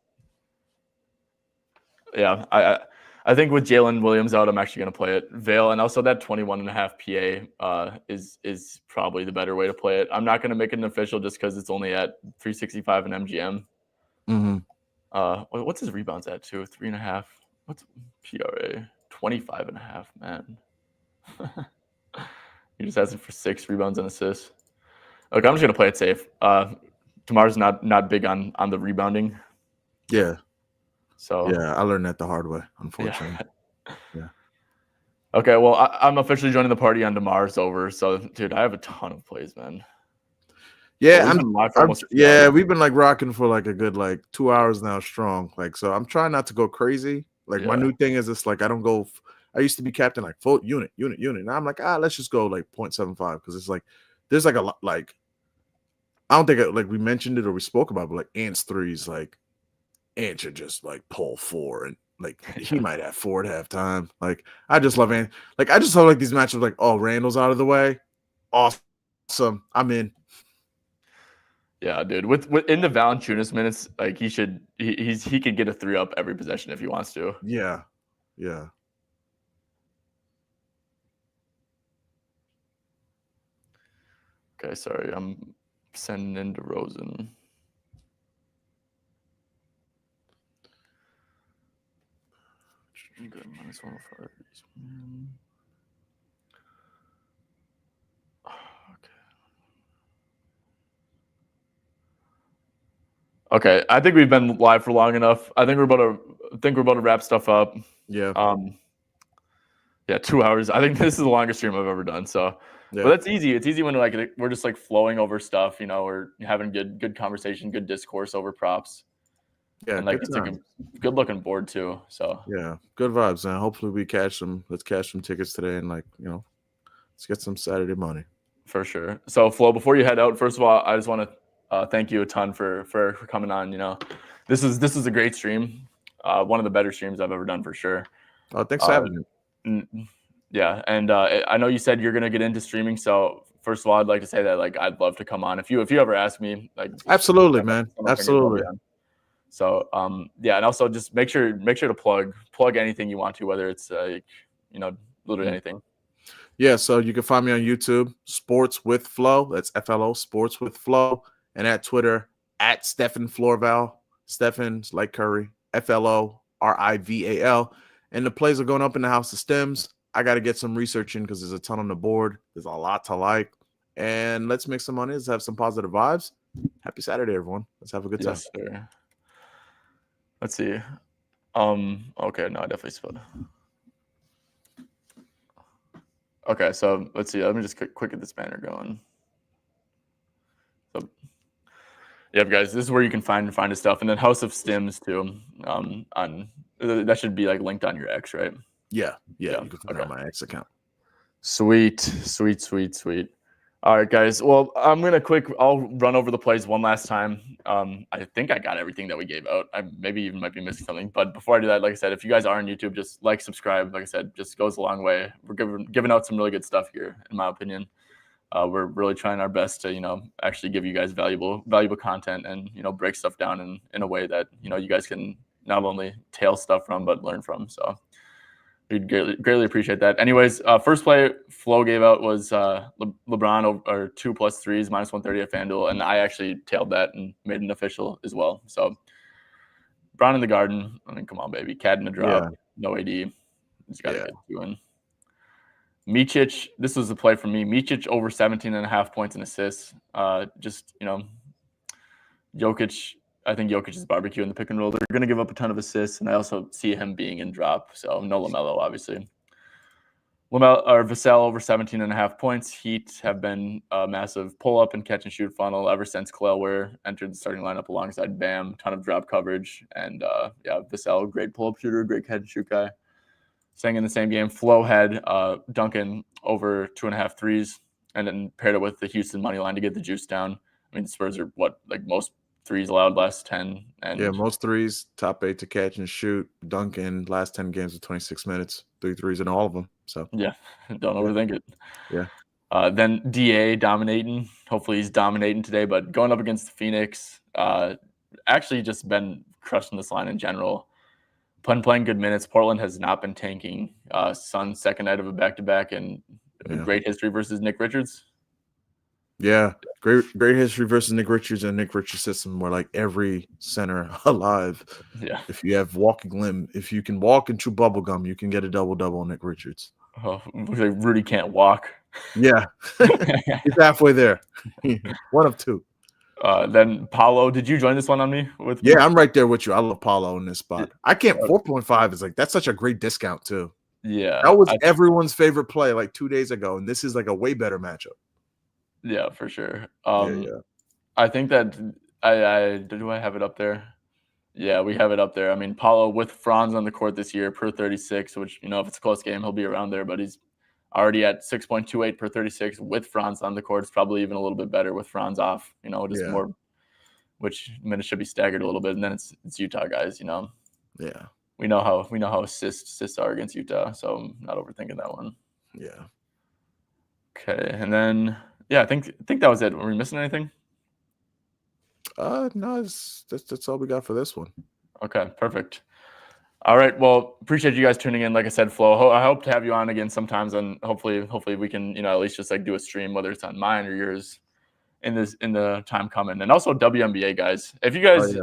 I think with Jalen Williams out, I'm actually gonna play it. Vale, and also that 21.5 PA is probably the better way to play it. I'm not gonna make it an official just because it's only at 365 and MGM. What's his rebounds at too? 3.5. What's PRA? 25.5. Man, he just has it for 6 rebounds and assists. Look, I'm just gonna play it safe. DeMar's not big on the rebounding. Yeah. So yeah, I learned that the hard way, unfortunately. Yeah. Okay, well, I'm officially joining the party on DeMar's over. So, dude, I have a ton of plays, man. Yeah, we've been like rocking for like a good like 2 hours now strong. Like, so I'm trying not to go crazy. Like my new thing is it's like I don't go. I used to be captain like full unit. Now I'm like let's just go like 0.75 because it's like there's like a lot like I don't think like we mentioned it or we spoke about, but like Ant's threes like Ant should just like pull 4 and like he might have 4 at halftime. Like I just love Ant. Like I just love like these matchups like Randall's out of the way. Awesome. I'm in. Yeah, dude. With in the Valanciunas minutes, like he could get a 3 up every possession if he wants to. Yeah. Okay, sorry. I'm sending in DeRozan. Good, minus 105. Okay, I think we've been live for long enough. I think we're about to wrap stuff up. Yeah. 2 hours. I think this is the longest stream I've ever done. So, but that's easy. It's easy when like we're just like flowing over stuff. We're having good conversation, good discourse over props. Yeah, and like it's like a good looking board too. So yeah, good vibes, man. Hopefully we let's cash some tickets today and like let's get some Saturday money. For sure. So Flo, before you head out, first of all, I just want to thank you a ton for coming on. This is a great stream. One of the better streams I've ever done for sure. Oh, thanks for having me. Yeah, and I know you said you're gonna get into streaming. So first of all, I'd like to say that like I'd love to come on if you ever ask me. Like absolutely, man. Absolutely. So and also just make sure to plug anything you want to, whether it's literally anything. Yeah, so you can find me on YouTube, Sports with Flo. That's FLO, Sports with Flo, and at Twitter at Stephen Florival. Stephen's like Curry, FLORIVAL. And the plays are going up in the house of stems. I got to get some research in because there's a ton on the board. There's a lot to like. And let's make some money. Let's have some positive vibes. Happy Saturday, everyone. Let's have a good time. Yes, sir. Let's see. Okay, no, I definitely spelled. Okay, so let's see. Let me just quick get this banner going. So, yeah, guys, this is where you can find his stuff, and then House of Stims too. On that should be like linked on your X, right? Yeah. You can find it on my X account. Sweet. All right, guys. Well, I'll run over the plays one last time. I think I got everything that we gave out. I maybe even might be missing something. But before I do that, like I said, if you guys are on YouTube, just like, subscribe. Like I said, just goes a long way. We're giving out some really good stuff here, in my opinion. We're really trying our best to, actually give you guys valuable content and, break stuff down in a way that, you guys can not only tail stuff from, but learn from. So we'd greatly appreciate that. Anyways, first play Flo gave out was LeBron or 2 + 3s -130 at FanDuel, and I actually tailed that and made it official as well. So Brown in the Garden. I mean, come on, baby. Cat in the drop. Yeah. No AD. Just got to get doing. Micic, this was the play for me. Micic over 17.5 points and assists. Jokic. I think Jokic is barbecuing the pick and roll. They're going to give up a ton of assists, and I also see him being in drop. So no LaMelo, obviously. Vassell over 17.5 points. Heat have been a massive pull-up and catch-and-shoot funnel ever since Khalil Ware entered the starting lineup alongside Bam. Ton of drop coverage. And, Vassell, great pull-up shooter, great catch-and-shoot guy. Staying in the same game, Flo had Duncan over 2.5 threes, and then paired it with the Houston money line to get the juice down. I mean, the Spurs are most threes allowed last 10. And most threes, top 8 to catch and shoot. Duncan, last 10 games of 26 minutes, 3 threes in all of them. So yeah, don't overthink it. Yeah. Then DA dominating. Hopefully he's dominating today, but going up against Phoenix, actually just been crushing this line in general. Playing good minutes. Portland has not been tanking. Suns second night of a back-to-back, and great history versus Nick Richards. Yeah, great history versus Nick Richards and Nick Richards' system, where like every center alive. Yeah. If you have walking limb, if you can walk and chew bubble gum, you can get a double-double on Nick Richards. Oh, Rudy can't walk. Yeah, he's halfway there. One of two. Then Paolo, did you join this one on me? Yeah, I'm right there with you. I love Paolo in this spot. I can't. 4.5 is that's such a great discount too. Yeah, that was everyone's favorite play like 2 days ago, and this is like a way better matchup. Yeah, for sure. Yeah. I think that do I have it up there? Yeah, we have it up there. I mean, Paolo with Franz on the court this year per 36, which, if it's a close game, he'll be around there, but he's already at 6.28 per 36 with Franz on the court. It's probably even a little bit better with Franz off, more, which minutes should be staggered a little bit. And then it's Utah guys, Yeah. We know how assists are against Utah, so I'm not overthinking that one. Yeah. Okay, and then I think that was it. Were we missing anything? No, that's all we got for this one. Okay, perfect. All right. Well, appreciate you guys tuning in. Like I said, Flo, I hope to have you on again sometimes, and hopefully we can, at least just do a stream, whether it's on mine or yours, in the time coming. And also WNBA guys. If you guys,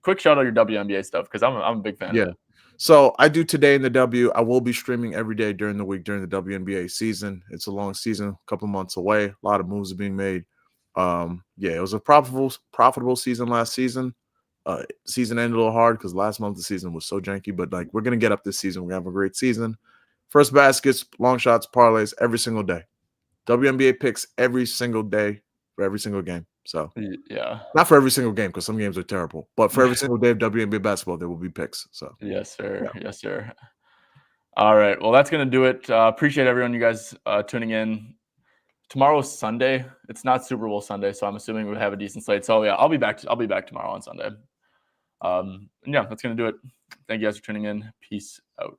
quick shout out your WNBA stuff, because I'm a big fan of it. So I do today in the W. I will be streaming every day during the week during the WNBA season. It's a long season, a couple months away. A lot of moves are being made. It was a profitable season last season. Season ended a little hard because last month the season was so janky, but we're gonna get up this season. We're gonna have a great season. First baskets, long shots, parlays every single day. WNBA picks every single day for every single game. So not for every single game because some games are terrible, but for every single day of WNBA basketball, there will be picks. So yes, sir. Yeah. Yes, sir. All right. Well, that's gonna do it. Appreciate everyone, you guys, tuning in. Tomorrow's Sunday. It's not Super Bowl Sunday, so I'm assuming we'll have a decent slate. So I'll be back tomorrow on Sunday. That's gonna do it. Thank you guys for tuning in. Peace out.